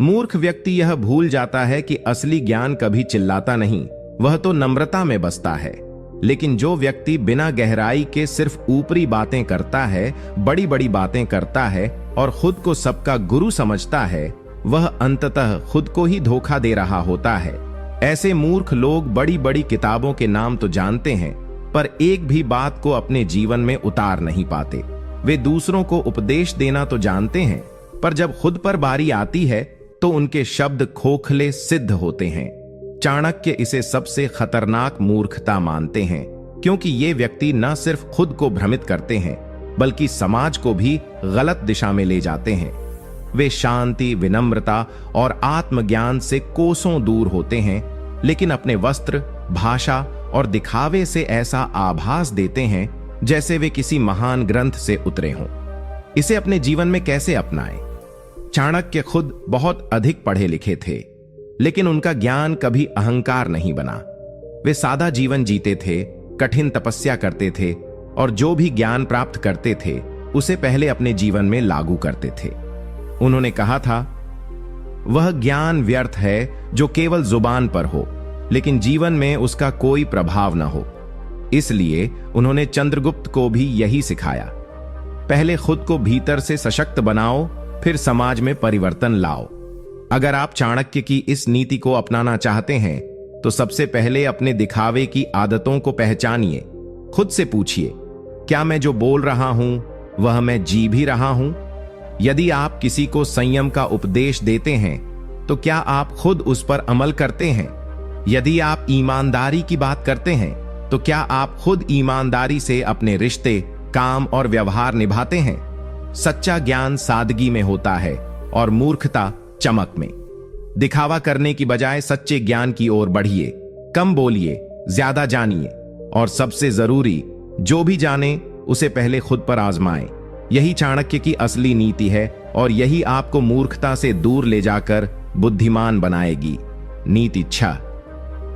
मूर्ख व्यक्ति यह भूल जाता है कि असली ज्ञान कभी चिल्लाता नहीं, वह तो नम्रता में बसता है। लेकिन जो व्यक्ति बिना गहराई के सिर्फ ऊपरी बातें करता है, बड़ी बड़ी बातें करता है और खुद को सबका गुरु समझता है, वह अंततः खुद को ही धोखा दे रहा होता है। ऐसे मूर्ख लोग बड़ी बड़ी किताबों के नाम तो जानते हैं, पर एक भी बात को अपने जीवन में उतार नहीं पाते। वे दूसरों को उपदेश देना तो जानते हैं, पर जब खुद पर बारी आती है तो उनके शब्द खोखले सिद्ध होते हैं। चाणक्य इसे सबसे खतरनाक मूर्खता मानते हैं, क्योंकि ये व्यक्ति न सिर्फ खुद को भ्रमित करते हैं, बल्कि समाज को भी गलत दिशा में ले जाते हैं। वे शांति, विनम्रता और आत्मज्ञान से कोसों दूर होते हैं, लेकिन अपने वस्त्र, भाषा और दिखावे से ऐसा आभास देते हैं जैसे वे किसी महान ग्रंथ से उतरे हों। इसे अपने जीवन में कैसे अपनाएं? चाणक्य खुद बहुत अधिक पढ़े लिखे थे, लेकिन उनका ज्ञान कभी अहंकार नहीं बना। वे सादा जीवन जीते थे, कठिन तपस्या करते थे और जो भी ज्ञान प्राप्त करते थे उसे पहले अपने जीवन में लागू करते थे। उन्होंने कहा था, वह ज्ञान व्यर्थ है जो केवल जुबान पर हो, लेकिन जीवन में उसका कोई प्रभाव न हो। इसलिए उन्होंने चंद्रगुप्त को भी यही सिखाया, पहले खुद को भीतर से सशक्त बनाओ, फिर समाज में परिवर्तन लाओ। अगर आप चाणक्य की इस नीति को अपनाना चाहते हैं तो सबसे पहले अपने दिखावे की आदतों को पहचानिए। खुद से पूछिए, क्या मैं जो बोल रहा हूं वह मैं जी भी रहा हूं? यदि आप किसी को संयम का उपदेश देते हैं तो क्या आप खुद उस पर अमल करते हैं? यदि आप ईमानदारी की बात करते हैं तो क्या आप खुद ईमानदारी से अपने रिश्ते, काम और व्यवहार निभाते हैं? सच्चा ज्ञान सादगी में होता है और मूर्खता चमक में। दिखावा करने की बजाय सच्चे ज्ञान की ओर बढ़िए। कम बोलिए, ज्यादा जानिए और सबसे जरूरी, जो भी जाने उसे पहले खुद पर आजमाएं। यही चाणक्य की असली नीति है और यही आपको मूर्खता से दूर ले जाकर बुद्धिमान बनाएगी। नीति 6।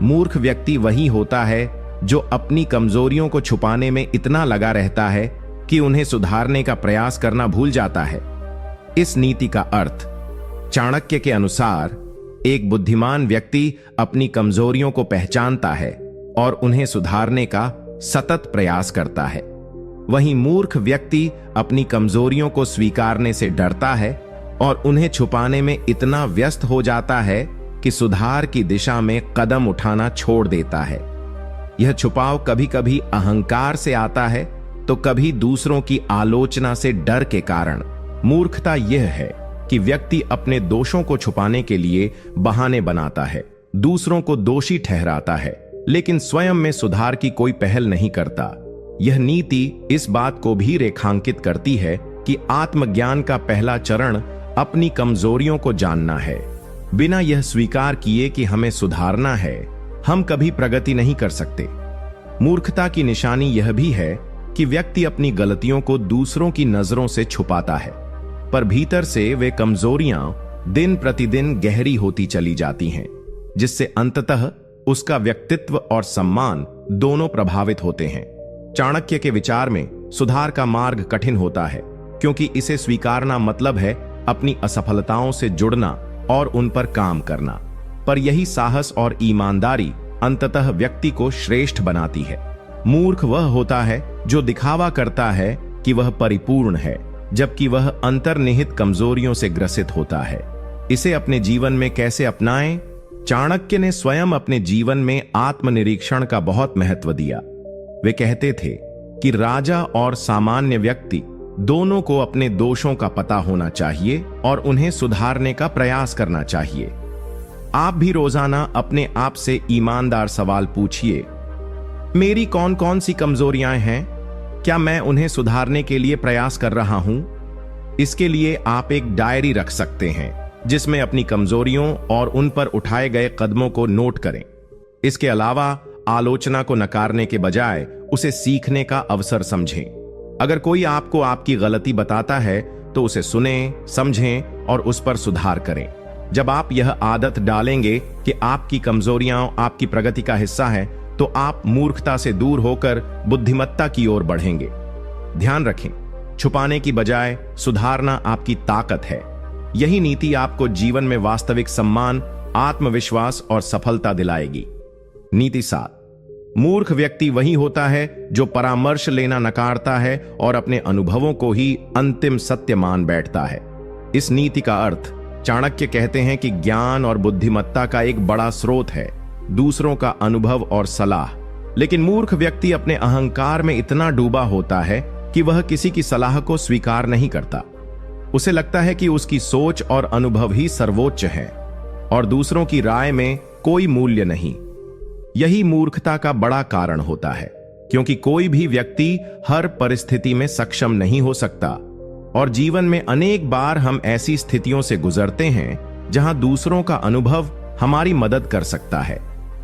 मूर्ख व्यक्ति वही होता है जो अपनी कमजोरियों को छुपाने में इतना लगा रहता है कि उन्हें सुधारने का प्रयास करना भूल जाता है। इस नीति का अर्थ, चाणक्य के अनुसार, एक बुद्धिमान व्यक्ति अपनी कमजोरियों को पहचानता है और उन्हें सुधारने का सतत प्रयास करता है। वहीं मूर्ख व्यक्ति अपनी कमजोरियों को स्वीकारने से डरता है और उन्हें छुपाने में इतना व्यस्त हो जाता है कि सुधार की दिशा में कदम उठाना छोड़ देता है। यह छुपाव कभी कभी अहंकार से आता है तो कभी दूसरों की आलोचना से डर के कारण। मूर्खता यह है कि व्यक्ति अपने दोषों को छुपाने के लिए बहाने बनाता है, दूसरों को दोषी ठहराता है, लेकिन स्वयं में सुधार की कोई पहल नहीं करता। यह नीति इस बात को भी रेखांकित करती है कि आत्मज्ञान का पहला चरण अपनी कमजोरियों को जानना है। बिना यह स्वीकार किए कि हमें सुधारना है, हम कभी प्रगति नहीं कर सकते। मूर्खता की निशानी यह भी है कि व्यक्ति अपनी गलतियों को दूसरों की नजरों से छुपाता है, पर भीतर से वे कमजोरियां दिन प्रतिदिन गहरी होती चली जाती हैं, जिससे अंततः उसका व्यक्तित्व और सम्मान दोनों प्रभावित होते हैं। चाणक्य के विचार में सुधार का मार्ग कठिन होता है, क्योंकि इसे स्वीकारना मतलब है अपनी असफलताओं से जुड़ना और उन पर काम करना। पर यही साहस और ईमानदारी अंततः व्यक्ति को श्रेष्ठ बनाती है। मूर्ख वह होता है जो दिखावा करता है कि वह परिपूर्ण है, जबकि वह अंतर्निहित कमजोरियों से ग्रसित होता है। इसे अपने जीवन में कैसे अपनाएं? चाणक्य ने स्वयं अपने जीवन में आत्मनिरीक्षण का बहुत महत्व दिया। वे कहते थे कि राजा और सामान्य व्यक्ति दोनों को अपने दोषों का पता होना चाहिए और उन्हें सुधारने का प्रयास करना चाहिए। आप भी रोजाना अपने आप से ईमानदार सवाल पूछिए, मेरी कौन कौन सी कमजोरियां हैं? क्या मैं उन्हें सुधारने के लिए प्रयास कर रहा हूं? इसके लिए आप एक डायरी रख सकते हैं जिसमें अपनी कमजोरियों और उन पर उठाए गए कदमों को नोट करें। इसके अलावा आलोचना को नकारने के बजाय उसे सीखने का अवसर समझें। अगर कोई आपको आपकी गलती बताता है तो उसे सुनें, समझें और उस पर सुधार करें। जब आप यह आदत डालेंगे कि आपकी कमजोरियां आपकी प्रगति का हिस्सा हैं, तो आप मूर्खता से दूर होकर बुद्धिमत्ता की ओर बढ़ेंगे। ध्यान रखें, छुपाने की बजाय सुधारना आपकी ताकत है। यही नीति आपको जीवन में वास्तविक सम्मान, आत्मविश्वास और सफलता दिलाएगी। नीति 7। मूर्ख व्यक्ति वही होता है जो परामर्श लेना नकारता है और अपने अनुभवों को ही अंतिम सत्य मान बैठता है। इस नीति का अर्थ चाणक्य कहते हैं कि ज्ञान और बुद्धिमत्ता का एक बड़ा स्रोत है दूसरों का अनुभव और सलाह, लेकिन मूर्ख व्यक्ति अपने अहंकार में इतना डूबा होता है कि वह किसी की सलाह को स्वीकार नहीं करता। उसे लगता है कि उसकी सोच और अनुभव ही सर्वोच्च है और दूसरों की राय में कोई मूल्य नहीं। यही मूर्खता का बड़ा कारण होता है, क्योंकि कोई भी व्यक्ति हर परिस्थिति में सक्षम नहीं हो सकता और जीवन में अनेक बार हम ऐसी स्थितियों से गुजरते हैं जहां दूसरों का अनुभव हमारी मदद कर सकता है।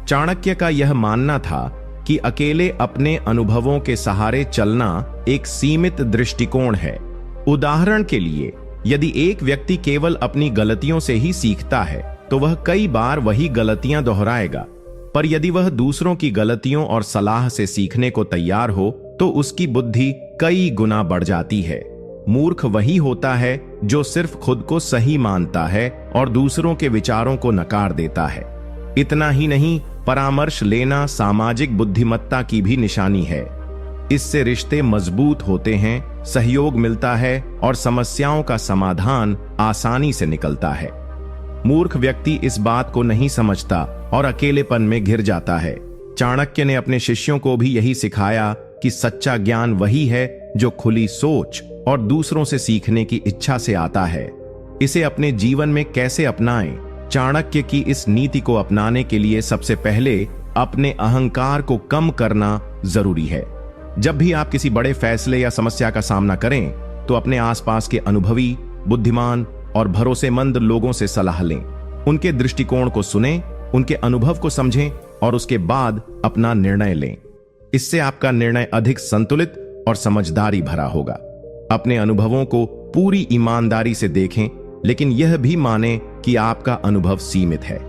चाणक्य का यह मानना था कि अकेले अपने अनुभवों के सहारे चलना एक सीमित दृष्टिकोण है। उदाहरण के लिए, यदि एक व्यक्ति केवल अपनी गलतियों से ही सीखता है तो वह कई बार वही गलतियां दोहराएगा, पर यदि वह दूसरों की गलतियों और सलाह से सीखने को तैयार हो तो उसकी बुद्धि कई गुना बढ़ जाती है। मूर्ख वही होता है जो सिर्फ खुद को सही मानता है और दूसरों के विचारों को नकार देता है। इतना ही नहीं, परामर्श लेना सामाजिक बुद्धिमत्ता की भी निशानी है। इससे रिश्ते मजबूत होते हैं, सहयोग मिलता है और समस्याओं का समाधान आसानी से निकलता है। मूर्ख व्यक्ति इस बात को नहीं समझता और अकेलेपन में घिर जाता है। चाणक्य ने अपने शिष्यों को भी यही सिखाया कि सच्चा ज्ञान वही है जो खुली सोच और दूसरों से सीखने की इच्छा से आता है। इसे अपने जीवन में कैसे अपनाएं? चाणक्य की इस नीति को अपनाने के लिए सबसे पहले अपने अहंकार को कम करना जरूरी है। जब भी आप किसी बड़े फैसले या समस्या का सामना करें तो अपने आसपास के अनुभवी, बुद्धिमान और भरोसेमंद लोगों से सलाह लें। उनके दृष्टिकोण को सुनें, उनके अनुभव को समझें और उसके बाद अपना निर्णय लें। इससे आपका निर्णय अधिक संतुलित और समझदारी भरा होगा। अपने अनुभवों को पूरी ईमानदारी से देखें, लेकिन यह भी माने कि आपका अनुभव सीमित है।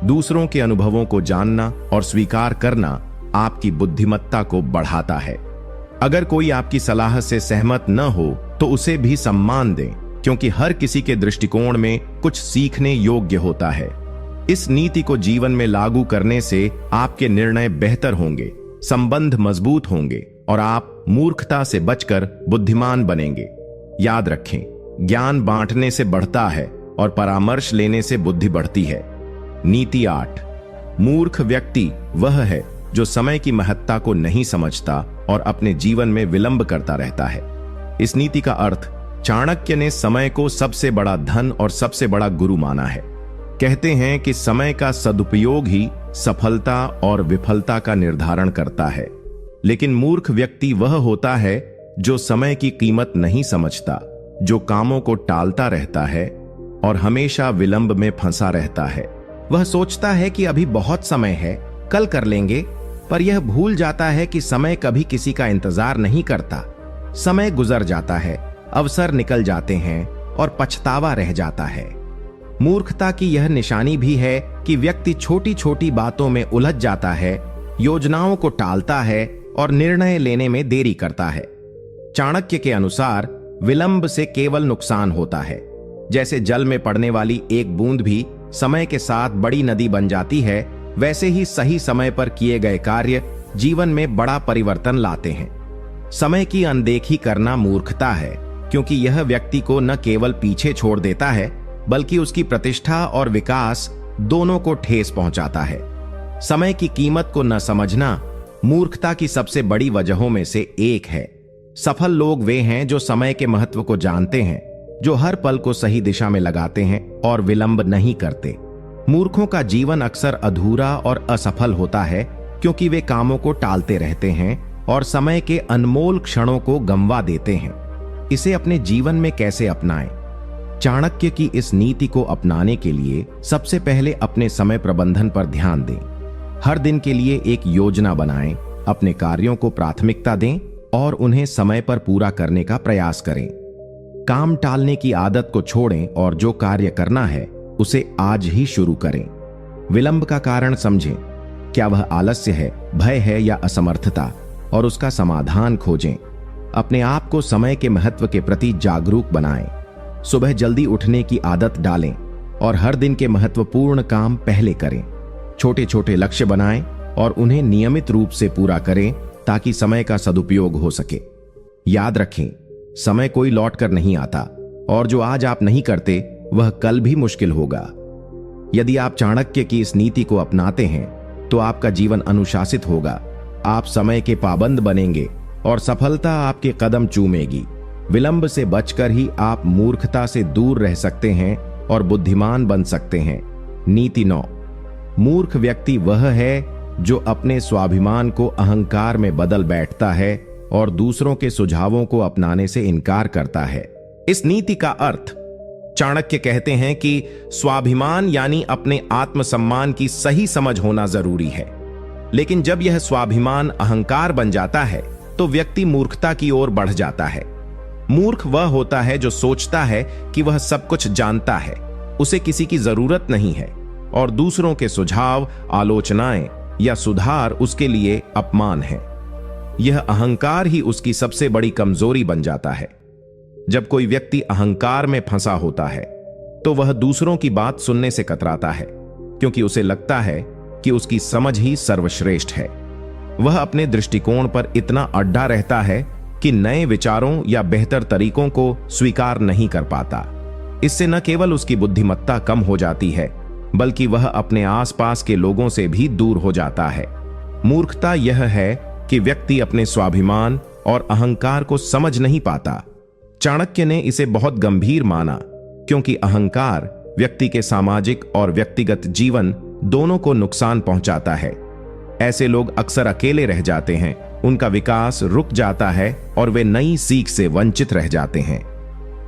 दूसरों के अनुभवों को जानना और स्वीकार करना आपकी बुद्धिमत्ता को बढ़ाता है। अगर कोई आपकी सलाह से सहमत न हो तो उसे भी सम्मान दें, क्योंकि हर किसी के दृष्टिकोण में कुछ सीखने योग्य होता है। इस नीति को जीवन में लागू करने से आपके निर्णय बेहतर होंगे, संबंध मजबूत होंगे और आप मूर्खता से बचकर बुद्धिमान बनेंगे। याद रखें, ज्ञान बांटने से बढ़ता है और परामर्श लेने से बुद्धि बढ़ती है। नीति 8। मूर्ख व्यक्ति वह है जो समय की महत्ता को नहीं समझता और अपने जीवन में विलंब करता रहता है। इस नीति का अर्थ चाणक्य ने समय को सबसे बड़ा धन और सबसे बड़ा गुरु माना है। कहते हैं कि समय का सदुपयोग ही सफलता और विफलता का निर्धारण करता है, लेकिन मूर्ख व्यक्ति वह होता है जो समय की कीमत नहीं समझता, जो कामों को टालता रहता है और हमेशा विलंब में फंसा रहता है। वह सोचता है कि अभी बहुत समय है, कल कर लेंगे, पर यह भूल जाता है कि समय कभी किसी का इंतजार नहीं करता। समय गुजर जाता है, अवसर निकल जाते हैं और पछतावा रह जाता है। मूर्खता की यह निशानी भी है कि व्यक्ति छोटी छोटी बातों में उलझ जाता है, योजनाओं को टालता है और निर्णय लेने में देरी करता है। चाणक्य के अनुसार विलंब से केवल नुकसान होता है। जैसे जल में पड़ने वाली एक बूंद भी समय के साथ बड़ी नदी बन जाती है, वैसे ही सही समय पर किए गए कार्य जीवन में बड़ा परिवर्तन लाते हैं। समय की अनदेखी करना मूर्खता है, क्योंकि यह व्यक्ति को न केवल पीछे छोड़ देता है, बल्कि उसकी प्रतिष्ठा और विकास दोनों को ठेस पहुंचाता है। समय की कीमत को न समझना मूर्खता की सबसे बड़ी वजहों में से एक है। सफल लोग वे हैं जो समय के महत्व को जानते हैं, जो हर पल को सही दिशा में लगाते हैं और विलंब नहीं करते। मूर्खों का जीवन अक्सर अधूरा और असफल होता है, क्योंकि वे कामों को टालते रहते हैं और समय के अनमोल क्षणों को गंवा देते हैं। इसे अपने जीवन में कैसे अपनाएं? चाणक्य की इस नीति को अपनाने के लिए सबसे पहले अपने समय प्रबंधन पर ध्यान दें। हर दिन के लिए एक योजना बनाएं, अपने कार्यों को प्राथमिकता दें और उन्हें समय पर पूरा करने का प्रयास करें। काम टालने की आदत को छोड़ें और जो कार्य करना है उसे आज ही शुरू करें। विलंब का कारण समझें, क्या वह आलस्य है, भय है या असमर्थता, और उसका समाधान खोजें। अपने आप को समय के महत्व के प्रति जागरूक बनाएं। सुबह जल्दी उठने की आदत डालें और हर दिन के महत्वपूर्ण काम पहले करें। छोटे छोटे लक्ष्य बनाएं और उन्हें नियमित रूप से पूरा करें ताकि समय का सदुपयोग हो सके। याद रखें, समय कोई लौट कर नहीं आता और जो आज आप नहीं करते वह कल भी मुश्किल होगा। यदि आप चाणक्य की इस नीति को अपनाते हैं तो आपका जीवन अनुशासित होगा, आप समय के पाबंद बनेंगे और सफलता आपके कदम चूमेगी। विलंब से बचकर ही आप मूर्खता से दूर रह सकते हैं और बुद्धिमान बन सकते हैं। नीति 9। मूर्ख व्यक्ति वह है जो अपने स्वाभिमान को अहंकार में बदल बैठता है और दूसरों के सुझावों को अपनाने से इनकार करता है। इस नीति का अर्थ, चाणक्य कहते हैं कि स्वाभिमान यानी अपने आत्मसम्मान की सही समझ होना जरूरी है, लेकिन जब यह स्वाभिमान अहंकार बन जाता है तो व्यक्ति मूर्खता की ओर बढ़ जाता है। मूर्ख वह होता है जो सोचता है कि वह सब कुछ जानता है, उसे किसी की जरूरत नहीं है और दूसरों के सुझाव, आलोचनाएं या सुधार उसके लिए अपमान है। यह अहंकार ही उसकी सबसे बड़ी कमजोरी बन जाता है। जब कोई व्यक्ति अहंकार में फंसा होता है तो वह दूसरों की बात सुनने से कतराता है, क्योंकि उसे लगता है कि उसकी समझ ही सर्वश्रेष्ठ है। वह अपने दृष्टिकोण पर इतना अड्डा रहता है कि नए विचारों या बेहतर तरीकों को स्वीकार नहीं कर पाता। इससे न केवल उसकी बुद्धिमत्ता कम हो जाती है, बल्कि वह अपने आसपास के लोगों से भी दूर हो जाता है। मूर्खता यह है कि व्यक्ति अपने स्वाभिमान और अहंकार को समझ नहीं पाता। चाणक्य ने इसे बहुत गंभीर माना, क्योंकि अहंकार व्यक्ति के सामाजिक और व्यक्तिगत जीवन दोनों को नुकसान पहुंचाता है। ऐसे लोग अक्सर अकेले रह जाते हैं, उनका विकास रुक जाता है और वे नई सीख से वंचित रह जाते हैं।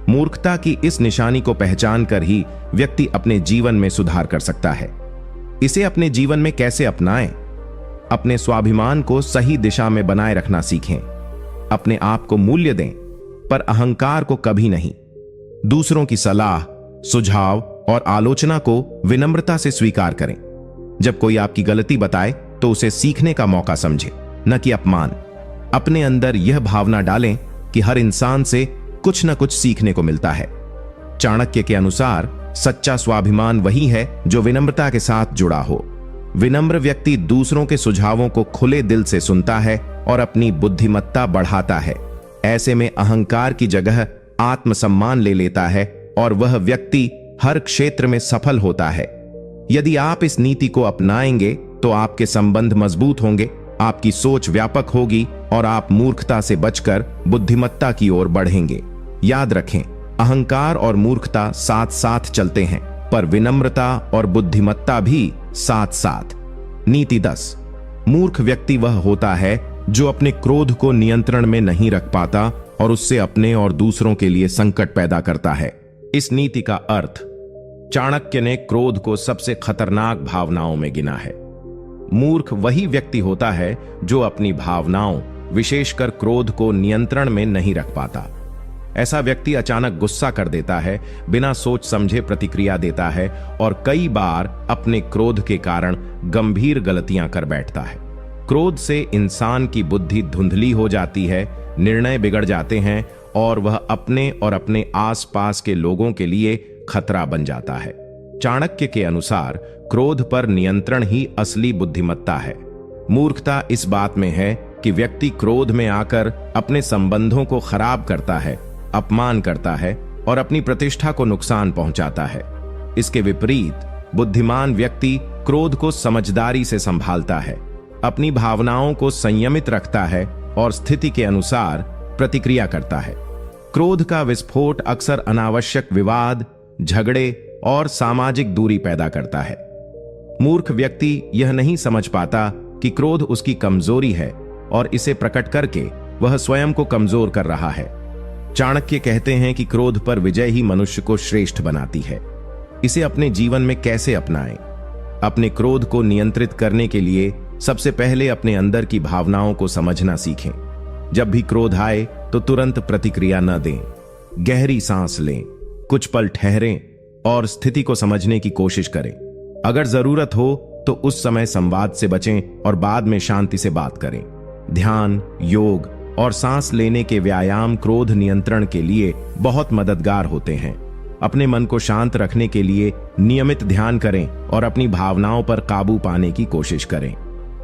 मूर्खता की इस निशानी को पहचान कर ही व्यक्ति अपने जीवन में सुधार कर सकता है। इसे अपने जीवन में कैसे अपनाएं? अपने स्वाभिमान को सही दिशा में बनाए रखना सीखें। अपने आप को मूल्य दें, पर अहंकार को कभी नहीं। दूसरों की सलाह, सुझाव और आलोचना को विनम्रता से स्वीकार करें। जब कोई आपकी गलती बताए तो उसे सीखने का मौका समझें, न कि अपमान। अपने अंदर यह भावना डालें कि हर इंसान से कुछ न कुछ सीखने को मिलता है। चाणक्य के अनुसार सच्चा स्वाभिमान वही है जो विनम्रता के साथ जुड़ा हो। विनम्र व्यक्ति दूसरों के सुझावों को खुले दिल से सुनता है और अपनी बुद्धिमत्ता बढ़ाता है। ऐसे में अहंकार की जगह आत्मसम्मान ले लेता है और वह व्यक्ति हर क्षेत्र में सफल होता है। यदि आप इस नीति को अपनाएंगे तो आपके संबंध मजबूत होंगे, आपकी सोच व्यापक होगी और आप मूर्खता से बचकर बुद्धिमत्ता की ओर बढ़ेंगे। याद रखें, अहंकार और मूर्खता साथ साथ चलते हैं, पर विनम्रता और बुद्धिमत्ता भी साथ साथ। नीति 10। मूर्ख व्यक्ति वह होता है जो अपने क्रोध को नियंत्रण में नहीं रख पाता और उससे अपने और दूसरों के लिए संकट पैदा करता है। इस नीति का अर्थ, चाणक्य ने क्रोध को सबसे खतरनाक भावनाओं में गिना है। मूर्ख वही व्यक्ति होता है जो अपनी भावनाओं, विशेषकर क्रोध को नियंत्रण में नहीं रख पाता। ऐसा व्यक्ति अचानक गुस्सा कर देता है, बिना सोच समझे प्रतिक्रिया देता है और कई बार अपने क्रोध के कारण गंभीर गलतियां कर बैठता है। क्रोध से इंसान की बुद्धि धुंधली हो जाती है, निर्णय बिगड़ जाते हैं और वह अपने और अपने आसपास के लोगों के लिए खतरा बन जाता है। चाणक्य के अनुसार क्रोध पर नियंत्रण ही असली बुद्धिमत्ता है। मूर्खता इस बात में है कि व्यक्ति क्रोध में आकर अपने संबंधों को खराब करता है, अपमान करता है और अपनी प्रतिष्ठा को नुकसान पहुंचाता है। इसके विपरीत बुद्धिमान व्यक्ति क्रोध को समझदारी से संभालता है, अपनी भावनाओं को संयमित रखता है और स्थिति के अनुसार प्रतिक्रिया करता है। क्रोध का विस्फोट अक्सर अनावश्यक विवाद, झगड़े और सामाजिक दूरी पैदा करता है। मूर्ख व्यक्ति यह नहीं समझ पाता कि क्रोध उसकी कमजोरी है और इसे प्रकट करके वह स्वयं को कमजोर कर रहा है। चाणक्य कहते हैं कि क्रोध पर विजय ही मनुष्य को श्रेष्ठ बनाती है। इसे अपने जीवन में कैसे अपनाएं? अपने क्रोध को नियंत्रित करने के लिए सबसे पहले अपने अंदर की भावनाओं को समझना सीखें। जब भी क्रोध आए तो तुरंत प्रतिक्रिया न दें, गहरी सांस लें, कुछ पल ठहरें और स्थिति को समझने की कोशिश करें। अगर जरूरत हो तो उस समय संवाद से बचें और बाद में शांति से बात करें। ध्यान, योग और सांस लेने के व्यायाम क्रोध नियंत्रण के लिए बहुत मददगार होते हैं। अपने मन को शांत रखने के लिए नियमित ध्यान करें और अपनी भावनाओं पर काबू पाने की कोशिश करें।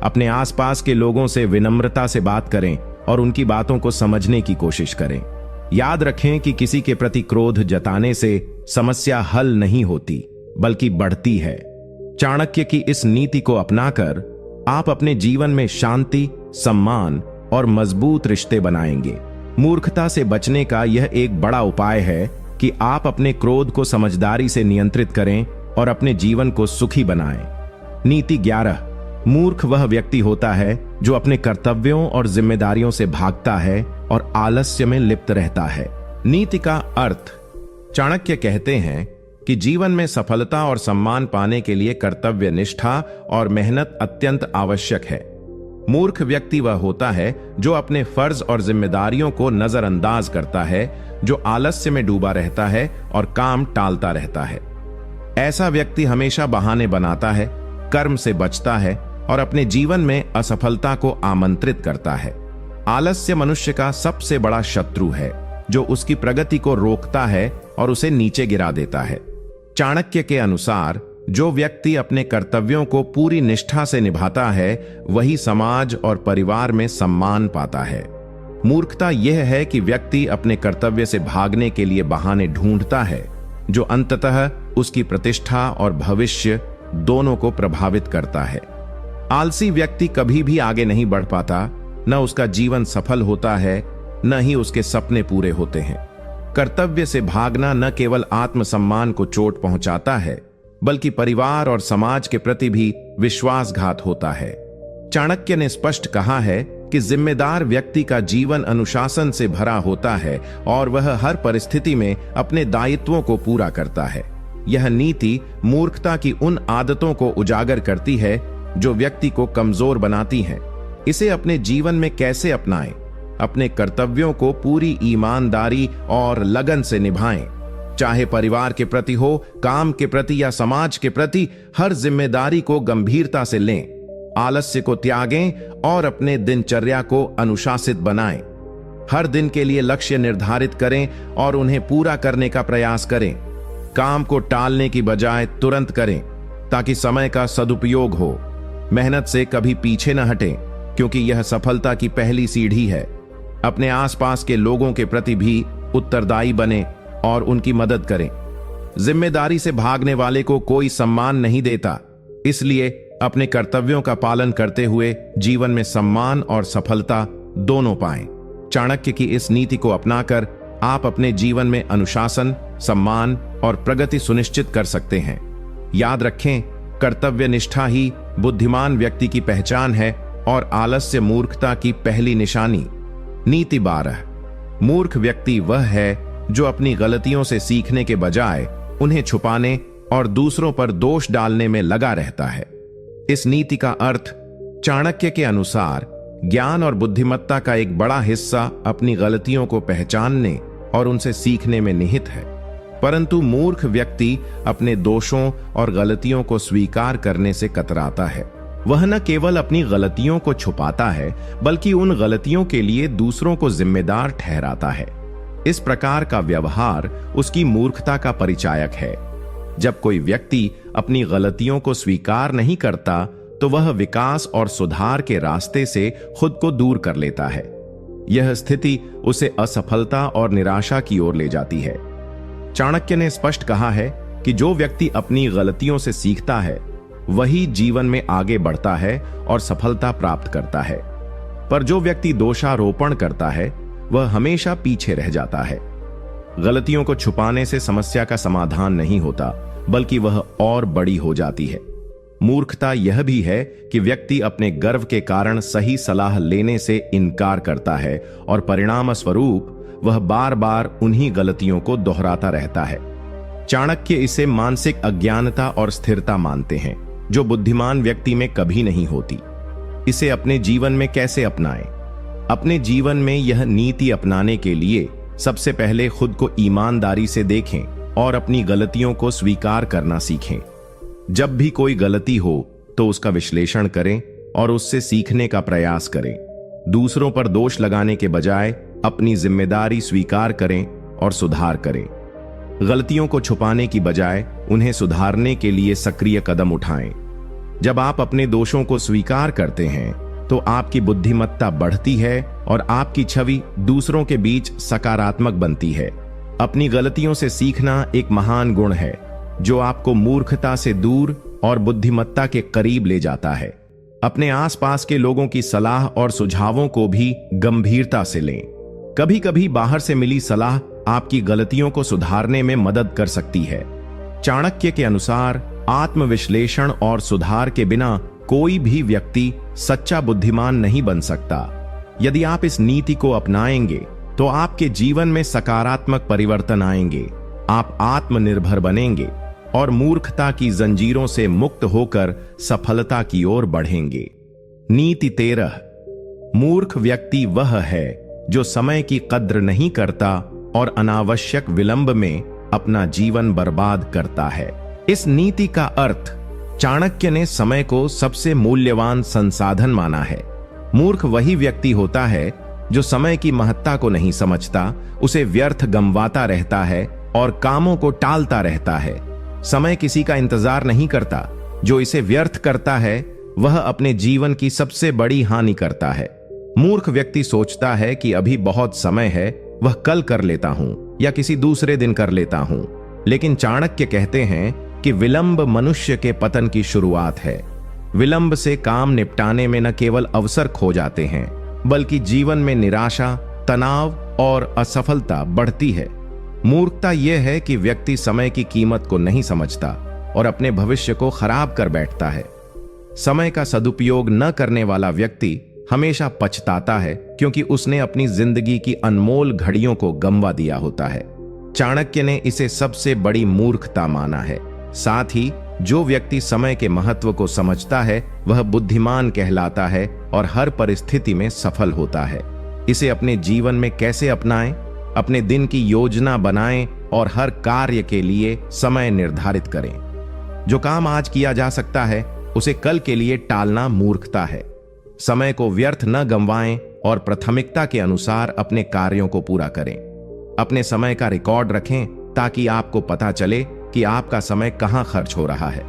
अपने आसपास के लोगों से विनम्रता से बात करें और उनकी बातों को समझने की कोशिश करें। याद रखें कि किसी के प्रति क्रोध जताने से समस्या हल नहीं होती, बल्कि बढ़ती है। चाणक्य की इस नीति को अपनाकर आप अपने जीवन में शांति, सम्मान और मजबूत रिश्ते बनाएंगे। मूर्खता से बचने का यह एक बड़ा उपाय है कि आप अपने क्रोध को समझदारी से नियंत्रित करें और अपने जीवन को सुखी बनाएं। नीति 11। मूर्ख वह व्यक्ति होता है जो अपने कर्तव्यों और जिम्मेदारियों से भागता है और आलस्य में लिप्त रहता है। नीति का अर्थ। चाणक्य कहते हैं कि जीवन में सफलता और सम्मान पाने के लिए कर्तव्य निष्ठा और मेहनत अत्यंत आवश्यक है। मूर्ख व्यक्ति वह होता है जो अपने फर्ज और जिम्मेदारियों को नजरअंदाज करता है, जो आलस्य में डूबा रहता है और काम टालता रहता है। ऐसा व्यक्ति हमेशा बहाने बनाता है, कर्म से बचता है और अपने जीवन में असफलता को आमंत्रित करता है। आलस्य मनुष्य का सबसे बड़ा शत्रु है, जो उसकी प्रगति को रोकता है और उसे नीचे गिरा देता है। चाणक्य के अनुसार जो व्यक्ति अपने कर्तव्यों को पूरी निष्ठा से निभाता है, वही समाज और परिवार में सम्मान पाता है। मूर्खता यह है कि व्यक्ति अपने कर्तव्य से भागने के लिए बहाने ढूंढता है, जो अंततः उसकी प्रतिष्ठा और भविष्य दोनों को प्रभावित करता है। आलसी व्यक्ति कभी भी आगे नहीं बढ़ पाता, न उसका जीवन सफल होता है, न ही उसके सपने पूरे होते हैं। कर्तव्य से भागना न केवल आत्मसम्मान को चोट पहुंचाता है, बल्कि परिवार और समाज के प्रति भी विश्वासघात होता है। चाणक्य ने स्पष्ट कहा है कि जिम्मेदार व्यक्ति का जीवन अनुशासन से भरा होता है और वह हर परिस्थिति में अपने दायित्वों को पूरा करता है। यह नीति मूर्खता की उन आदतों को उजागर करती है जो व्यक्ति को कमजोर बनाती हैं। इसे अपने जीवन में कैसे अपनाएं? अपने कर्तव्यों को पूरी ईमानदारी और लगन से निभाएं। चाहे परिवार के प्रति हो, काम के प्रति या समाज के प्रति, हर जिम्मेदारी को गंभीरता से लें। आलस्य को त्यागें और अपने दिनचर्या को अनुशासित बनाएं। हर दिन के लिए लक्ष्य निर्धारित करें और उन्हें पूरा करने का प्रयास करें। काम को टालने की बजाय तुरंत करें, ताकि समय का सदुपयोग हो। मेहनत से कभी पीछे न हटें, क्योंकि यह सफलता की पहली सीढ़ी है। अपने आसपास के लोगों के प्रति भी उत्तरदायी बने और उनकी मदद करें। जिम्मेदारी से भागने वाले को कोई सम्मान नहीं देता, इसलिए अपने कर्तव्यों का पालन करते हुए जीवन में सम्मान और सफलता दोनों पाएं। चाणक्य की इस नीति को अपनाकर आप अपने जीवन में अनुशासन, सम्मान और प्रगति सुनिश्चित कर सकते हैं। याद रखें, कर्तव्य निष्ठा ही बुद्धिमान व्यक्ति की पहचान है और आलस्य मूर्खता की पहली निशानी। नीति 12। मूर्ख व्यक्ति वह है जो अपनी गलतियों से सीखने के बजाय उन्हें छुपाने और दूसरों पर दोष डालने में लगा रहता है। इस नीति का अर्थ। चाणक्य के अनुसार ज्ञान और बुद्धिमत्ता का एक बड़ा हिस्सा अपनी गलतियों को पहचानने और उनसे सीखने में निहित है, परंतु मूर्ख व्यक्ति अपने दोषों और गलतियों को स्वीकार करने से कतराता है। वह न केवल अपनी गलतियों को छुपाता है, बल्कि उन गलतियों के लिए दूसरों को जिम्मेदार ठहराता है। इस प्रकार का व्यवहार उसकी मूर्खता का परिचायक है। जब कोई व्यक्ति अपनी गलतियों को स्वीकार नहीं करता, तो वह विकास और सुधार के रास्ते से खुद को दूर कर लेता है। यह स्थिति उसे असफलता और निराशा की ओर ले जाती है। चाणक्य ने स्पष्ट कहा है कि जो व्यक्ति अपनी गलतियों से सीखता है, वही जीवन में आगे बढ़ता है और सफलता प्राप्त करता है। पर जो व्यक्ति दोषारोपण करता है, वह हमेशा पीछे रह जाता है। गलतियों को छुपाने से समस्या का समाधान नहीं होता, बल्कि वह और बड़ी हो जाती है। मूर्खता यह भी है कि व्यक्ति अपने गर्व के कारण सही सलाह लेने से इनकार करता है और परिणाम स्वरूप वह बार बार उन्हीं गलतियों को दोहराता रहता है। चाणक्य इसे मानसिक अज्ञानता और स्थिरता मानते हैं, जो बुद्धिमान व्यक्ति में कभी नहीं होती। इसे अपने जीवन में कैसे अपनाएं? अपने जीवन में यह नीति अपनाने के लिए सबसे पहले खुद को ईमानदारी से देखें और अपनी गलतियों को स्वीकार करना सीखें। जब भी कोई गलती हो तो उसका विश्लेषण करें और उससे सीखने का प्रयास करें। दूसरों पर दोष लगाने के बजाय अपनी जिम्मेदारी स्वीकार करें और सुधार करें। गलतियों को छुपाने की बजाय उन्हें सुधारने के लिए सक्रिय कदम उठाएं। जब आप अपने दोषों को स्वीकार करते हैं तो आपकी बुद्धिमत्ता बढ़ती है और आपकी छवि दूसरों के बीच सकारात्मक बनती है। अपनी गलतियों से सीखना एक महान गुण है जो आपको मूर्खता से दूर और बुद्धिमत्ता के करीब ले जाता है। अपने आसपास के लोगों की सलाह और सुझावों को भी गंभीरता से लें। कभी कभी बाहर से मिली सलाह आपकी गलतियों को सुधारने में मदद कर सकती है। चाणक्य के अनुसार आत्मविश्लेषण और सुधार के बिना कोई भी व्यक्ति सच्चा बुद्धिमान नहीं बन सकता। यदि आप इस नीति को अपनाएंगे तो आपके जीवन में सकारात्मक परिवर्तन आएंगे, आप आत्मनिर्भर बनेंगे और मूर्खता की जंजीरों से मुक्त होकर सफलता की ओर बढ़ेंगे। नीति 13। मूर्ख व्यक्ति वह है जो समय की कद्र नहीं करता और अनावश्यक विलंब में अपना जीवन बर्बाद करता है। इस नीति का अर्थ चाणक्य ने समय को सबसे मूल्यवान संसाधन माना है। मूर्ख वही व्यक्ति होता है जो समय की महत्ता को नहीं समझता, उसे व्यर्थ गंवाता रहता है और कामों को टालता रहता है। समय किसी का इंतजार नहीं करता, जो इसे व्यर्थ करता है वह अपने जीवन की सबसे बड़ी हानि करता है। मूर्ख व्यक्ति सोचता है कि अभी बहुत समय है, वह कल कर लेता हूं या किसी दूसरे दिन कर लेता हूं। लेकिन चाणक्य कहते हैं कि विलंब मनुष्य के पतन की शुरुआत है। विलंब से काम निपटाने में न केवल अवसर खो जाते हैं बल्कि जीवन में निराशा, तनाव और असफलता बढ़ती है। मूर्खता यह है कि व्यक्ति समय की कीमत को नहीं समझता और अपने भविष्य को खराब कर बैठता है। समय का सदुपयोग न करने वाला व्यक्ति हमेशा पछताता है क्योंकि उसने अपनी जिंदगी की अनमोल घड़ियों को गंवा दिया होता है। चाणक्य ने इसे सबसे बड़ी मूर्खता माना है। साथ ही जो व्यक्ति समय के महत्व को समझता है वह बुद्धिमान कहलाता है और हर परिस्थिति में सफल होता है। इसे अपने जीवन में कैसे अपनाएं? अपने दिन की योजना बनाएं और हर कार्य के लिए समय निर्धारित करें। जो काम आज किया जा सकता है उसे कल के लिए टालना मूर्खता है। समय को व्यर्थ न गंवाएं और प्राथमिकता के अनुसार अपने कार्यों को पूरा करें। अपने समय का रिकॉर्ड रखें ताकि आपको पता चले कि आपका समय कहां खर्च हो रहा है।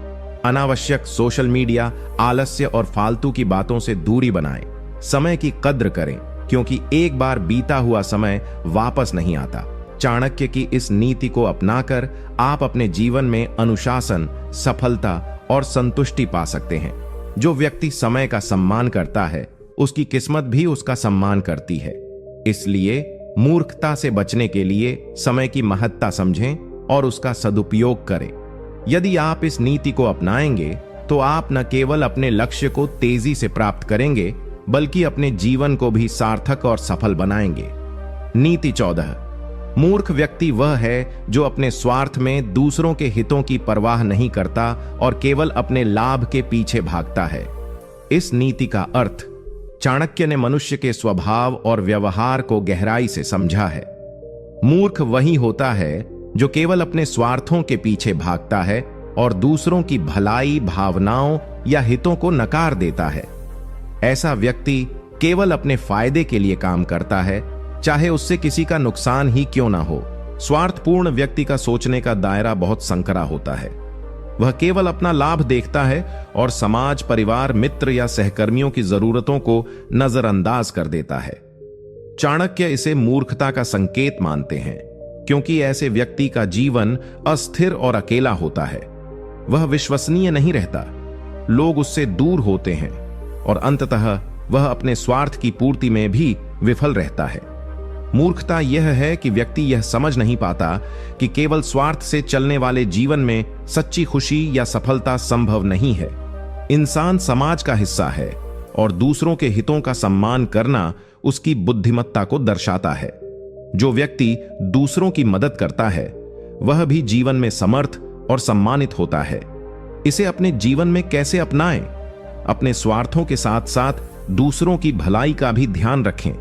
अनावश्यक सोशल मीडिया, आलस्य और फालतू की बातों से दूरी बनाएं। समय की कद्र करें क्योंकि एक बार बीता हुआ समय वापस नहीं आता। चाणक्य की इस नीति को अपनाकर आप अपने जीवन में अनुशासन, सफलता और संतुष्टि पा सकते हैं। जो व्यक्ति समय का सम्मान करता है उसकी किस्मत भी उसका सम्मान करती है। इसलिए मूर्खता से बचने के लिए समय की महत्ता समझें और उसका सदुपयोग करें। यदि आप इस नीति को अपनाएंगे तो आप न केवल अपने लक्ष्य को तेजी से प्राप्त करेंगे बल्कि अपने जीवन को भी सार्थक और सफल बनाएंगे। नीति 14। मूर्ख व्यक्ति वह है जो अपने स्वार्थ में दूसरों के हितों की परवाह नहीं करता और केवल अपने लाभ के पीछे भागता है। इस नीति का अर्थ चाणक्य ने मनुष्य के स्वभाव और व्यवहार को गहराई से समझा है। मूर्ख वही होता है जो केवल अपने स्वार्थों के पीछे भागता है और दूसरों की भलाई, भावनाओं या हितों को नकार देता है। ऐसा व्यक्ति केवल अपने फायदे के लिए काम करता है, चाहे उससे किसी का नुकसान ही क्यों ना हो। स्वार्थपूर्ण व्यक्ति का सोचने का दायरा बहुत संकरा होता है। वह केवल अपना लाभ देखता है और समाज, परिवार, मित्र या सहकर्मियों की जरूरतों को नजरअंदाज कर देता है। चाणक्य इसे मूर्खता का संकेत मानते हैं क्योंकि ऐसे व्यक्ति का जीवन अस्थिर और अकेला होता है। वह विश्वसनीय नहीं रहता, लोग उससे दूर होते हैं और अंततः वह अपने स्वार्थ की पूर्ति में भी विफल रहता है। मूर्खता यह है कि व्यक्ति यह समझ नहीं पाता कि केवल स्वार्थ से चलने वाले जीवन में सच्ची खुशी या सफलता संभव नहीं है। इंसान समाज का हिस्सा है और दूसरों के हितों का सम्मान करना उसकी बुद्धिमत्ता को दर्शाता है। जो व्यक्ति दूसरों की मदद करता है वह भी जीवन में समर्थ और सम्मानित होता है। इसे अपने जीवन में कैसे अपनाएं? अपने स्वार्थों के साथ साथ दूसरों की भलाई का भी ध्यान रखें।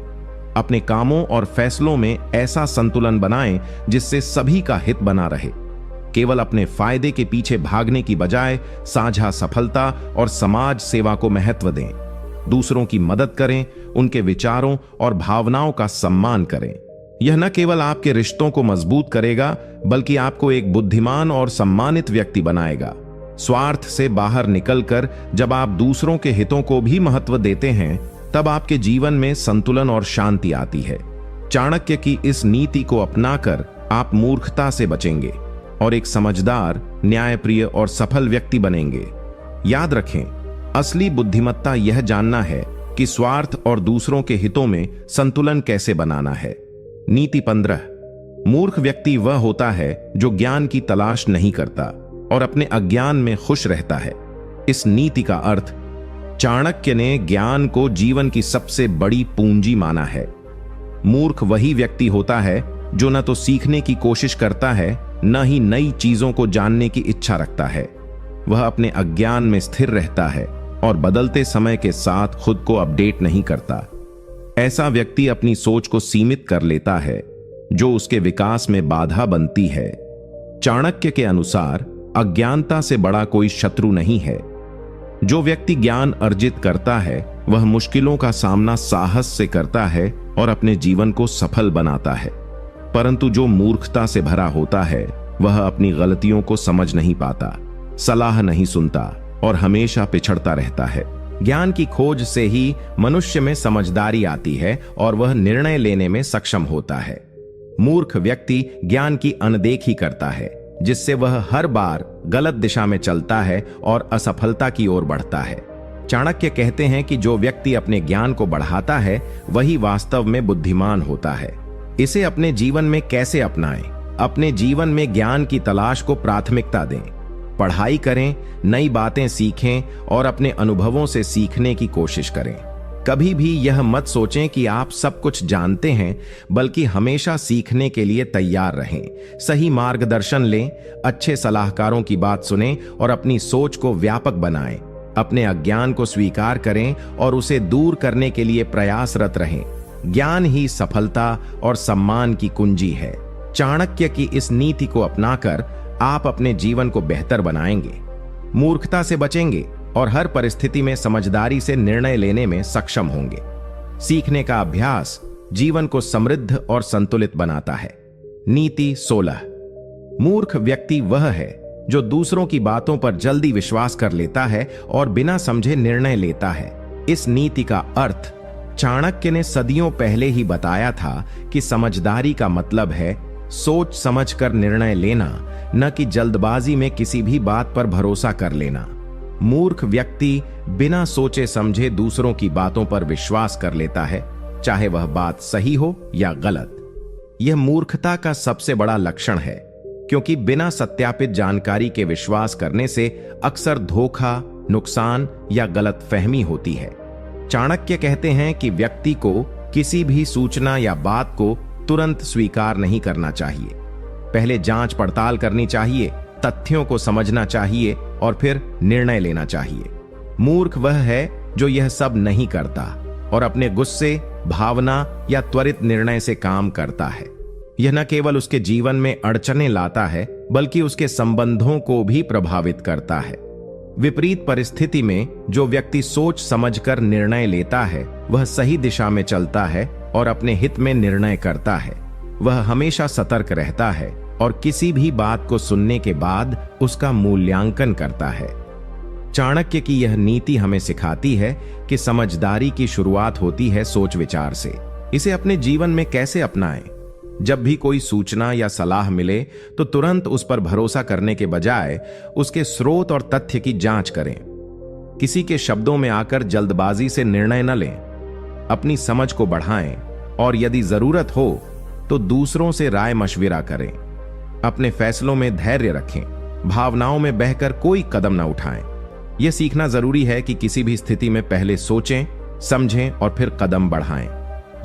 अपने कामों और फैसलों में ऐसा संतुलन बनाएं जिससे सभी का हित बना रहे। केवल अपने फायदे के पीछे भागने की बजाय साझा सफलता और समाज सेवा को महत्व दें। दूसरों की मदद करें, उनके विचारों और भावनाओं का सम्मान करें। यह न केवल आपके रिश्तों को मजबूत करेगा, बल्कि आपको एक बुद्धिमान और सम्मानित व्यक्ति बनाएगा। स्वार्थ से बाहर निकलकर जब आप दूसरों के हितों को भी महत्व देते हैं, तब आपके जीवन में संतुलन और शांति आती है। चाणक्य की इस नीति को अपनाकर आप मूर्खता से बचेंगे और एक समझदार, न्यायप्रिय और सफल व्यक्ति बनेंगे। याद रखें, असली बुद्धिमत्ता यह जानना है कि स्वार्थ और दूसरों के हितों में संतुलन कैसे बनाना है। नीति 15। मूर्ख व्यक्ति वह होता है जो ज्ञान की तलाश नहीं करता और अपने अज्ञान में खुश रहता है। इस नीति का अर्थ, चाणक्य ने ज्ञान को जीवन की सबसे बड़ी पूंजी माना है। मूर्ख वही व्यक्ति होता है जो न तो सीखने की कोशिश करता है, न ही नई चीजों को जानने की इच्छा रखता है। वह अपने अज्ञान में स्थिर रहता है और बदलते समय के साथ खुद को अपडेट नहीं करता। ऐसा व्यक्ति अपनी सोच को सीमित कर लेता है, जो उसके विकास में बाधा बनती है। चाणक्य के अनुसार अज्ञानता से बड़ा कोई शत्रु नहीं है। जो व्यक्ति ज्ञान अर्जित करता है, वह मुश्किलों का सामना साहस से करता है और अपने जीवन को सफल बनाता है। परंतु जो मूर्खता से भरा होता है, वह अपनी गलतियों को समझ नहीं पाता, सलाह नहीं सुनता और हमेशा पिछड़ता रहता है। ज्ञान की खोज से ही मनुष्य में समझदारी आती है और वह निर्णय लेने में सक्षम होता है। मूर्ख व्यक्ति ज्ञान की अनदेखी करता है, जिससे वह हर बार गलत दिशा में चलता है और असफलता की ओर बढ़ता है। चाणक्य कहते हैं कि जो व्यक्ति अपने ज्ञान को बढ़ाता है, वही वास्तव में बुद्धिमान होता है। इसे अपने जीवन में कैसे अपनाएं? अपने जीवन में ज्ञान की तलाश को प्राथमिकता दें। पढ़ाई करें, नई बातें सीखें और अपने अनुभवों से सीखने की कोशिश करें। कभी भी यह मत सोचें कि आप सब कुछ जानते हैं, बल्कि हमेशा सीखने के लिए तैयार रहें। सही मार्गदर्शन लें, अच्छे सलाहकारों की बात सुनें और अपनी सोच को व्यापक बनाएं। अपने अज्ञान को स्वीकार करें और उसे दूर करने के लिए प्रयासरत रहें। ज्ञान ही सफलता और सम्मान की कुंजी है। चाणक्य की इस नीति को अपनाकर आप अपने जीवन को बेहतर बनाएंगे, मूर्खता से बचेंगे और हर परिस्थिति में समझदारी से निर्णय लेने में सक्षम होंगे। सीखने का अभ्यास जीवन को समृद्ध और संतुलित बनाता है। नीति 16। मूर्ख व्यक्ति वह है जो दूसरों की बातों पर जल्दी विश्वास कर लेता है और बिना समझे निर्णय लेता है। इस नीति का अर्थ चाणक्य ने सदियों पहले ही बताया था कि समझदारी का मतलब है सोच समझकर निर्णय लेना, न कि जल्दबाजी में किसी भी बात पर भरोसा कर लेना। मूर्ख व्यक्ति बिना सोचे समझे दूसरों की बातों पर विश्वास कर लेता है, चाहे वह बात सही हो या गलत। यह मूर्खता का सबसे बड़ा लक्षण है, क्योंकि बिना सत्यापित जानकारी के विश्वास करने से अक्सर धोखा, नुकसान या गलतफहमी होती है। चाणक्य कहते हैं कि व्यक्ति को किसी भी सूचना या बात को तुरंत स्वीकार नहीं करना चाहिए। पहले जांच पड़ताल करनी चाहिए, तथ्यों को समझना चाहिए और फिर निर्णय लेना चाहिए। मूर्ख वह है जो यह सब नहीं करता और अपने गुस्से, भावना या त्वरित निर्णय से काम करता है। यह न केवल उसके जीवन में अड़चनें लाता है, बल्कि उसके संबंधों को भी प्रभावित करता है। विपरीत परिस्थिति में जो व्यक्ति सोच समझकर निर्णय लेता है, वह सही दिशा में चलता है और अपने हित में निर्णय करता है। वह हमेशा सतर्क रहता है और किसी भी बात को सुनने के बाद उसका मूल्यांकन करता है। चाणक्य की यह नीति हमें सिखाती है कि समझदारी की शुरुआत होती है सोच विचार से। इसे अपने जीवन में कैसे अपनाएं? जब भी कोई सूचना या सलाह मिले तो तुरंत उस पर भरोसा करने के बजाय उसके स्रोत और तथ्य की जांच करें। किसी के शब्दों में आकर जल्दबाजी से निर्णय न लें। अपनी समझ को बढ़ाएं और यदि जरूरत हो तो दूसरों से राय मशविरा करें। अपने फैसलों में धैर्य रखें। भावनाओं में बहकर कोई कदम न उठाएं। यह सीखना जरूरी है कि किसी भी स्थिति में पहले सोचें, समझें और फिर कदम बढ़ाएं।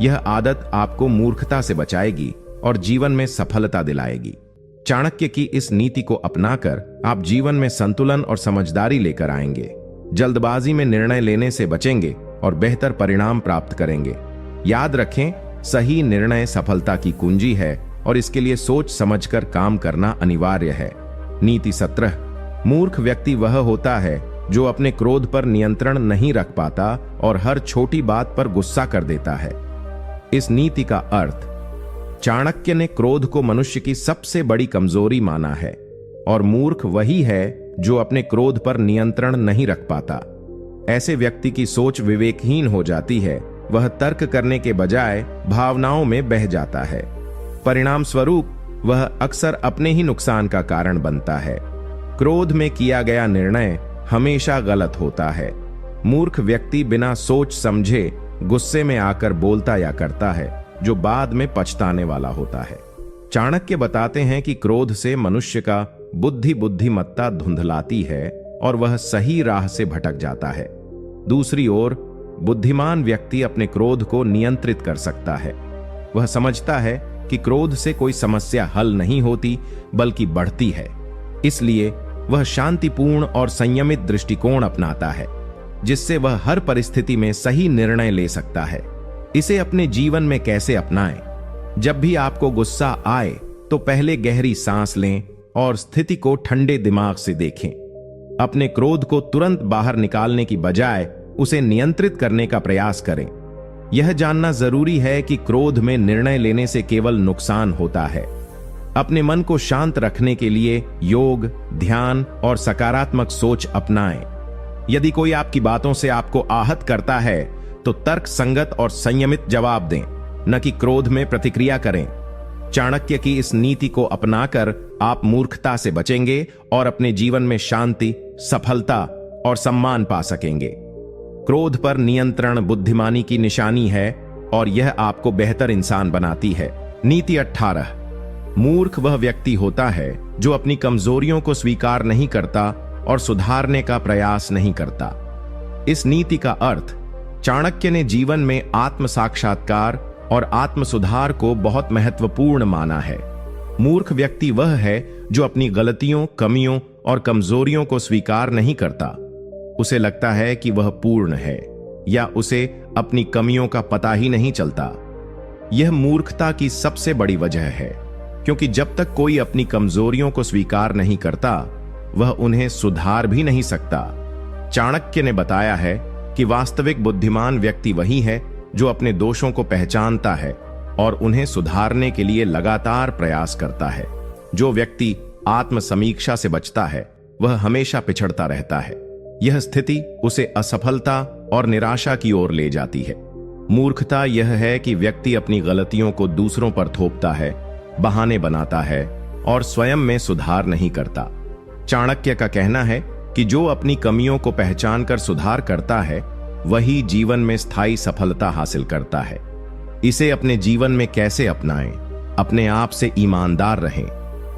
यह आदत आपको मूर्खता से बचाएगी और जीवन में सफलता दिलाएगी। चाणक्य की इस नीति को अपनाकर आप जीवन में संतुलन और समझदारी लेकर आएंगे। जल्दबाजी में निर्णय लेने से बचेंगे और बेहतर परिणाम प्राप्त करेंगे। याद रखें, सही निर्णय सफलता की कुंजी है और इसके लिए सोच समझकर काम करना अनिवार्य है। नीति 17। मूर्ख व्यक्ति वह होता है जो अपने क्रोध पर नियंत्रण नहीं रख पाता और हर छोटी बात पर गुस्सा कर देता है। इस नीति का अर्थ, चाणक्य ने क्रोध को मनुष्य की सबसे बड़ी कमजोरी माना है और मूर्ख वही है जो अपने क्रोध पर नियंत्रण नहीं रख पाता। ऐसे व्यक्ति की सोच विवेकहीन हो जाती है, वह तर्क करने के बजाय भावनाओं में बह जाता है। परिणाम स्वरूप वह अक्सर अपने ही नुकसान का कारण बनता है। क्रोध में किया गया निर्णय हमेशा गलत होता है। मूर्ख व्यक्ति बिना सोच समझे गुस्से में आकर बोलता या करता है, जो बाद में पछताने वाला होता है। चाणक्य बताते हैं कि क्रोध से मनुष्य का बुद्धिमत्ता धुंधलाती है और वह सही राह से भटक जाता है। दूसरी ओर बुद्धिमान व्यक्ति अपने क्रोध को नियंत्रित कर सकता है। वह समझता है कि क्रोध से कोई समस्या हल नहीं होती बल्कि बढ़ती है, इसलिए वह शांतिपूर्ण और संयमित दृष्टिकोण अपनाता है, जिससे वह हर परिस्थिति में सही निर्णय ले सकता है। इसे अपने जीवन में कैसे अपनाएं? जब भी आपको गुस्सा आए तो पहले गहरी सांस लें और स्थिति को ठंडे दिमाग से देखें। अपने क्रोध को तुरंत बाहर निकालने की बजाय उसे नियंत्रित करने का प्रयास करें। यह जानना जरूरी है कि क्रोध में निर्णय लेने से केवल नुकसान होता है। अपने मन को शांत रखने के लिए योग, ध्यान और सकारात्मक सोच अपनाएं। यदि कोई आपकी बातों से आपको आहत करता है तो तर्क संगत और संयमित जवाब दें, न कि क्रोध में प्रतिक्रिया करें। चाणक्य की इस नीति को अपनाकर आप मूर्खता से बचेंगे और अपने जीवन में शांति, सफलता और सम्मान पा सकेंगे। क्रोध पर नियंत्रण बुद्धिमानी की निशानी है और यह आपको बेहतर इंसान बनाती है। नीति 18। मूर्ख वह व्यक्ति होता है जो अपनी कमजोरियों को स्वीकार नहीं करता और सुधारने का प्रयास नहीं करता। इस नीति का अर्थ, चाणक्य ने जीवन में आत्म साक्षात्कार और आत्म सुधार को बहुत महत्वपूर्ण माना है। मूर्ख व्यक्ति वह है जो अपनी गलतियों, कमियों और कमजोरियों को स्वीकार नहीं करता। उसे लगता है कि वह पूर्ण है या उसे अपनी कमियों का पता ही नहीं चलता। यह मूर्खता की सबसे बड़ी वजह है, क्योंकि जब तक कोई अपनी कमजोरियों को स्वीकार नहीं करता, वह उन्हें सुधार भी नहीं सकता। चाणक्य ने बताया है कि वास्तविक बुद्धिमान व्यक्ति वही है जो अपने दोषों को पहचानता है और उन्हें सुधारने के लिए लगातार प्रयास करता है। जो व्यक्ति आत्म समीक्षा से बचता है, वह हमेशा पिछड़ता रहता है। यह स्थिति उसे असफलता और निराशा की ओर ले जाती है। मूर्खता यह है कि व्यक्ति अपनी गलतियों को दूसरों पर थोपता है, बहाने बनाता है और स्वयं में सुधार नहीं करता। चाणक्य का कहना है कि जो अपनी कमियों को पहचानकर सुधार करता है, वही जीवन में स्थायी सफलता हासिल करता है। इसे अपने जीवन में कैसे अपनाएं? अपने आप से ईमानदार रहें।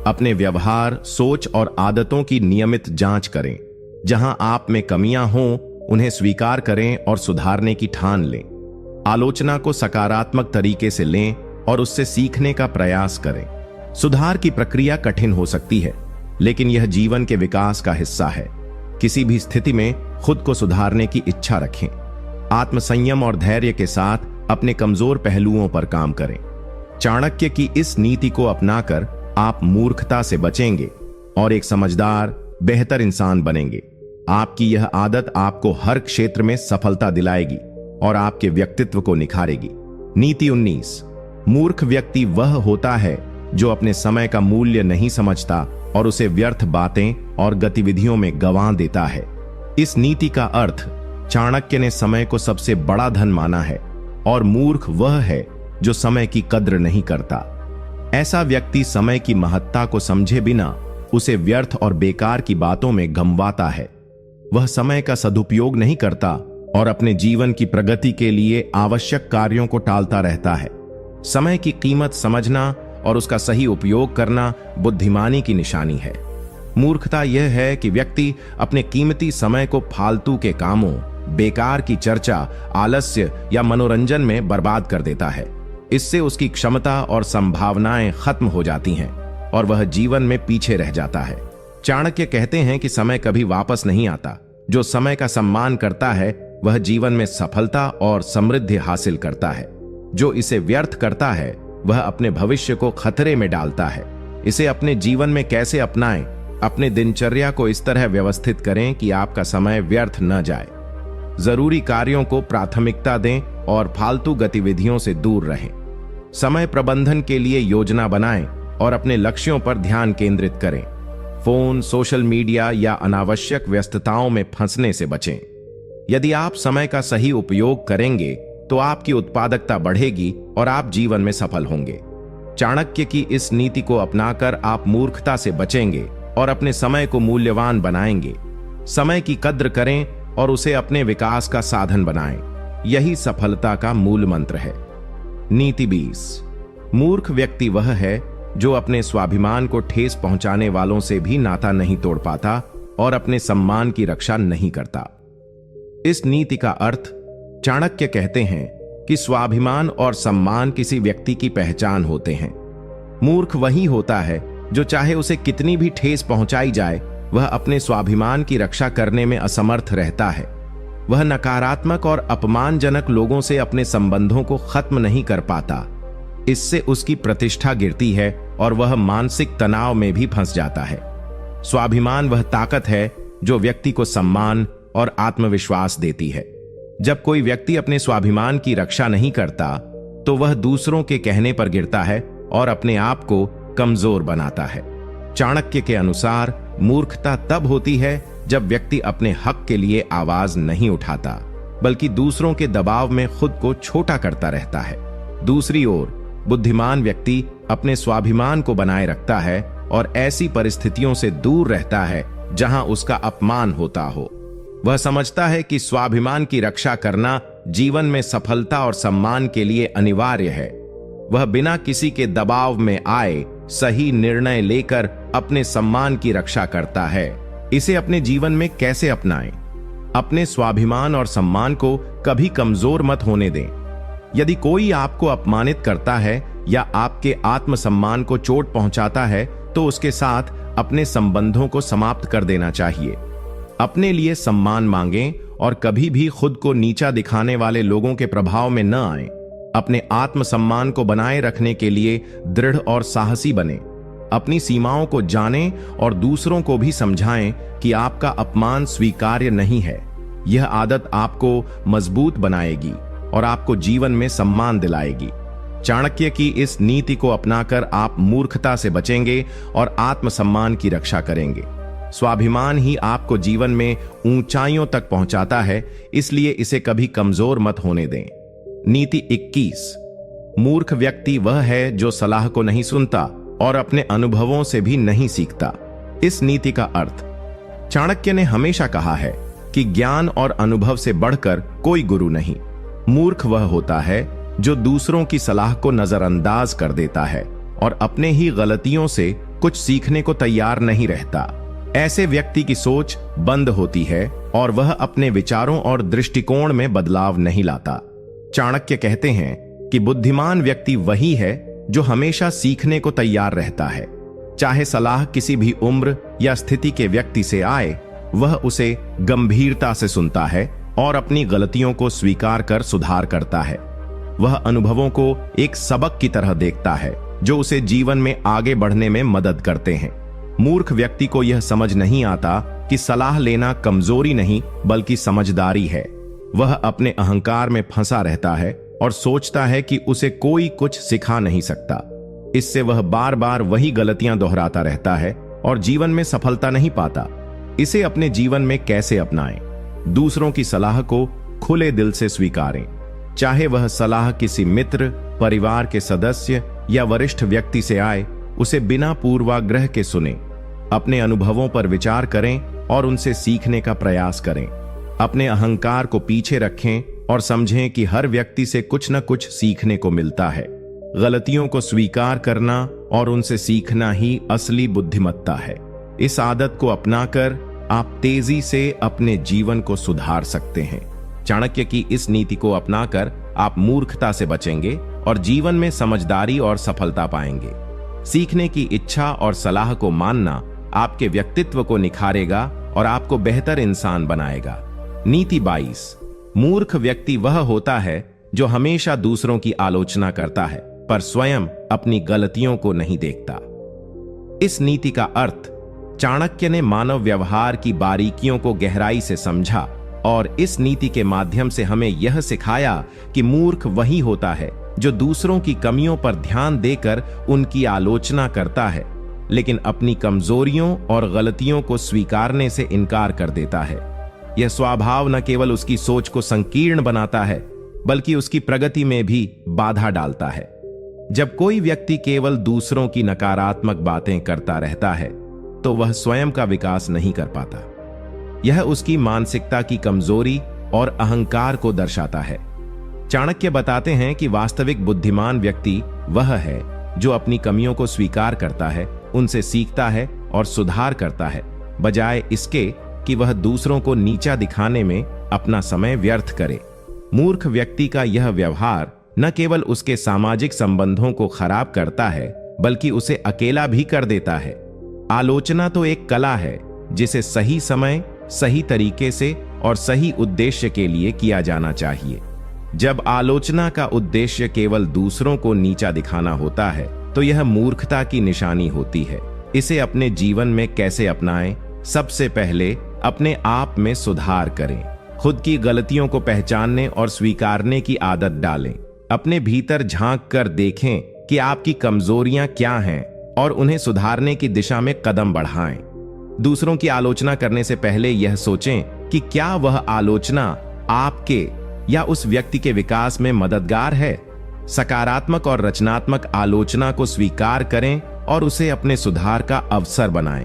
अपने व्यवहार, सोच और आदतों की नियमित जांच करें। जहां आप में कमियां हों, उन्हें स्वीकार करें और सुधारने की ठान लें। आलोचना को सकारात्मक तरीके से लें और उससे सीखने का प्रयास करें। सुधार की प्रक्रिया कठिन हो सकती है, लेकिन यह जीवन के विकास का हिस्सा है। किसी भी स्थिति में खुद को सुधारने की इच्छा रखें। आत्मसंयम और धैर्य के साथ अपने कमजोर पहलुओं पर काम करें। चाणक्य की इस नीति को अपनाकर आप मूर्खता से बचेंगे और एक समझदार, बेहतर इंसान बनेंगे। आपकी यह आदत आपको हर क्षेत्र में सफलता दिलाएगी और आपके व्यक्तित्व को निखारेगी। नीति 19। मूर्ख व्यक्ति वह होता है जो अपने समय का मूल्य नहीं समझता और उसे व्यर्थ बातें और गतिविधियों में गंवा देता है। इस नीति का अर्थ, चाणक्य ने समय को सबसे बड़ा धन माना है और मूर्ख वह है जो समय की कद्र नहीं करता। ऐसा व्यक्ति समय की महत्ता को समझे बिना उसे व्यर्थ और बेकार की बातों में गंवाता है। वह समय का सदुपयोग नहीं करता और अपने जीवन की प्रगति के लिए आवश्यक कार्यों को टालता रहता है। समय की कीमत समझना और उसका सही उपयोग करना बुद्धिमानी की निशानी है। मूर्खता यह है कि व्यक्ति अपने कीमती समय को फालतू के कामों, बेकार की चर्चा, आलस्य या मनोरंजन में बर्बाद कर देता है। इससे उसकी क्षमता और संभावनाएं खत्म हो जाती हैं और वह जीवन में पीछे रह जाता है। चाणक्य कहते हैं कि समय कभी वापस नहीं आता। जो समय का सम्मान करता है, वह जीवन में सफलता और समृद्धि हासिल करता है। जो इसे व्यर्थ करता है, वह अपने भविष्य को खतरे में डालता है। इसे अपने जीवन में कैसे अपनाएं? अपने दिनचर्या को इस तरह व्यवस्थित करें कि आपका समय व्यर्थ न जाए। जरूरी कार्यों को प्राथमिकता दें और फालतू गतिविधियों से दूर रहें। समय प्रबंधन के लिए योजना बनाएं और अपने लक्ष्यों पर ध्यान केंद्रित करें। फोन, सोशल मीडिया या अनावश्यक व्यस्तताओं में फंसने से बचें। यदि आप समय का सही उपयोग करेंगे तो आपकी उत्पादकता बढ़ेगी और आप जीवन में सफल होंगे। चाणक्य की इस नीति को अपनाकर आप मूर्खता से बचेंगे और अपने समय को मूल्यवान बनाएंगे। समय की कद्र करें और उसे अपने विकास का साधन बनाएं। यही सफलता का मूल मंत्र है। नीति 20। मूर्ख व्यक्ति वह है जो अपने स्वाभिमान को ठेस पहुंचाने वालों से भी नाता नहीं तोड़ पाता और अपने सम्मान की रक्षा नहीं करता। इस नीति का अर्थ चाणक्य कहते हैं कि स्वाभिमान और सम्मान किसी व्यक्ति की पहचान होते हैं। मूर्ख वही होता है जो चाहे उसे कितनी भी ठेस पहुंचाई जाए, वह अपने स्वाभिमान की रक्षा करने में असमर्थ रहता है। वह नकारात्मक और अपमानजनक लोगों से अपने संबंधों को खत्म नहीं कर पाता। इससे उसकी प्रतिष्ठा गिरती है और वह मानसिक तनाव में भी फंस जाता है। स्वाभिमान वह ताकत है जो व्यक्ति को सम्मान और आत्मविश्वास देती है। जब कोई व्यक्ति अपने स्वाभिमान की रक्षा नहीं करता तो वह दूसरों के कहने पर गिरता है और अपने आप को कमजोर बनाता है। चाणक्य के अनुसार मूर्खता तब होती है जब व्यक्ति अपने हक के लिए आवाज नहीं उठाता, बल्कि दूसरों के दबाव में खुद को छोटा करता रहता है। दूसरी ओर बुद्धिमान व्यक्ति अपने स्वाभिमान को बनाए रखता है और ऐसी परिस्थितियों से दूर रहता है जहां उसका अपमान होता हो। वह समझता है कि स्वाभिमान की रक्षा करना जीवन में सफलता और सम्मान के लिए अनिवार्य है। वह बिना किसी के दबाव में आए सही निर्णय लेकर अपने सम्मान की रक्षा करता है। इसे अपने जीवन में कैसे अपनाएं? अपने स्वाभिमान और सम्मान को कभी कमजोर मत होने दें। यदि कोई आपको अपमानित करता है या आपके आत्मसम्मान को चोट पहुंचाता है तो उसके साथ अपने संबंधों को समाप्त कर देना चाहिए। अपने लिए सम्मान मांगें और कभी भी खुद को नीचा दिखाने वाले लोगों के प्रभाव में न आएं। अपने आत्मसम्मान को बनाए रखने के लिए दृढ़ और साहसी बने। अपनी सीमाओं को जानें और दूसरों को भी समझाएं कि आपका अपमान स्वीकार्य नहीं है। यह आदत आपको मजबूत बनाएगी और आपको जीवन में सम्मान दिलाएगी। चाणक्य की इस नीति को अपनाकर आप मूर्खता से बचेंगे और आत्मसम्मान की रक्षा करेंगे। स्वाभिमान ही आपको जीवन में ऊंचाइयों तक पहुंचाता है, इसलिए इसे कभी कमजोर मत होने दें। नीति 21। मूर्ख व्यक्ति वह है जो सलाह को नहीं सुनता और अपने अनुभवों से भी नहीं सीखता। इस नीति का अर्थ चाणक्य ने हमेशा कहा है कि ज्ञान और अनुभव से बढ़कर कोई गुरु नहीं। मूर्ख वह होता है जो दूसरों की सलाह को नजरअंदाज कर देता है और अपने ही गलतियों से कुछ सीखने को तैयार नहीं रहता। ऐसे व्यक्ति की सोच बंद होती है और वह अपने विचारों और दृष्टिकोण में बदलाव नहीं लाता। चाणक्य कहते हैं कि बुद्धिमान व्यक्ति वही है जो हमेशा सीखने को तैयार रहता है। चाहे सलाह किसी भी उम्र या स्थिति के व्यक्ति से आए, वह उसे गंभीरता से सुनता है और अपनी गलतियों को स्वीकार कर सुधार करता है। वह अनुभवों को एक सबक की तरह देखता है जो उसे जीवन में आगे बढ़ने में मदद करते हैं। मूर्ख व्यक्ति को यह समझ नहीं आता कि सलाह लेना कमजोरी नहीं बल्कि समझदारी है। वह अपने अहंकार में फंसा रहता है और सोचता है कि उसे कोई कुछ सिखा नहीं सकता। इससे वह बार बार वही गलतियां दोहराता रहता है और जीवन में सफलता नहीं पाता। इसे अपने जीवन में कैसे अपनाएं? दूसरों की सलाह को खुले दिल से स्वीकारें। चाहे वह सलाह किसी मित्र, परिवार के सदस्य या वरिष्ठ व्यक्ति से आए, उसे बिना पूर्वाग्रह के सुनें। अपने अनुभवों पर विचार करें और उनसे सीखने का प्रयास करें। अपने अहंकार को पीछे रखें और समझें कि हर व्यक्ति से कुछ न कुछ सीखने को मिलता है। गलतियों को स्वीकार करना और उनसे सीखना ही असली बुद्धिमत्ता है। इस आदत को अपनाकर आप तेजी से अपने जीवन को सुधार सकते हैं। चाणक्य की इस नीति को अपनाकर आप मूर्खता से बचेंगे और जीवन में समझदारी और सफलता पाएंगे। सीखने की इच्छा और सलाह को मानना आपके व्यक्तित्व को निखारेगा और आपको बेहतर इंसान बनाएगा। नीति 22। मूर्ख व्यक्ति वह होता है जो हमेशा दूसरों की आलोचना करता है पर स्वयं अपनी गलतियों को नहीं देखता। इस नीति का अर्थ चाणक्य ने मानव व्यवहार की बारीकियों को गहराई से समझा और इस नीति के माध्यम से हमें यह सिखाया कि मूर्ख वही होता है जो दूसरों की कमियों पर ध्यान देकर उनकी आलोचना करता है, लेकिन अपनी कमजोरियों और गलतियों को स्वीकारने से इनकार कर देता है। यह स्वभाव न केवल उसकी सोच को संकीर्ण बनाता है, बल्कि उसकी प्रगति में भी बाधा डालता है। जब कोई व्यक्ति केवल दूसरों की नकारात्मक बातें करता रहता है, तो वह स्वयं का विकास नहीं कर पाता। यह उसकी मानसिकता की कमजोरी और अहंकार को दर्शाता है। चाणक्य बताते हैं कि वास्तविक बुद्धिमान व्यक्ति वह है जो अपनी कमियों को स्वीकार करता है, उनसे सीखता है और सुधार करता है, बजाय इसके कि वह दूसरों को नीचा दिखाने में अपना समय व्यर्थ करे। मूर्ख व्यक्ति का यह व्यवहार न केवल उसके सामाजिक संबंधों को खराब करता है, बल्कि उसे अकेला भी कर देता है। आलोचना तो एक कला है जिसे सही समय, सही तरीके से और सही उद्देश्य के लिए किया जाना चाहिए। जब आलोचना का उद्देश्य केवल दूसरों को नीचा दिखाना होता है, तो यह मूर्खता की निशानी होती है। इसे अपने जीवन में कैसे अपनाएं? सबसे पहले अपने आप में सुधार करें। खुद की गलतियों को पहचानने और स्वीकारने की आदत डालें। अपने भीतर झांक कर देखें कि आपकी कमजोरियां क्या हैं और उन्हें सुधारने की दिशा में कदम बढ़ाएं। दूसरों की आलोचना करने से पहले यह सोचें कि क्या वह आलोचना आपके या उस व्यक्ति के विकास में मददगार है। सकारात्मक और रचनात्मक आलोचना को स्वीकार करें और उसे अपने सुधार का अवसर बनाएं।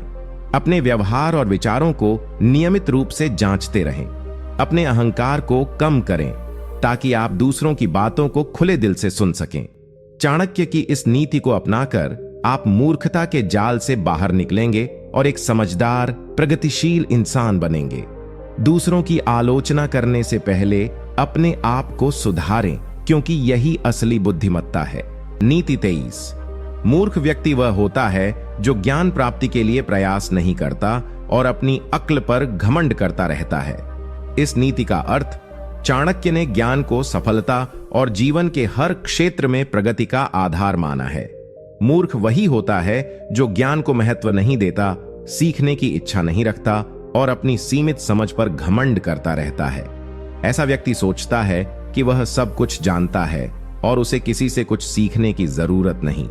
अपने व्यवहार और विचारों को नियमित रूप से जांचते रहें। अपने अहंकार को कम करें ताकि आप दूसरों की बातों को खुले दिल से सुन सकें। चाणक्य की इस नीति को अपनाकर आप मूर्खता के जाल से बाहर निकलेंगे और एक समझदार, प्रगतिशील इंसान बनेंगे। दूसरों की आलोचना करने से पहले अपने आप को सुधारें, क्योंकि यही असली बुद्धिमत्ता है। नीति 23। मूर्ख व्यक्ति वह होता है जो ज्ञान प्राप्ति के लिए प्रयास नहीं करता और अपनी अक्ल पर घमंड करता रहता है। इस नीति का अर्थ चाणक्य ने ज्ञान को सफलता और जीवन के हर क्षेत्र में प्रगति का आधार माना है। मूर्ख वही होता है जो ज्ञान को महत्व नहीं देता, सीखने की इच्छा नहीं रखता और अपनी सीमित समझ पर घमंड करता रहता है। ऐसा व्यक्ति सोचता है कि वह सब कुछ जानता है और उसे किसी से कुछ सीखने की जरूरत नहीं।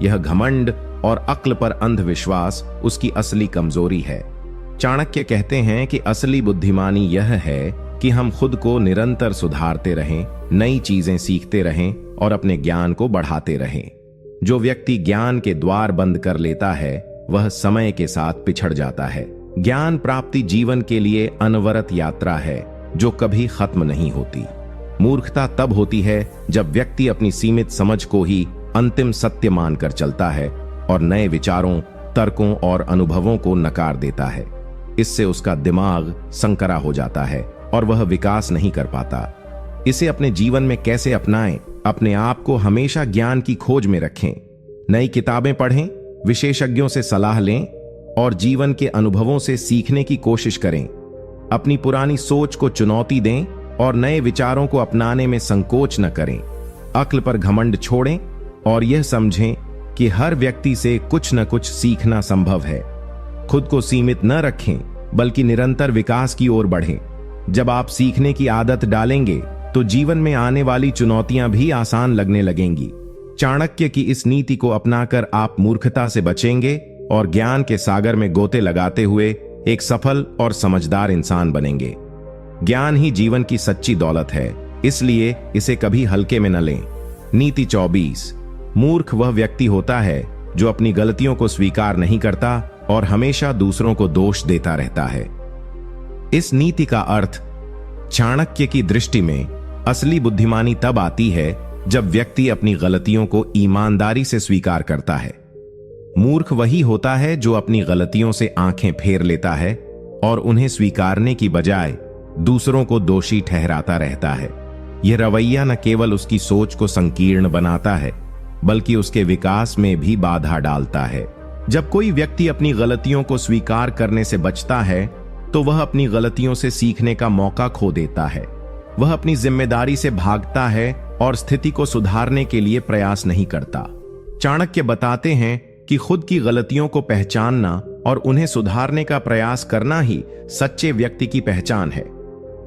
यह घमंड और अक्ल पर अंधविश्वास उसकी असली कमजोरी है। चाणक्य कहते हैं कि असली बुद्धिमानी यह है कि हम खुद को निरंतर सुधारते रहें, नई चीजें सीखते रहें और अपने ज्ञान को बढ़ाते रहें। जो व्यक्ति ज्ञान के द्वार बंद कर लेता है, वह समय के साथ पिछड़ जाता है। ज्ञान प्राप्ति जीवन के लिए अनवरत यात्रा है जो कभी खत्म नहीं होती। मूर्खता तब होती है जब व्यक्ति अपनी सीमित समझ को ही अंतिम सत्य मानकर चलता है और नए विचारों, तर्कों और अनुभवों को नकार देता है। इससे उसका दिमाग संकरा हो जाता है और वह विकास नहीं कर पाता। इसे अपने जीवन में कैसे अपनाएं? अपने आप को हमेशा ज्ञान की खोज में रखें। नई किताबें पढ़ें, विशेषज्ञों से सलाह लें और जीवन के अनुभवों से सीखने की कोशिश करें। अपनी पुरानी सोच को चुनौती दें और नए विचारों को अपनाने में संकोच न करें। अक्ल पर घमंड छोड़ें और यह समझें कि हर व्यक्ति से कुछ न कुछ सीखना संभव है। खुद को सीमित न रखें, बल्कि निरंतर विकास की ओर बढ़ें। जब आप सीखने की आदत डालेंगे तो जीवन में आने वाली चुनौतियां भी आसान लगने लगेंगी। चाणक्य की इस नीति को अपनाकर आप मूर्खता से बचेंगे और ज्ञान के सागर में गोते लगाते हुए एक सफल और समझदार इंसान बनेंगे। ज्ञान ही जीवन की सच्ची दौलत है, इसलिए इसे कभी हल्के में न लें। नीति 24। मूर्ख वह व्यक्ति होता है जो अपनी गलतियों को स्वीकार नहीं करता और हमेशा दूसरों को दोष देता रहता है। इस नीति का अर्थ चाणक्य की दृष्टि में असली बुद्धिमानी तब आती है जब व्यक्ति अपनी गलतियों को ईमानदारी से स्वीकार करता है। मूर्ख वही होता है जो अपनी गलतियों से आंखें फेर लेता है और उन्हें स्वीकारने की बजाय दूसरों को दोषी ठहराता रहता है। यह रवैया न केवल उसकी सोच को संकीर्ण बनाता है, बल्कि उसके विकास में भी बाधा डालता है। जब कोई व्यक्ति अपनी गलतियों को स्वीकार करने से बचता है, तो वह अपनी गलतियों से सीखने का मौका खो देता है। वह अपनी जिम्मेदारी से भागता है और स्थिति को सुधारने के लिए प्रयास नहीं करता। चाणक्य बताते हैं कि खुद की गलतियों को पहचानना और उन्हें सुधारने का प्रयास करना ही सच्चे व्यक्ति की पहचान है।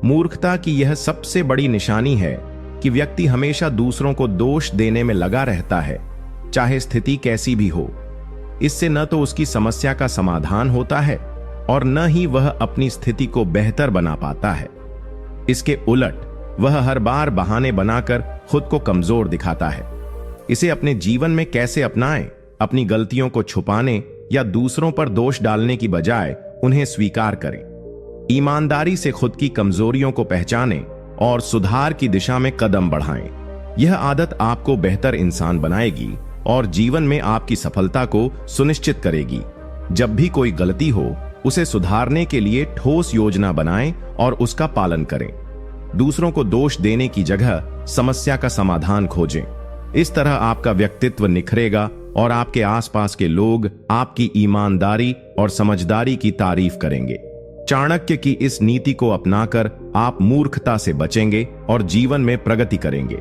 मूर्खता की यह सबसे बड़ी निशानी है कि व्यक्ति हमेशा दूसरों को दोष देने में लगा रहता है, चाहे स्थिति कैसी भी हो। इससे न तो उसकी समस्या का समाधान होता है और न ही वह अपनी स्थिति को बेहतर बना पाता है। इसके उलट वह हर बार बहाने बनाकर खुद को कमजोर दिखाता है। इसे अपने जीवन में कैसे अपनाएं? अपनी गलतियों को छुपाने या दूसरों पर दोष डालने की बजाय उन्हें स्वीकार करें। ईमानदारी से खुद की कमजोरियों को पहचानें और सुधार की दिशा में कदम बढ़ाएं। यह आदत आपको बेहतर इंसान बनाएगी और जीवन में आपकी सफलता को सुनिश्चित करेगी। जब भी कोई गलती हो, उसे सुधारने के लिए ठोस योजना बनाएं और उसका पालन करें। दूसरों को दोष देने की जगह समस्या का समाधान खोजें। इस तरह आपका व्यक्तित्व निखरेगा और आपके आसपास के लोग आपकी ईमानदारी और समझदारी की तारीफ करेंगे। चाणक्य की इस नीति को अपनाकर आप मूर्खता से बचेंगे और जीवन में प्रगति करेंगे।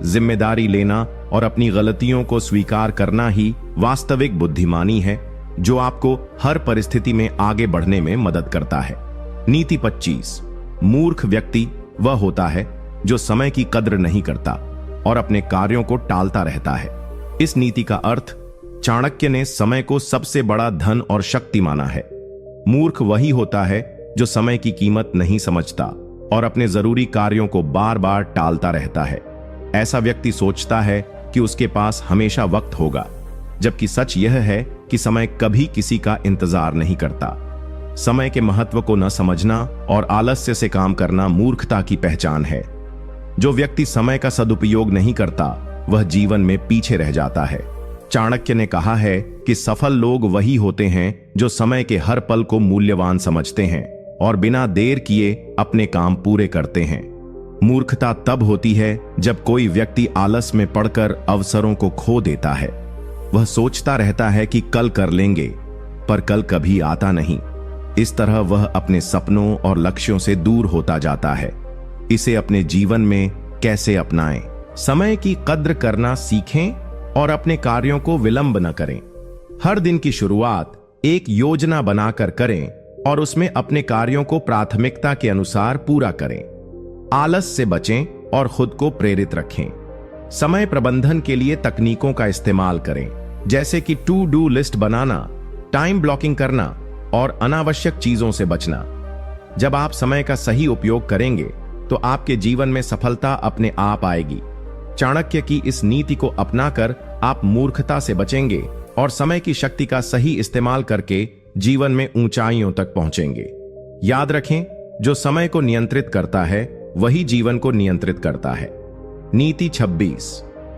जिम्मेदारी लेना और अपनी गलतियों को स्वीकार करना ही वास्तविक बुद्धिमानी है, जो आपको हर परिस्थिति में आगे बढ़ने में मदद करता है। नीति 25। मूर्ख व्यक्ति वह होता है जो समय की कद्र नहीं करता और अपने कार्यों को टालता रहता है। इस नीति का अर्थ चाणक्य ने समय को सबसे बड़ा धन और शक्ति माना है। मूर्ख वही होता है जो समय की कीमत नहीं समझता और अपने जरूरी कार्यों को बार बार टालता रहता है। ऐसा व्यक्ति सोचता है कि उसके पास हमेशा वक्त होगा, जबकि सच यह है कि समय कभी किसी का इंतजार नहीं करता। समय के महत्व को न समझना और आलस्य से काम करना मूर्खता की पहचान है। जो व्यक्ति समय का सदुपयोग नहीं करता, वह जीवन में पीछे रह जाता है। चाणक्य ने कहा है कि सफल लोग वही होते हैं जो समय के हर पल को मूल्यवान समझते हैं और बिना देर किए अपने काम पूरे करते हैं। मूर्खता तब होती है जब कोई व्यक्ति आलस में पड़कर अवसरों को खो देता है। वह सोचता रहता है कि कल कर लेंगे, पर कल कभी आता नहीं। इस तरह वह अपने सपनों और लक्ष्यों से दूर होता जाता है। इसे अपने जीवन में कैसे अपनाएं? समय की कद्र करना सीखें और अपने कार्यों को विलंब न करें। हर दिन की शुरुआत एक योजना बनाकर करें और उसमें अपने कार्यों को प्राथमिकता के अनुसार पूरा करें। आलस से बचें और खुद को प्रेरित रखें। समय प्रबंधन के लिए तकनीकों का इस्तेमाल करें, जैसे कि टू डू लिस्ट बनाना, टाइम ब्लॉकिंग करना और अनावश्यक चीजों से बचना। जब आप समय का सही उपयोग करेंगे तो आपके जीवन में सफलता अपने आप आएगी। चाणक्य की इस नीति को अपनाकर आप मूर्खता से बचेंगे और समय की शक्ति का सही इस्तेमाल करके जीवन में ऊंचाइयों तक पहुंचेंगे। याद रखें, जो समय को नियंत्रित करता है वही जीवन को नियंत्रित करता है। नीति 26।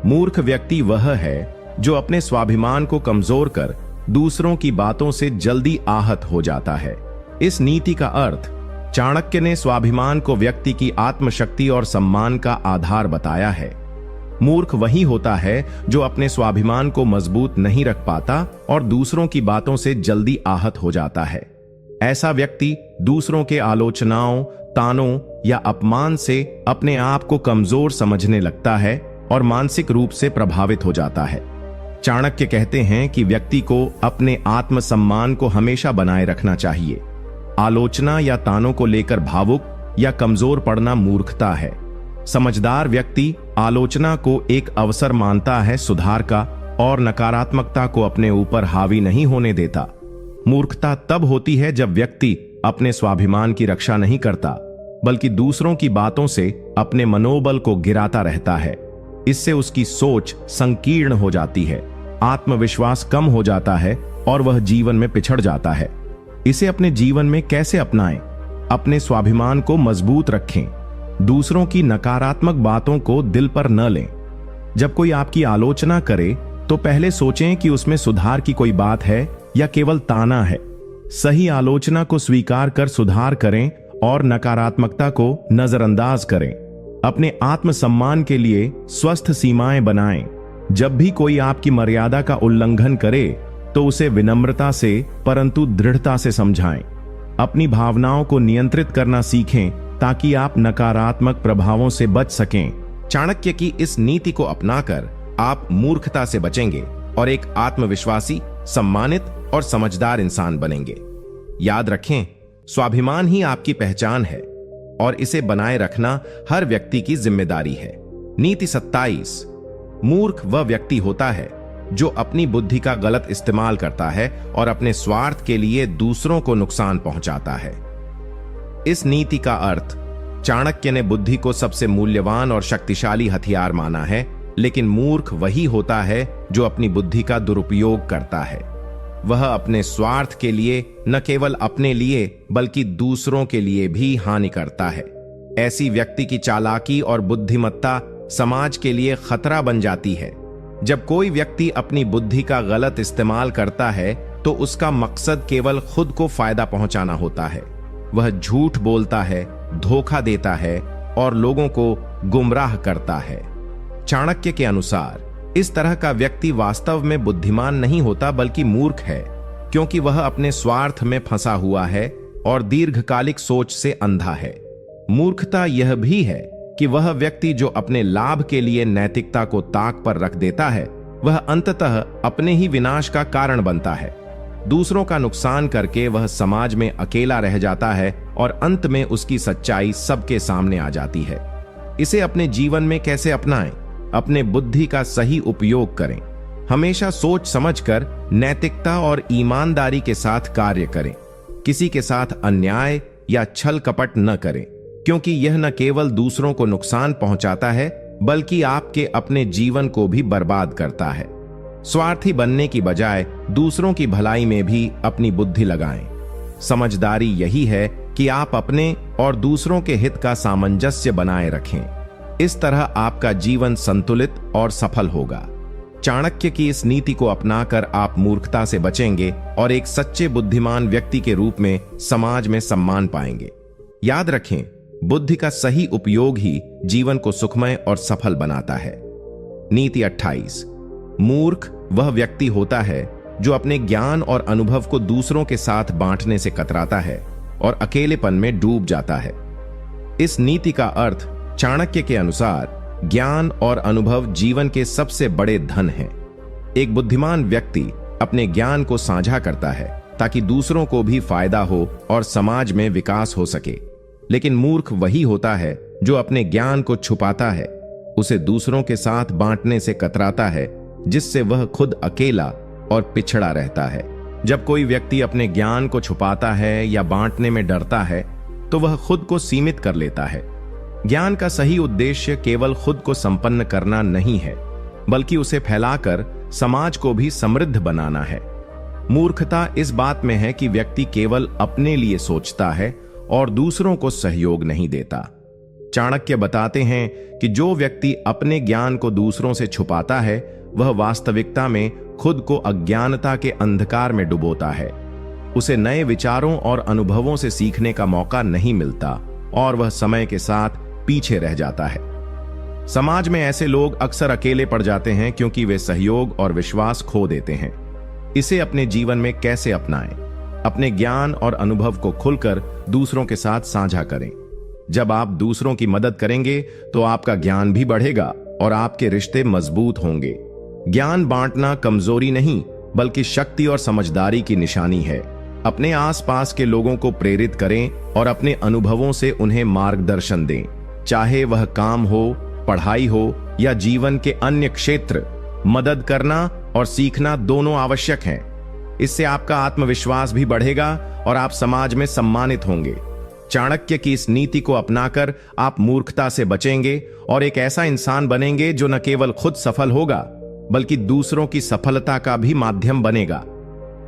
मूर्ख व्यक्ति वह है जो अपने स्वाभिमान को कमजोर कर दूसरों की बातों से जल्दी आहत हो जाता है। इस नीति का अर्थ चाणक्य ने स्वाभिमान को व्यक्ति की आत्मशक्ति और सम्मान का आधार बताया है। मूर्ख वही होता है जो अपने स्वाभिमान को मजबूत नहीं रख पाता और दूसरों की बातों से जल्दी आहत हो जाता है। ऐसा व्यक्ति दूसरों के आलोचनाओं, तानों या अपमान से अपने आप को कमजोर समझने लगता है और मानसिक रूप से प्रभावित हो जाता है। चाणक्य कहते हैं कि व्यक्ति को अपने आत्मसम्मान को हमेशा बनाए रखना चाहिए। आलोचना या तानों को लेकर भावुक या कमजोर पड़ना मूर्खता है। समझदार व्यक्ति आलोचना को एक अवसर मानता है सुधार का और नकारात्मकता को अपने ऊपर हावी नहीं होने देता। मूर्खता तब होती है जब व्यक्ति अपने स्वाभिमान की रक्षा नहीं करता, बल्कि दूसरों की बातों से अपने मनोबल को गिराता रहता है। इससे उसकी सोच संकीर्ण हो जाती है, आत्मविश्वास कम हो जाता है और वह जीवन में पिछड़ जाता है। इसे अपने जीवन में कैसे अपनाएं? अपने स्वाभिमान को मजबूत रखें। दूसरों की नकारात्मक बातों को दिल पर न लें। जब कोई आपकी आलोचना करे तो पहले सोचें कि उसमें सुधार की कोई बात है या केवल ताना है। सही आलोचना को स्वीकार कर सुधार करें और नकारात्मकता को नजरअंदाज करें। अपने आत्मसम्मान के लिए स्वस्थ सीमाएं बनाएं। जब भी कोई आपकी मर्यादा का उल्लंघन करे तो उसे विनम्रता से परंतु दृढ़ता से समझाएं। अपनी भावनाओं को नियंत्रित करना सीखें ताकि आप नकारात्मक प्रभावों से बच सकें। चाणक्य की इस नीति को अपनाकर आप मूर्खता से बचेंगे और एक आत्मविश्वासी सम्मानित और समझदार इंसान बनेंगे। याद रखें, स्वाभिमान ही आपकी पहचान है और इसे बनाए रखना हर व्यक्ति की जिम्मेदारी है। नीति 27। मूर्ख वह व्यक्ति होता है जो अपनी बुद्धि का गलत इस्तेमाल करता है और अपने स्वार्थ के लिए दूसरों को नुकसान पहुंचाता है। इस नीति का अर्थ, चाणक्य ने बुद्धि को सबसे मूल्यवान और शक्तिशाली हथियार माना है, लेकिन मूर्ख वही होता है जो अपनी बुद्धि का दुरुपयोग करता है। वह अपने स्वार्थ के लिए न केवल अपने लिए बल्कि दूसरों के लिए भी हानि करता है। ऐसी व्यक्ति की चालाकी और बुद्धिमत्ता समाज के लिए खतरा बन जाती है। जब कोई व्यक्ति अपनी बुद्धि का गलत इस्तेमाल करता है तो उसका मकसद केवल खुद को फायदा पहुंचाना होता है। वह झूठ बोलता है, धोखा देता है और लोगों को गुमराह करता है। चाणक्य के अनुसार इस तरह का व्यक्ति वास्तव में बुद्धिमान नहीं होता बल्कि मूर्ख है, क्योंकि वह अपने स्वार्थ में फंसा हुआ है और दीर्घकालिक सोच से अंधा है। मूर्खता यह भी है कि वह व्यक्ति जो अपने लाभ के लिए नैतिकता को ताक पर रख देता है, वह अंततः अपने ही विनाश का कारण बनता है। दूसरों का नुकसान करके वह समाज में अकेला रह जाता है और अंत में उसकी सच्चाई सबके सामने आ जाती है। इसे अपने जीवन में कैसे अपनाएं? अपने बुद्धि का सही उपयोग करें। हमेशा सोच समझकर नैतिकता और ईमानदारी के साथ कार्य करें। किसी के साथ अन्याय या छल कपट न करें, क्योंकि यह न केवल दूसरों को नुकसान पहुंचाता है बल्कि आपके अपने जीवन को भी बर्बाद करता है। स्वार्थी बनने की बजाय दूसरों की भलाई में भी अपनी बुद्धि लगाएं। समझदारी यही है कि आप अपने और दूसरों के हित का सामंजस्य बनाए रखें। इस तरह आपका जीवन संतुलित और सफल होगा। चाणक्य की इस नीति को अपनाकर आप मूर्खता से बचेंगे और एक सच्चे बुद्धिमान व्यक्ति के रूप में समाज में सम्मान पाएंगे। याद रखें, बुद्धि का सही उपयोग ही जीवन को सुखमय और सफल बनाता है। नीति 28। मूर्ख वह व्यक्ति होता है जो अपने ज्ञान और अनुभव को दूसरों के साथ बांटने से कतराता है और अकेलेपन में डूब जाता है। इस नीति का अर्थ, चाणक्य के अनुसार, ज्ञान और अनुभव जीवन के सबसे बड़े धन हैं। एक बुद्धिमान व्यक्ति अपने ज्ञान को साझा करता है ताकि दूसरों को भी फायदा हो और समाज में विकास हो सके। लेकिन मूर्ख वही होता है जो अपने ज्ञान को छुपाता है, उसे दूसरों के साथ बांटने से कतराता है, जिससे वह खुद अकेला और पिछड़ा रहता है। जब कोई व्यक्ति अपने ज्ञान को छुपाता है या बांटने में डरता है तो वह खुद को सीमित कर लेता है। ज्ञान का सही उद्देश्य केवल खुद को संपन्न करना नहीं है, बल्कि उसे फैलाकर समाज को भी समृद्ध बनाना है। मूर्खता इस बात में है कि व्यक्ति केवल अपने लिए सोचता है और दूसरों को सहयोग नहीं देता। चाणक्य बताते हैं कि जो व्यक्ति अपने ज्ञान को दूसरों से छुपाता है, वह वास्तविकता में खुद को अज्ञानता के अंधकार में डुबोता है। उसे नए विचारों और अनुभवों से सीखने का मौका नहीं मिलता और वह समय के साथ पीछे रह जाता है। समाज में ऐसे लोग अक्सर अकेले पड़ जाते हैं क्योंकि वे सहयोग और विश्वास खो देते हैं। इसे अपने जीवन में कैसे अपनाएं? अपने ज्ञान और अनुभव को खुलकर दूसरों के साथ साझा करें। जब आप दूसरों की मदद करेंगे तो आपका ज्ञान भी बढ़ेगा और आपके रिश्ते मजबूत होंगे। ज्ञान बांटना कमजोरी नहीं बल्कि शक्ति और समझदारी की निशानी है। अपने आसपास के लोगों को प्रेरित करें और अपने अनुभवों से उन्हें मार्गदर्शन दें। चाहे वह काम हो, पढ़ाई हो या जीवन के अन्य क्षेत्र, मदद करना और सीखना दोनों आवश्यक हैं। इससे आपका आत्मविश्वास भी बढ़ेगा और आप समाज में सम्मानित होंगे। चाणक्य की इस नीति को अपनाकर आप मूर्खता से बचेंगे और एक ऐसा इंसान बनेंगे जो न केवल खुद सफल होगा बल्कि दूसरों की सफलता का भी माध्यम बनेगा।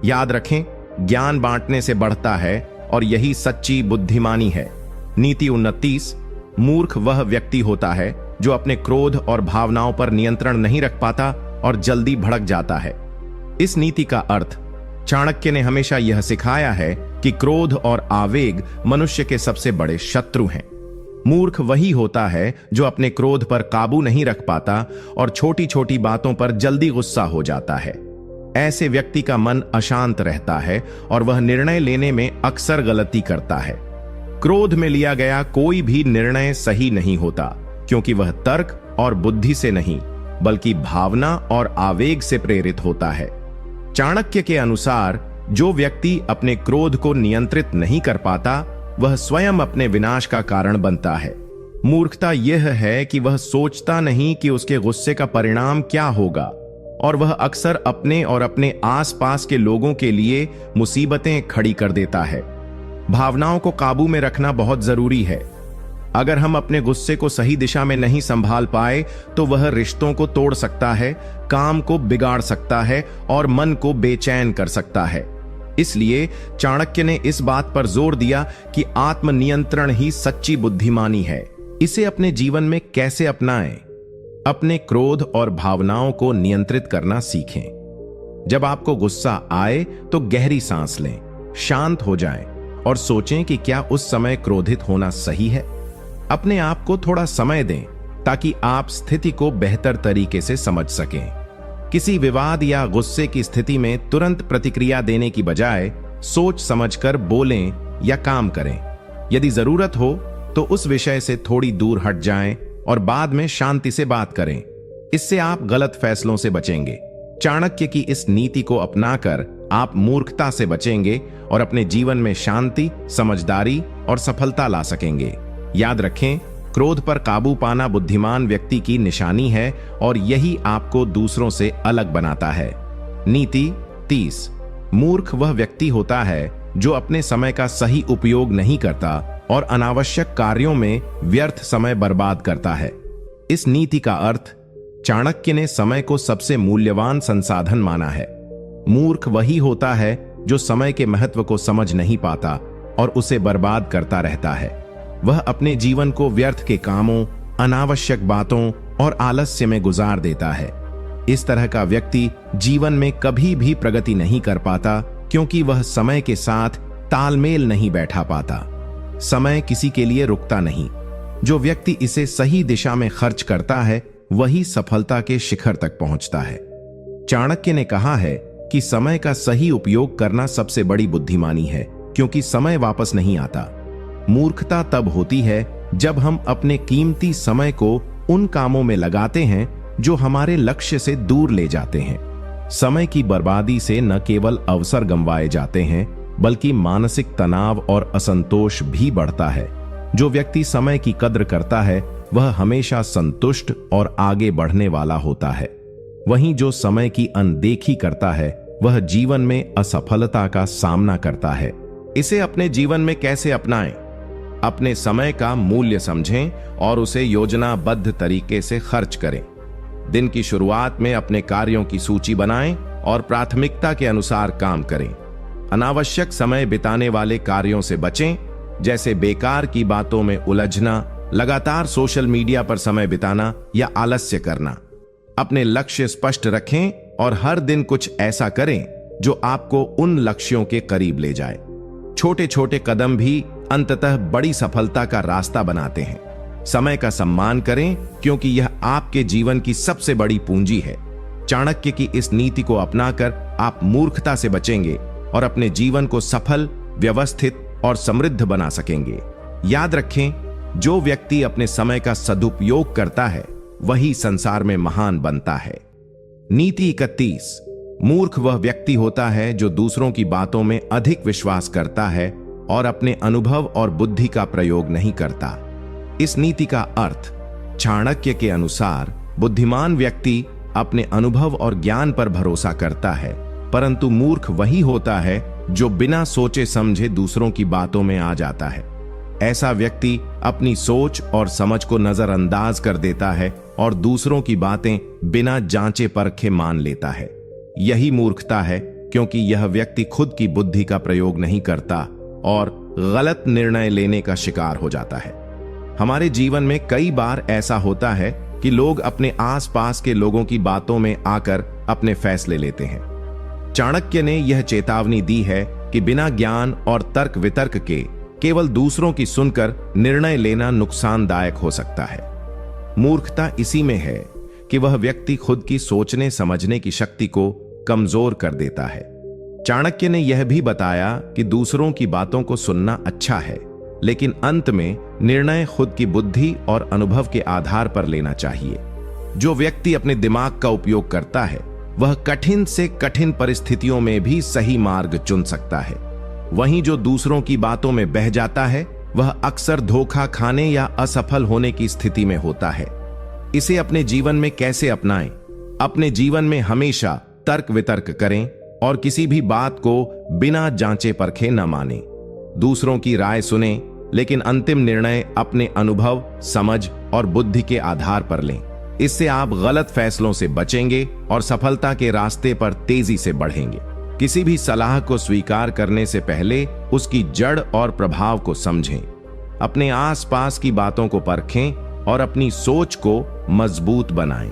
याद रखें, ज्ञान बांटने से बढ़ता है और यही सच्ची बुद्धिमानी है। नीति 29। मूर्ख वह व्यक्ति होता है जो अपने क्रोध और भावनाओं पर नियंत्रण नहीं रख पाता और जल्दी भड़क जाता है। इस नीति का अर्थ, चाणक्य ने हमेशा यह सिखाया है कि क्रोध और आवेग मनुष्य के सबसे बड़े शत्रु हैं। मूर्ख वही होता है जो अपने क्रोध पर काबू नहीं रख पाता और छोटी छोटी बातों पर जल्दी गुस्सा हो जाता है। ऐसे व्यक्ति का मन अशांत रहता है और वह निर्णय लेने में अक्सर गलती करता है। क्रोध में लिया गया कोई भी निर्णय सही नहीं होता, क्योंकि वह तर्क और बुद्धि से नहीं बल्कि भावना और आवेग से प्रेरित होता है। चाणक्य के अनुसार जो व्यक्ति अपने क्रोध को नियंत्रित नहीं कर पाता, वह स्वयं अपने विनाश का कारण बनता है। मूर्खता यह है कि वह सोचता नहीं कि उसके गुस्से का परिणाम क्या होगा, और वह अक्सर अपने और अपने आसपास के लोगों के लिए मुसीबतें खड़ी कर देता है। भावनाओं को काबू में रखना बहुत जरूरी है। अगर हम अपने गुस्से को सही दिशा में नहीं संभाल पाए तो वह रिश्तों को तोड़ सकता है, काम को बिगाड़ सकता है और मन को बेचैन कर सकता है। इसलिए चाणक्य ने इस बात पर जोर दिया कि आत्मनियंत्रण ही सच्ची बुद्धिमानी है। इसे अपने जीवन में कैसे अपनाएं? अपने क्रोध और भावनाओं को नियंत्रित करना सीखें। जब आपको गुस्सा आए तो गहरी सांस लें, शांत हो जाएं और सोचें कि क्या उस समय क्रोधित होना सही है। अपने आप को थोड़ा समय दें ताकि आप स्थिति को बेहतर तरीके से समझ सकें। किसी विवाद या गुस्से की स्थिति में तुरंत प्रतिक्रिया देने की बजाय सोच समझकर बोलें या काम करें। यदि जरूरत हो तो उस विषय से थोड़ी दूर हट जाएं और बाद में शांति से बात करें। इससे आप गलत फैसलों से बचेंगे। चाणक्य की इस नीति को अपनाकर आप मूर्खता से बचेंगे और अपने जीवन में शांति, समझदारी और सफलता ला सकेंगे। याद रखें, क्रोध पर काबू पाना बुद्धिमान व्यक्ति की निशानी है और यही आपको दूसरों से अलग बनाता है। नीति 30। मूर्ख वह व्यक्ति होता है जो अपने समय का सही उपयोग नहीं करता और अनावश्यक कार्यों में व्यर्थ समय बर्बाद करता है। इस नीति का अर्थ चाणक्य ने समय को सबसे मूल्यवान संसाधन माना है। मूर्ख वही होता है जो समय के महत्व को समझ नहीं पाता और उसे बर्बाद करता रहता है। वह अपने जीवन को व्यर्थ के कामों, अनावश्यक बातों और आलस्य में गुजार देता है। इस तरह का व्यक्ति जीवन में कभी भी प्रगति नहीं कर पाता क्योंकि वह समय के साथ तालमेल नहीं बैठा पाता। समय किसी के लिए रुकता नहीं। जो व्यक्ति इसे सही दिशा में खर्च करता है वही सफलता के शिखर तक पहुंचता है। चाणक्य ने कहा है कि समय का सही उपयोग करना सबसे बड़ी बुद्धिमानी है क्योंकि समय वापस नहीं आता। मूर्खता तब होती है जब हम अपने कीमती समय को उन कामों में लगाते हैं जो हमारे लक्ष्य से दूर ले जाते हैं। समय की बर्बादी से न केवल अवसर गंवाए जाते हैं बल्कि मानसिक तनाव और असंतोष भी बढ़ता है। जो व्यक्ति समय की कद्र करता है वह हमेशा संतुष्ट और आगे बढ़ने वाला होता है। वहीं जो समय की अनदेखी करता है वह जीवन में असफलता का सामना करता है। इसे अपने जीवन में कैसे अपनाएं? अपने समय का मूल्य समझें और उसे योजनाबद्ध तरीके से खर्च करें। दिन की शुरुआत में अपने कार्यों की सूची बनाएं और प्राथमिकता के अनुसार काम करें। अनावश्यक समय बिताने वाले कार्यों से बचें, जैसे बेकार की बातों में उलझना, लगातार सोशल मीडिया पर समय बिताना या आलस्य करना। अपने लक्ष्य स्पष्ट रखें और हर दिन कुछ ऐसा करें जो आपको उन लक्ष्यों के करीब ले जाए। छोटे छोटे कदम भी अंततः बड़ी सफलता का रास्ता बनाते हैं। समय का सम्मान करें क्योंकि यह आपके जीवन की सबसे बड़ी पूंजी है। चाणक्य की इस नीति को अपनाकर आप मूर्खता से बचेंगे और अपने जीवन को सफल, व्यवस्थित और समृद्ध बना सकेंगे। याद रखें, जो व्यक्ति अपने समय का सदुपयोग करता है वही संसार में महान बनता है। नीति 31। मूर्ख वह व्यक्ति होता है जो दूसरों की बातों में अधिक विश्वास करता है और अपने अनुभव और बुद्धि का प्रयोग नहीं करता। इस नीति का अर्थ चाणक्य के अनुसार बुद्धिमान व्यक्ति अपने अनुभव और ज्ञान पर भरोसा करता है, परंतु मूर्ख वही होता है जो बिना सोचे समझे दूसरों की बातों में आ जाता है। ऐसा व्यक्ति अपनी सोच और समझ को नजरअंदाज कर देता है और दूसरों की बातें बिना जांचे परखे मान लेता है। यही मूर्खता है क्योंकि यह व्यक्ति खुद की बुद्धि का प्रयोग नहीं करता और गलत निर्णय लेने का शिकार हो जाता है। हमारे जीवन में कई बार ऐसा होता है कि लोग अपने आसपास के लोगों की बातों में आकर अपने फैसले लेते हैं। चाणक्य ने यह चेतावनी दी है कि बिना ज्ञान और तर्क वितर्क के केवल दूसरों की सुनकर निर्णय लेना नुकसानदायक हो सकता है। मूर्खता इसी में है कि वह व्यक्ति खुद की सोचने समझने की शक्ति को कमजोर कर देता है। चाणक्य ने यह भी बताया कि दूसरों की बातों को सुनना अच्छा है, लेकिन अंत में निर्णय खुद की बुद्धि और अनुभव के आधार पर लेना चाहिए। जो व्यक्ति अपने दिमाग का उपयोग करता है वह कठिन से कठिन परिस्थितियों में भी सही मार्ग चुन सकता है। वहीं जो दूसरों की बातों में बह जाता है, वह अक्सर धोखा खाने या असफल होने की स्थिति में होता है। इसे अपने जीवन में कैसे अपनाएं? अपने जीवन में हमेशा तर्क वितर्क करें और किसी भी बात को बिना जांचे परखे न मानें। दूसरों की राय सुनें, लेकिन अंतिम निर्णय अपने अनुभव, समझ और बुद्धि के आधार पर लें। इससे आप गलत फैसलों से बचेंगे और सफलता के रास्ते पर तेजी से बढ़ेंगे। किसी भी सलाह को स्वीकार करने से पहले उसकी जड़ और प्रभाव को समझें। अपने आसपास की बातों को परखें और अपनी सोच को मजबूत बनाएं।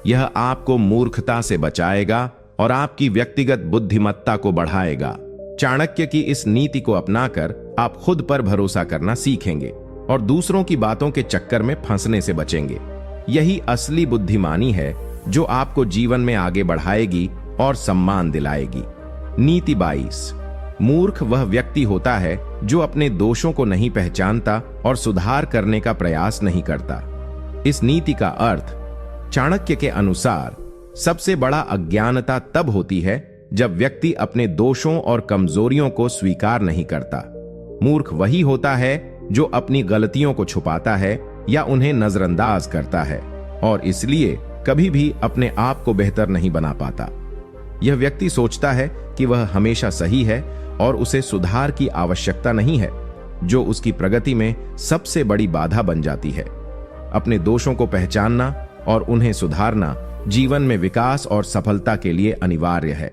यह आपको मूर्खता से बचाएगा और आपकी व्यक्तिगत बुद्धिमत्ता को बढ़ाएगा। चाणक्य की इस नीति को अपनाकर आप खुद पर भरोसा करना सीखेंगे और दूसरों की बातों के चक्कर में फंसने से बचेंगे। यही असली बुद्धिमानी है जो आपको जीवन में आगे बढ़ाएगी और सम्मान दिलाएगी। नीति 22। मूर्ख वह व्यक्ति होता है जो अपने दोषों को नहीं पहचानता और सुधार करने का प्रयास नहीं करता। इस नीति का अर्थ चाणक्य के अनुसार सबसे बड़ा अज्ञानता तब होती है जब व्यक्ति अपने दोषों और कमजोरियों को स्वीकार नहीं करता। मूर्ख वही होता है जो अपनी गलतियों को छुपाता है या उन्हें नजरअंदाज करता है और इसलिए कभी भी अपने आप को बेहतर नहीं बना पाता। यह व्यक्ति सोचता है कि वह हमेशा सही है और उसे सुधार की आवश्यकता नहीं है, जो उसकी प्रगति में सबसे बड़ी बाधा बन जाती है। अपने दोषों को पहचानना और उन्हें सुधारना जीवन में विकास और सफलता के लिए अनिवार्य है।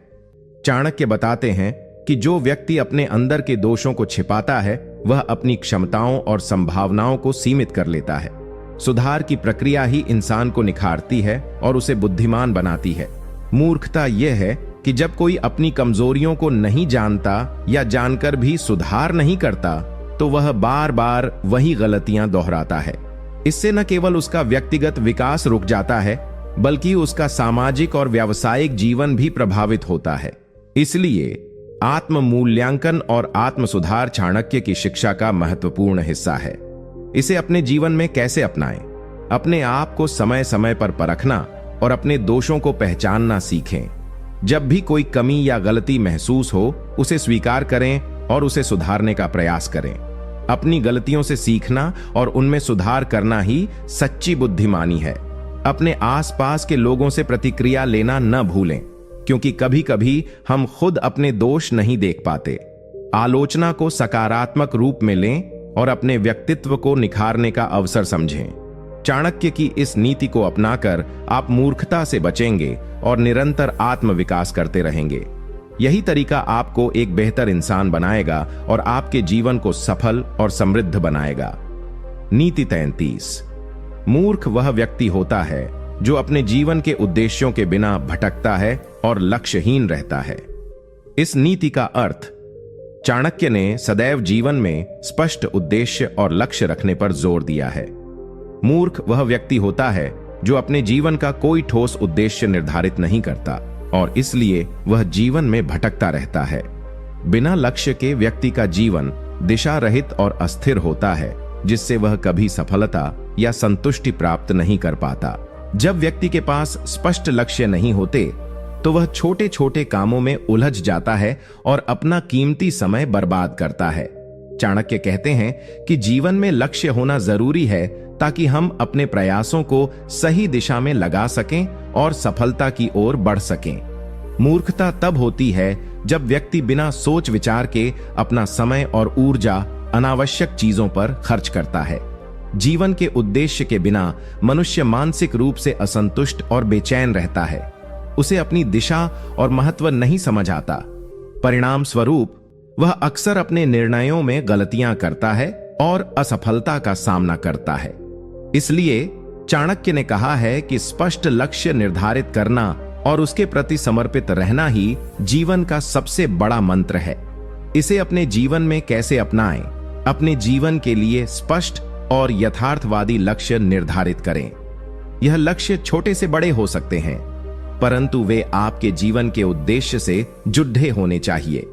चाणक्य बताते हैं कि जो व्यक्ति अपने अंदर के दोषों को छिपाता है, वह अपनी क्षमताओं और संभावनाओं को सीमित कर लेता है। सुधार की प्रक्रिया ही इंसान को निखारती है और उसे बुद्धिमान बनाती है। मूर्खता यह है कि जब कोई अपनी कमजोरियों को नहीं जानता या जानकर भी सुधार नहीं करता, तो वह बार बार वही गलतियां दोहराता है। इससे न केवल उसका व्यक्तिगत विकास रुक जाता है, बल्कि उसका सामाजिक और व्यावसायिक जीवन भी प्रभावित होता है। इसलिए आत्म मूल्यांकन और आत्म सुधार चाणक्य की शिक्षा का महत्वपूर्ण हिस्सा है। इसे अपने जीवन में कैसे अपनाएं? अपने आप को समय समय पर परखना और अपने दोषों को पहचानना सीखें। जब भी कोई कमी या गलती महसूस हो, उसे स्वीकार करें और उसे सुधारने का प्रयास करें। अपनी गलतियों से सीखना और उनमें सुधार करना ही सच्ची बुद्धिमानी है। अपने आसपास के लोगों से प्रतिक्रिया लेना न भूलें, क्योंकि कभी कभी हम खुद अपने दोष नहीं देख पाते। आलोचना को सकारात्मक रूप में लें और अपने व्यक्तित्व को निखारने का अवसर समझें। चाणक्य की इस नीति को अपनाकर आप मूर्खता से बचेंगे और निरंतर आत्म विकास करते रहेंगे। यही तरीका आपको एक बेहतर इंसान बनाएगा और आपके जीवन को सफल और समृद्ध बनाएगा। नीति 33। मूर्ख वह व्यक्ति होता है जो अपने जीवन के उद्देश्यों के बिना भटकता है और लक्ष्यहीन रहता है। इस नीति का अर्थ चाणक्य ने सदैव जीवन में स्पष्ट उद्देश्य और लक्ष्य रखने पर जोर दिया है। मूर्ख वह व्यक्ति होता है जो अपने जीवन का कोई ठोस उद्देश्य निर्धारित नहीं करता और इसलिए वह जीवन में भटकता रहता है। बिना लक्ष्य के व्यक्ति का जीवन दिशा रहित और अस्थिर होता है, जिससे वह कभी सफलता या संतुष्टि प्राप्त नहीं कर पाता। जब व्यक्ति के पास स्पष्ट लक्ष्य नहीं होते, तो वह छोटे छोटे कामों में उलझ जाता है और अपना कीमती समय बर्बाद करता है। चाणक्य कहते हैं कि जीवन में लक्ष्य होना जरूरी है ताकि हम अपने प्रयासों को सही दिशा में लगा सकें और सफलता की ओर बढ़ सकें। मूर्खता तब होती है जब व्यक्ति बिना सोच विचार के अपना समय और ऊर्जा अनावश्यक चीजों पर खर्च करता है। जीवन के उद्देश्य के बिना मनुष्य मानसिक रूप से असंतुष्ट और बेचैन रहता है। उसे अपनी दिशा और महत्व नहीं समझ आता। परिणाम स्वरूप वह अक्सर अपने निर्णयों में गलतियां करता है और असफलता का सामना करता है। इसलिए चाणक्य ने कहा है कि स्पष्ट लक्ष्य निर्धारित करना और उसके प्रति समर्पित रहना ही जीवन का सबसे बड़ा मंत्र है। इसे अपने जीवन में कैसे अपनाएं? अपने जीवन के लिए स्पष्ट और यथार्थवादी लक्ष्य निर्धारित करें। यह लक्ष्य छोटे से बड़े हो सकते हैं, परंतु वे आपके जीवन के उद्देश्य से जुड़े होने चाहिए।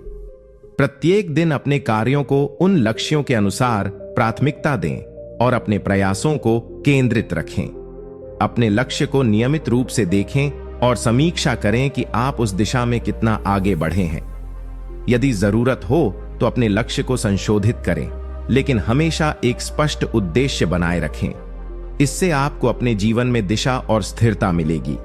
प्रत्येक दिन अपने कार्यों को उन लक्ष्यों के अनुसार प्राथमिकता दें और अपने प्रयासों को केंद्रित रखें। अपने लक्ष्य को नियमित रूप से देखें और समीक्षा करें कि आप उस दिशा में कितना आगे बढ़े हैं। यदि जरूरत हो तो अपने लक्ष्य को संशोधित करें, लेकिन हमेशा एक स्पष्ट उद्देश्य बनाए रखें। इससे आपको अपने जीवन में दिशा और स्थिरता मिलेगी।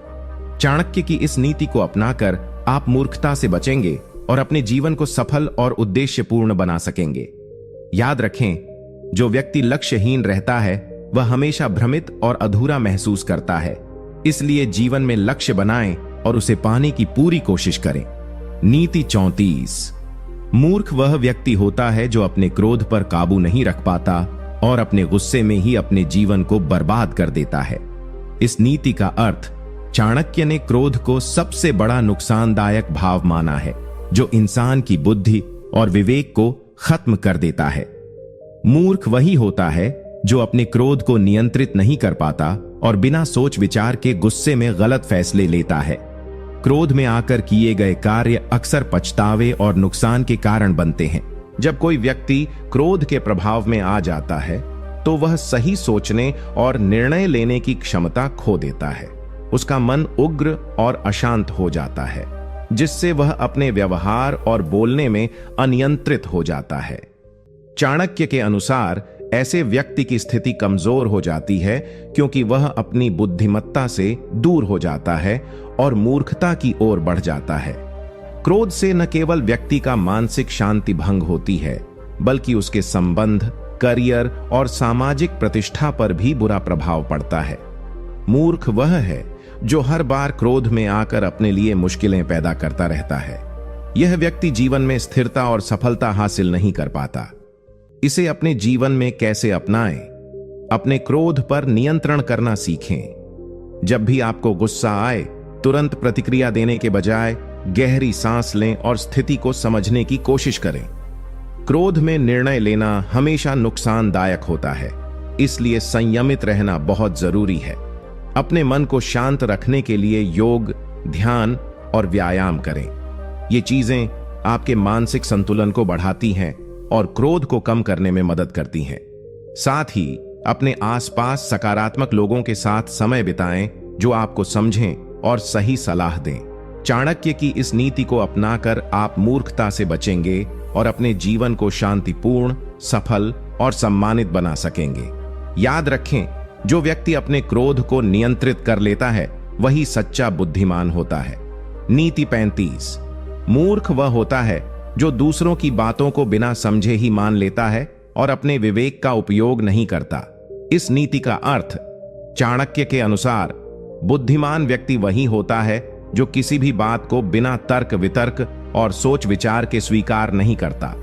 चाणक्य की इस नीति को अपनाकर आप मूर्खता से बचेंगे और अपने जीवन को सफल और उद्देश्यपूर्ण बना सकेंगे। याद रखें, जो व्यक्ति लक्ष्यहीन रहता है वह हमेशा भ्रमित और अधूरा महसूस करता है। इसलिए जीवन में लक्ष्य बनाएं और उसे पाने की पूरी कोशिश करें। नीति 34। मूर्ख वह व्यक्ति होता है जो अपने क्रोध पर काबू नहीं रख पाता और अपने गुस्से में ही अपने जीवन को बर्बाद कर देता है। इस नीति का अर्थ चाणक्य ने क्रोध को सबसे बड़ा नुकसानदायक भाव माना है, जो इंसान की बुद्धि और विवेक को खत्म कर देता है। मूर्ख वही होता है जो अपने क्रोध को नियंत्रित नहीं कर पाता और बिना सोच विचार के गुस्से में गलत फैसले लेता है। क्रोध में आकर किए गए कार्य अक्सर पछतावे और नुकसान के कारण बनते हैं। जब कोई व्यक्ति क्रोध के प्रभाव में आ जाता है तो वह सही सोचने और निर्णय लेने की क्षमता खो देता है। उसका मन उग्र और अशांत हो जाता है, जिससे वह अपने व्यवहार और बोलने में अनियंत्रित हो जाता है। चाणक्य के अनुसार ऐसे व्यक्ति की स्थिति कमजोर हो जाती है क्योंकि वह अपनी बुद्धिमत्ता से दूर हो जाता है और मूर्खता की ओर बढ़ जाता है। क्रोध से न केवल व्यक्ति का मानसिक शांति भंग होती है, बल्कि उसके संबंध, करियर और सामाजिक प्रतिष्ठा पर भी बुरा प्रभाव पड़ता है। मूर्ख वह है जो हर बार क्रोध में आकर अपने लिए मुश्किलें पैदा करता रहता है। यह व्यक्ति जीवन में स्थिरता और सफलता हासिल नहीं कर पाता। इसे अपने जीवन में कैसे अपनाएं? अपने क्रोध पर नियंत्रण करना सीखें। जब भी आपको गुस्सा आए, तुरंत प्रतिक्रिया देने के बजाय गहरी सांस लें और स्थिति को समझने की कोशिश करें। क्रोध में निर्णय लेना हमेशा नुकसानदायक होता है, इसलिए संयमित रहना बहुत जरूरी है। अपने मन को शांत रखने के लिए योग, ध्यान और व्यायाम करें। ये चीजें आपके मानसिक संतुलन को बढ़ाती हैं और क्रोध को कम करने में मदद करती हैं। साथ ही अपने आसपास सकारात्मक लोगों के साथ समय बिताएं जो आपको समझें और सही सलाह दें। चाणक्य की इस नीति को अपनाकर आप मूर्खता से बचेंगे और अपने जीवन को शांतिपूर्ण, सफल और सम्मानित बना सकेंगे। याद रखें, जो व्यक्ति अपने क्रोध को नियंत्रित कर लेता है वही सच्चा बुद्धिमान होता है। नीति 35। मूर्ख वह होता है जो दूसरों की बातों को बिना समझे ही मान लेता है और अपने विवेक का उपयोग नहीं करता। इस नीति का अर्थ चाणक्य के अनुसार बुद्धिमान व्यक्ति वही होता है जो किसी भी बात को बिना तर्क वितर्क और सोच विचार के स्वीकार नहीं करता।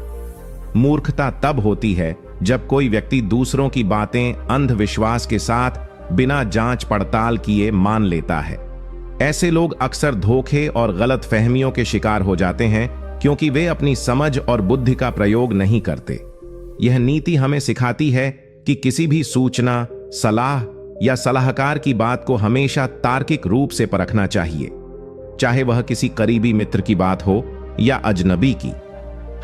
मूर्खता तब होती है जब कोई व्यक्ति दूसरों की बातें अंधविश्वास के साथ बिना जांच पड़ताल किए मान लेता है। ऐसे लोग अक्सर धोखे और गलत फहमियों के शिकार हो जाते हैं क्योंकि वे अपनी समझ और बुद्धि का प्रयोग नहीं करते। यह नीति हमें सिखाती है कि किसी भी सूचना, सलाह या सलाहकार की बात को हमेशा तार्किक रूप से परखना चाहिए, चाहे वह किसी करीबी मित्र की बात हो या अजनबी की।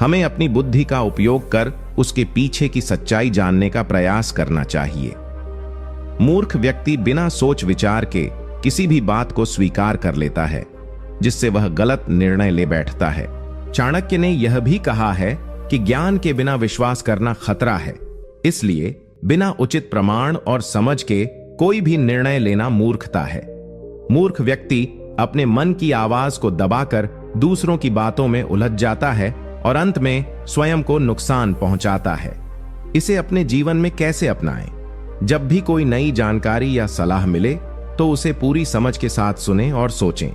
हमें अपनी बुद्धि का उपयोग कर उसके पीछे की सच्चाई जानने का प्रयास करना चाहिए। मूर्ख व्यक्ति बिना सोच विचार के किसी भी बात को स्वीकार कर लेता है, जिससे वह गलत निर्णय ले बैठता है। चाणक्य ने यह भी कहा है कि ज्ञान के बिना विश्वास करना खतरा है, इसलिए बिना उचित प्रमाण और समझ के कोई भी निर्णय लेना मूर्खता है। मूर्ख व्यक्ति अपने मन की आवाज को दबाकर दूसरों की बातों में उलझ जाता है और अंत में स्वयं को नुकसान पहुंचाता है। इसे अपने जीवन में कैसे अपनाएं? जब भी कोई नई जानकारी या सलाह मिले तो उसे पूरी समझ के साथ सुनें और सोचें।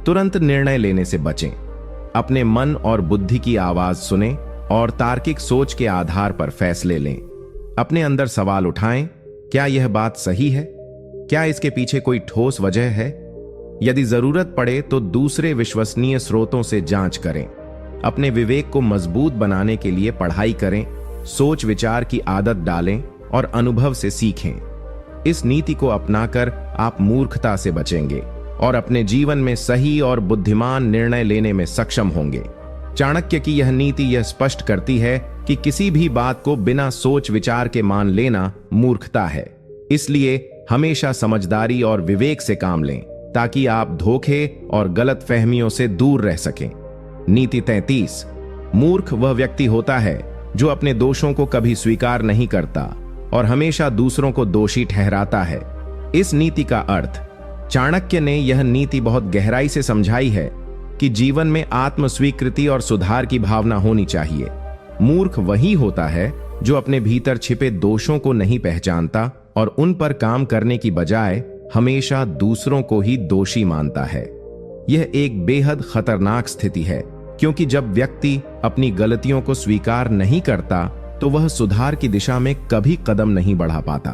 तुरंत निर्णय लेने से बचें। अपने मन और बुद्धि की आवाज सुनें और तार्किक सोच के आधार पर फैसले लें। अपने अंदर सवाल उठाएं, क्या यह बात सही है? क्या इसके पीछे कोई ठोस वजह है? यदि जरूरत पड़े तो दूसरे विश्वसनीय स्रोतों से जांच करें। अपने विवेक को मजबूत बनाने के लिए पढ़ाई करें, सोच विचार की आदत डालें और अनुभव से सीखें। इस नीति को अपनाकर आप मूर्खता से बचेंगे और अपने जीवन में सही और बुद्धिमान निर्णय लेने में सक्षम होंगे। चाणक्य की यह नीति यह स्पष्ट करती है कि किसी भी बात को बिना सोच विचार के मान लेना मूर्खता है। इसलिए हमेशा समझदारी और विवेक से काम लें। ताकि आप धोखे और गलत फहमियों से दूर रह सकें। नीति 33। मूर्ख वह व्यक्ति होता है जो अपने दोषों को कभी स्वीकार नहीं करता और हमेशा दूसरों को दोषी ठहराता है। इस नीति का अर्थ चाणक्य ने यह नीति बहुत गहराई से समझाई है कि जीवन में आत्म स्वीकृति और सुधार की भावना होनी चाहिए। मूर्ख वही होता है जो अपने भीतर छिपे दोषों को नहीं पहचानता और उन पर काम करने की बजाय हमेशा दूसरों को ही दोषी मानता है। यह एक बेहद खतरनाक स्थिति है, क्योंकि जब व्यक्ति अपनी गलतियों को स्वीकार नहीं करता तो वह सुधार की दिशा में कभी कदम नहीं बढ़ा पाता।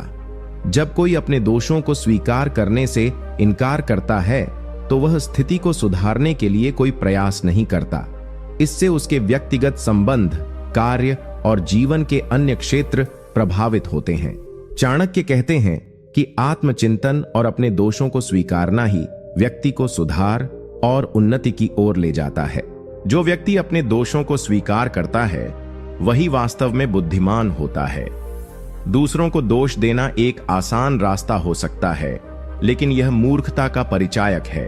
जब कोई अपने दोषों को स्वीकार करने से इनकार करता है तो वह स्थिति को सुधारने के लिए कोई प्रयास नहीं करता। इससे उसके व्यक्तिगत संबंध, कार्य और जीवन के अन्य क्षेत्र प्रभावित होते हैं। चाणक्य कहते हैं कि आत्मचिंतन और अपने दोषों को स्वीकारना ही व्यक्ति को सुधार और उन्नति की ओर ले जाता है। जो व्यक्ति अपने दोषों को स्वीकार करता है वही वास्तव में बुद्धिमान होता है। दूसरों को दोष देना एक आसान रास्ता हो सकता है, लेकिन यह मूर्खता का परिचायक है।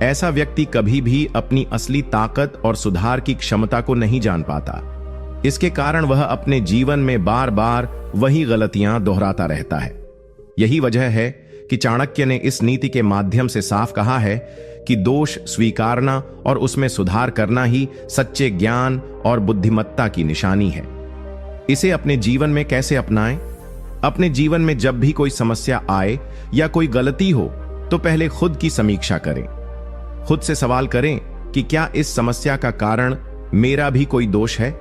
ऐसा व्यक्ति कभी भी अपनी असली ताकत और सुधार की क्षमता को नहीं जान पाता। इसके कारण वह अपने जीवन में बार बार वही गलतियां दोहराता रहता है। यही वजह है कि चाणक्य ने इस नीति के माध्यम से साफ कहा है कि दोष स्वीकारना और उसमें सुधार करना ही सच्चे ज्ञान और बुद्धिमत्ता की निशानी है। इसे अपने जीवन में कैसे अपनाएं? अपने जीवन में जब भी कोई समस्या आए या कोई गलती हो तो पहले खुद की समीक्षा करें। खुद से सवाल करें कि क्या इस समस्या का कारण मेरा भी कोई दोष है?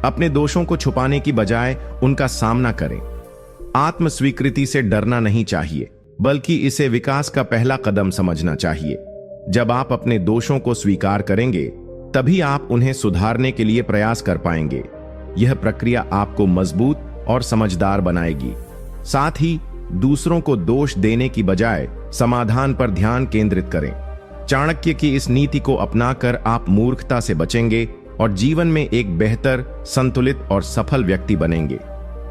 अपने दोषों को छुपाने की बजाय उनका सामना करें। आत्म स्वीकृति से डरना नहीं चाहिए, बल्कि इसे विकास का पहला कदम समझना चाहिए। जब आप अपने दोषों को स्वीकार करेंगे तभी आप उन्हें सुधारने के लिए प्रयास कर पाएंगे। यह प्रक्रिया आपको मजबूत और समझदार बनाएगी। साथ ही दूसरों को दोष देने की बजाय समाधान पर ध्यान केंद्रित करें। चाणक्य की इस नीति को अपनाकर आप मूर्खता से बचेंगे और जीवन में एक बेहतर, संतुलित और सफल व्यक्ति बनेंगे।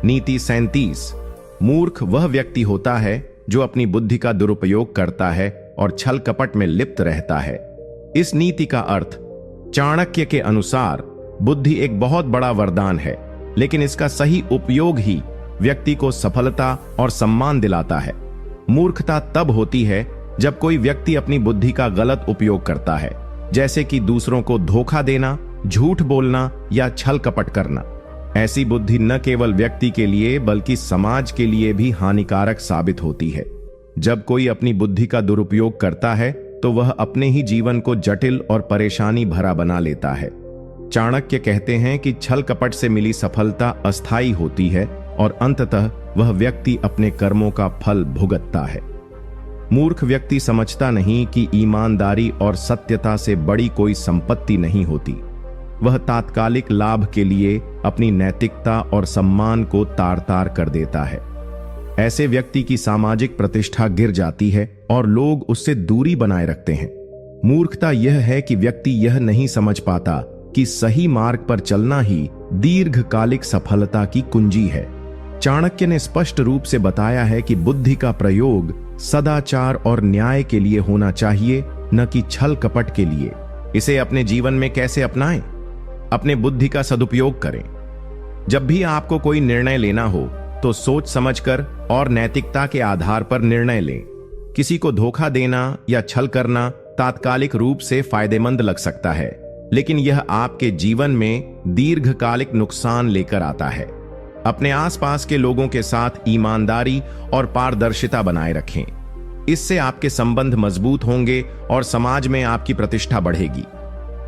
नीति 37। मूर्ख वह व्यक्ति होता है जो अपनी बुद्धि का दुरुपयोग करता है और छल कपट में लिप्त रहता है। इस नीति का अर्थ चाणक्य के अनुसार बुद्धि एक बहुत बड़ा वरदान है, लेकिन इसका सही उपयोग ही व्यक्ति को सफलता और सम्मान दिलाता है। मूर्खता तब होती है जब कोई व्यक्ति अपनी बुद्धि का गलत उपयोग करता है, जैसे कि दूसरों को धोखा देना, झूठ बोलना या छल कपट करना। ऐसी बुद्धि न केवल व्यक्ति के लिए बल्कि समाज के लिए भी हानिकारक साबित होती है। जब कोई अपनी बुद्धि का दुरुपयोग करता है तो वह अपने ही जीवन को जटिल और परेशानी भरा बना लेता है। चाणक्य कहते हैं कि छल कपट से मिली सफलता अस्थायी होती है और अंततः वह व्यक्ति अपने कर्मों का फल भुगतता है। मूर्ख व्यक्ति समझता नहीं कि ईमानदारी और सत्यता से बड़ी कोई संपत्ति नहीं होती। वह तात्कालिक लाभ के लिए अपनी नैतिकता और सम्मान को तार तार कर देता है। ऐसे व्यक्ति की सामाजिक प्रतिष्ठा गिर जाती है और लोग उससे दूरी बनाए रखते हैं। मूर्खता यह है कि व्यक्ति यह नहीं समझ पाता कि सही मार्ग पर चलना ही दीर्घकालिक सफलता की कुंजी है। चाणक्य ने स्पष्ट रूप से बताया है कि बुद्धि का प्रयोग सदाचार और न्याय के लिए होना चाहिए, न कि छल कपट के लिए। इसे अपने जीवन में कैसे अपनाएं? अपने बुद्धि का सदुपयोग करें। जब भी आपको कोई निर्णय लेना हो तो सोच समझकर और नैतिकता के आधार पर निर्णय लें। किसी को धोखा देना या छल करना तात्कालिक रूप से फायदेमंद लग सकता है, लेकिन यह आपके जीवन में दीर्घकालिक नुकसान लेकर आता है। अपने आसपास के लोगों के साथ ईमानदारी और पारदर्शिता बनाए रखें। इससे आपके संबंध मजबूत होंगे और समाज में आपकी प्रतिष्ठा बढ़ेगी।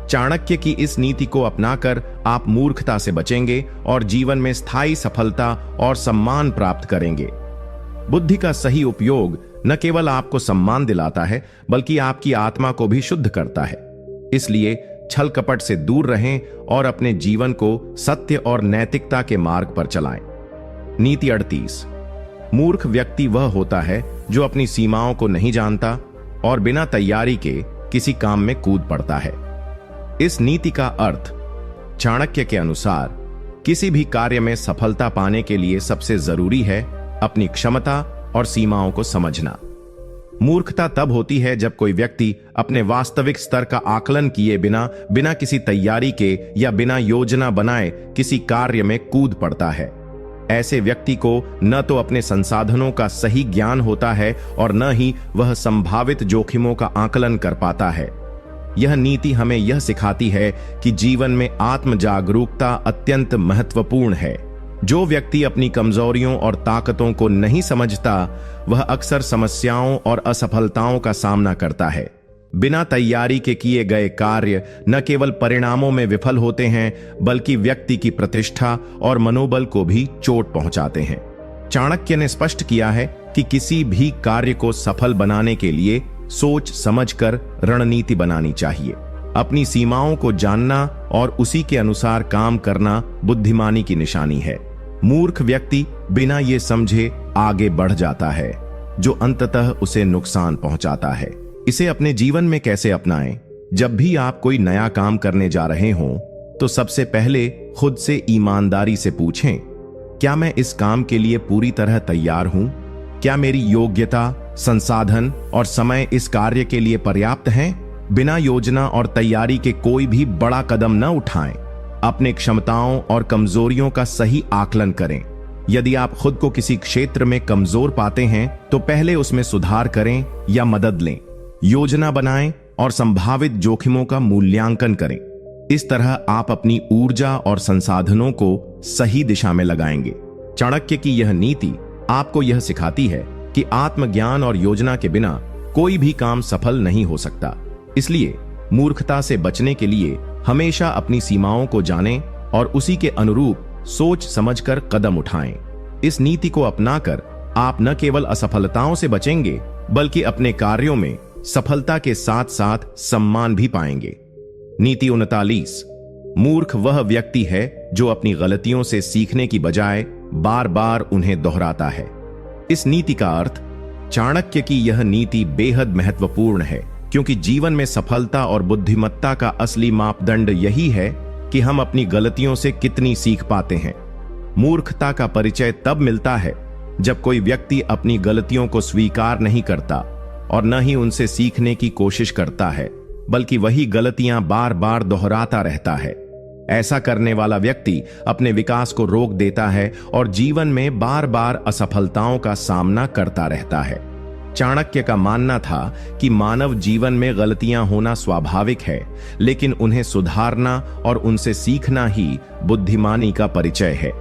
चाणक्य की इस नीति को अपनाकर आप मूर्खता से बचेंगे और जीवन में स्थायी सफलता और सम्मान प्राप्त करेंगे। बुद्धि का सही उपयोग न केवल आपको सम्मान दिलाता है, बल्कि आपकी आत्मा को भी शुद्ध करता है। इसलिए छल कपट से दूर रहें और अपने जीवन को सत्य और नैतिकता के मार्ग पर चलाएं। नीति 38। मूर्ख व्यक्ति वह होता है जो अपनी सीमाओं को नहीं जानता और बिना तैयारी के किसी काम में कूद पड़ता है। इस नीति का अर्थ चाणक्य के अनुसार किसी भी कार्य में सफलता पाने के लिए सबसे जरूरी है अपनी क्षमता और सीमाओं को समझना। मूर्खता तब होती है जब कोई व्यक्ति अपने वास्तविक स्तर का आकलन किए बिना बिना किसी तैयारी के या बिना योजना बनाए किसी कार्य में कूद पड़ता है। ऐसे व्यक्ति को न तो अपने संसाधनों का सही ज्ञान होता है और न ही वह संभावित जोखिमों का आकलन कर पाता है। यह नीति हमें यह सिखाती है कि जीवन में आत्म जागरूकता अत्यंत महत्वपूर्ण है। जो व्यक्ति अपनी कमजोरियों और ताकतों को नहीं समझता, वह अक्सर समस्याओं और असफलताओं का सामना करता है। बिना तैयारी के किए गए कार्य न केवल परिणामों में विफल होते हैं, बल्कि व्यक्ति की प्रतिष्ठा और मनोबल को भी चोट पहुंचाते हैं। चाणक्य ने स्पष्ट किया है कि किसी भी कार्य को सफल बनाने के लिए सोच समझकर रणनीति बनानी चाहिए। अपनी सीमाओं को जानना और उसी के अनुसार काम करना बुद्धिमानी की निशानी है। मूर्ख व्यक्ति बिना ये समझे आगे बढ़ जाता है, जो अंततः उसे नुकसान पहुंचाता है। इसे अपने जीवन में कैसे अपनाएं? जब भी आप कोई नया काम करने जा रहे हों, तो सबसे पहले खुद से ईमानदारी से पूछें, क्या मैं इस काम के लिए पूरी तरह तैयार हूं? क्या मेरी योग्यता, संसाधन और समय इस कार्य के लिए पर्याप्त हैं? बिना योजना और तैयारी के कोई भी बड़ा कदम न उठाएं। अपने क्षमताओं और कमजोरियों का सही आकलन करें। यदि आप खुद को किसी क्षेत्र में कमजोर पाते हैं, तो पहले उसमें सुधार करें या मदद लें। योजना बनाएं और संभावित जोखिमों का मूल्यांकन करें। इस तरह आप अपनी ऊर्जा और संसाधनों को सही दिशा में लगाएंगे। चाणक्य की यह नीति आपको यह सिखाती है कि आत्मज्ञान और योजना के बिना कोई भी काम सफल नहीं हो सकता। इसलिए मूर्खता से बचने के लिए हमेशा अपनी सीमाओं को जानें और उसी के अनुरूप सोच समझकर कदम उठाएं। इस नीति को अपनाकर आप न केवल असफलताओं से बचेंगे, बल्कि अपने कार्यों में सफलता के साथ साथ सम्मान भी पाएंगे। नीति 39। मूर्ख वह व्यक्ति है जो अपनी गलतियों से सीखने की बजाय बार बार उन्हें दोहराता है। इस नीति का अर्थ, चाणक्य की यह नीति बेहद महत्वपूर्ण है, क्योंकि जीवन में सफलता और बुद्धिमत्ता का असली मापदंड यही है कि हम अपनी गलतियों से कितनी सीख पाते हैं। मूर्खता का परिचय तब मिलता है जब कोई व्यक्ति अपनी गलतियों को स्वीकार नहीं करता और न ही उनसे सीखने की कोशिश करता है, बल्कि वही गलतियां बार बार दोहराता रहता है। ऐसा करने वाला व्यक्ति अपने विकास को रोक देता है और जीवन में बार बार असफलताओं का सामना करता रहता है। चाणक्य का मानना था कि मानव जीवन में गलतियां होना स्वाभाविक है, लेकिन उन्हें सुधारना और उनसे सीखना ही बुद्धिमानी का परिचय है।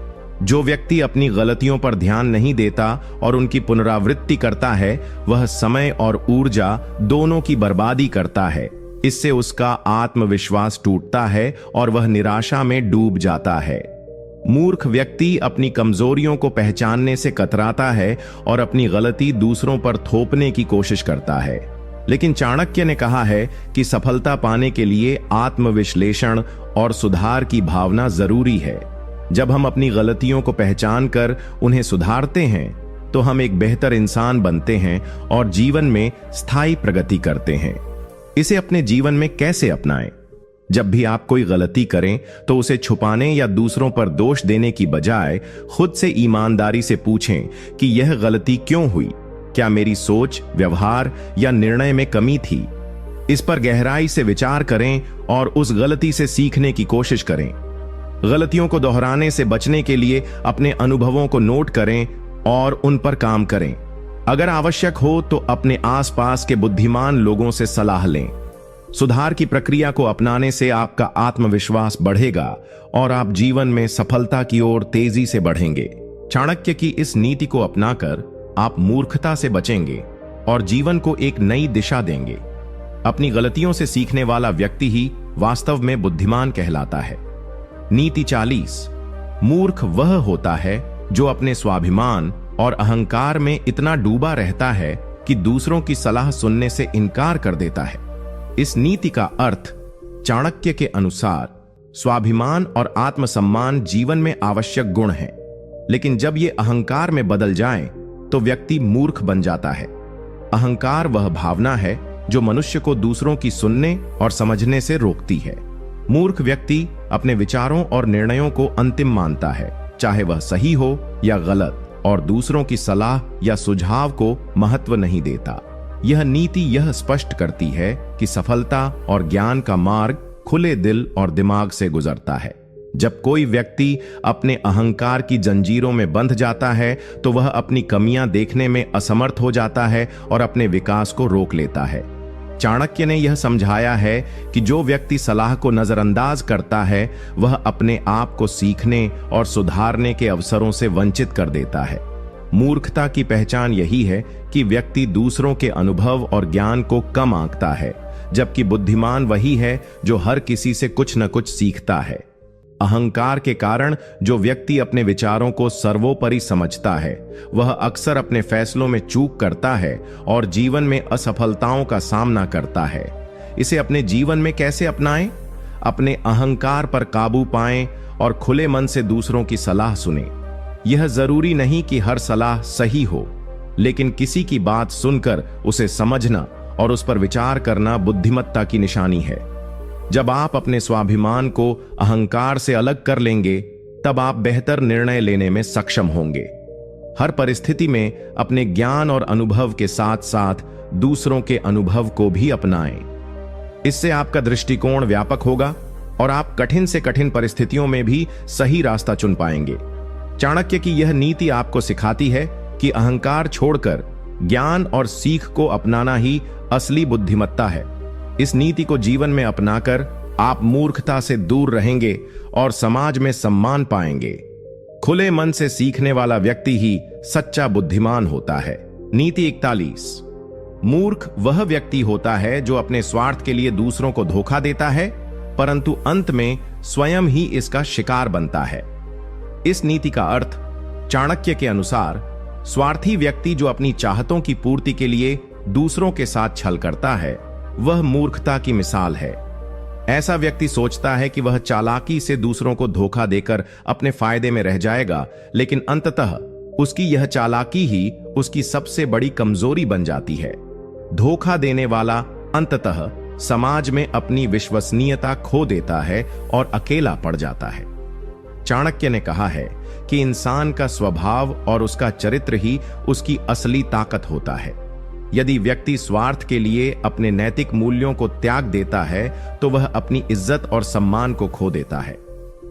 जो व्यक्ति अपनी गलतियों पर ध्यान नहीं देता और उनकी पुनरावृत्ति करता है, वह समय और ऊर्जा दोनों की बर्बादी करता है। इससे उसका आत्मविश्वास टूटता है और वह निराशा में डूब जाता है। मूर्ख व्यक्ति अपनी कमजोरियों को पहचानने से कतराता है और अपनी गलती दूसरों पर थोपने की कोशिश करता है। लेकिन चाणक्य ने कहा है कि सफलता पाने के लिए आत्मविश्लेषण और सुधार की भावना जरूरी है। जब हम अपनी गलतियों को पहचान कर उन्हें सुधारते हैं, तो हम एक बेहतर इंसान बनते हैं और जीवन में स्थायी प्रगति करते हैं। इसे अपने जीवन में कैसे अपनाएं? जब भी आप कोई गलती करें, तो उसे छुपाने या दूसरों पर दोष देने की बजाय खुद से ईमानदारी से पूछें कि यह गलती क्यों हुई? क्या मेरी सोच, व्यवहार या निर्णय में कमी थी? इस पर गहराई से विचार करें और उस गलती से सीखने की कोशिश करें। गलतियों को दोहराने से बचने के लिए अपने अनुभवों को नोट करें और उन पर काम करें। अगर आवश्यक हो तो अपने आसपास के बुद्धिमान लोगों से सलाह लें। सुधार की प्रक्रिया को अपनाने से आपका आत्मविश्वास बढ़ेगा और आप जीवन में सफलता की ओर तेजी से बढ़ेंगे। चाणक्य की इस नीति को अपनाकर आप मूर्खता से बचेंगे और जीवन को एक नई दिशा देंगे। अपनी गलतियों से सीखने वाला व्यक्ति ही वास्तव में बुद्धिमान कहलाता है। नीति 40। मूर्ख वह होता है जो अपने स्वाभिमान और अहंकार में इतना डूबा रहता है कि दूसरों की सलाह सुनने से इनकार कर देता है। इस नीति का अर्थ, चाणक्य के अनुसार, स्वाभिमान और आत्मसम्मान जीवन में आवश्यक गुण हैं, लेकिन जब ये अहंकार में बदल जाएं, तो व्यक्ति मूर्ख बन जाता है। अहंकार वह भावना है जो मनुष्य को दूसरों की सुनने और समझने से रोकती है। मूर्ख व्यक्ति अपने विचारों और निर्णयों को अंतिम मानता है, चाहे वह सही हो या गलत, और दूसरों की सलाह या सुझाव को महत्व नहीं देता। यह नीति यह स्पष्ट करती है कि सफलता और ज्ञान का मार्ग खुले दिल और दिमाग से गुजरता है। जब कोई व्यक्ति अपने अहंकार की जंजीरों में बंध जाता है तो वह अपनी कमियां देखने में असमर्थ हो जाता है और अपने विकास को रोक लेता है। चाणक्य ने यह समझाया है कि जो व्यक्ति सलाह को नजरअंदाज करता है वह अपने आप को सीखने और सुधारने के अवसरों से वंचित कर देता है। मूर्खता की पहचान यही है कि व्यक्ति दूसरों के अनुभव और ज्ञान को कम आंकता है, जबकि बुद्धिमान वही है जो हर किसी से कुछ न कुछ सीखता है। अहंकार के कारण जो व्यक्ति अपने विचारों को सर्वोपरि समझता है वह अक्सर अपने फैसलों में चूक करता है और जीवन में असफलताओं का सामना करता है। इसे अपने जीवन में कैसे अपनाएं? अपने अहंकार पर काबू पाएं और खुले मन से दूसरों की सलाह सुनें। यह जरूरी नहीं कि हर सलाह सही हो, लेकिन किसी की बात सुनकर उसे समझना और उस पर विचार करना बुद्धिमत्ता की निशानी है। जब आप अपने स्वाभिमान को अहंकार से अलग कर लेंगे तब आप बेहतर निर्णय लेने में सक्षम होंगे। हर परिस्थिति में अपने ज्ञान और अनुभव के साथ साथ दूसरों के अनुभव को भी अपनाएं। इससे आपका दृष्टिकोण व्यापक होगा और आप कठिन से कठिन परिस्थितियों में भी सही रास्ता चुन पाएंगे। चाणक्य की यह नीति आपको सिखाती है कि अहंकार छोड़कर ज्ञान और सीख को अपनाना ही असली बुद्धिमत्ता है। इस नीति को जीवन में अपनाकर आप मूर्खता से दूर रहेंगे और समाज में सम्मान पाएंगे। खुले मन से सीखने वाला व्यक्ति ही सच्चा बुद्धिमान होता है। नीति 41। मूर्ख वह व्यक्ति होता है जो अपने स्वार्थ के लिए दूसरों को धोखा देता है, परंतु अंत में स्वयं ही इसका शिकार बनता है। इस नीति का अर्थ चाणक्य के अनुसार स्वार्थी व्यक्ति जो अपनी चाहतों की पूर्ति के लिए दूसरों के साथ छल करता है वह मूर्खता की मिसाल है। ऐसा व्यक्ति सोचता है कि वह चालाकी से दूसरों को धोखा देकर अपने फायदे में रह जाएगा, लेकिन अंततः उसकी यह चालाकी ही उसकी सबसे बड़ी कमजोरी बन जाती है। धोखा देने वाला अंततः समाज में अपनी विश्वसनीयता खो देता है और अकेला पड़ जाता है। चाणक्य ने कहा है कि इंसान का स्वभाव और उसका चरित्र ही उसकी असली ताकत होता है। यदि व्यक्ति स्वार्थ के लिए अपने नैतिक मूल्यों को त्याग देता है तो वह अपनी इज्जत और सम्मान को खो देता है।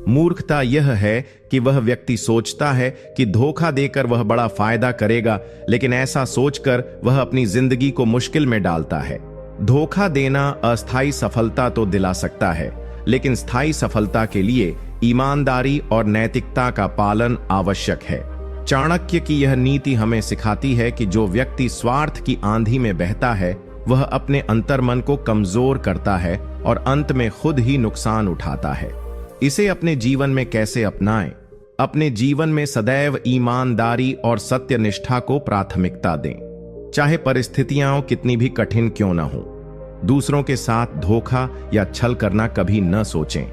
मूर्खता यह है कि वह व्यक्ति सोचता है कि धोखा देकर वह बड़ा फायदा करेगा, लेकिन ऐसा सोचकर वह अपनी जिंदगी को मुश्किल में डालता है। धोखा देना अस्थायी सफलता तो दिला सकता है, लेकिन स्थायी सफलता के लिए ईमानदारी और नैतिकता का पालन आवश्यक है। चाणक्य की यह नीति हमें सिखाती है कि जो व्यक्ति स्वार्थ की आंधी में बहता है वह अपने अंतर्मन को कमजोर करता है और अंत में खुद ही नुकसान उठाता है। इसे अपने जीवन में कैसे अपनाएं? अपने जीवन में सदैव ईमानदारी और सत्यनिष्ठा को प्राथमिकता दें, चाहे परिस्थितियां कितनी भी कठिन क्यों न हो। दूसरों के साथ धोखा या छल करना कभी न सोचें।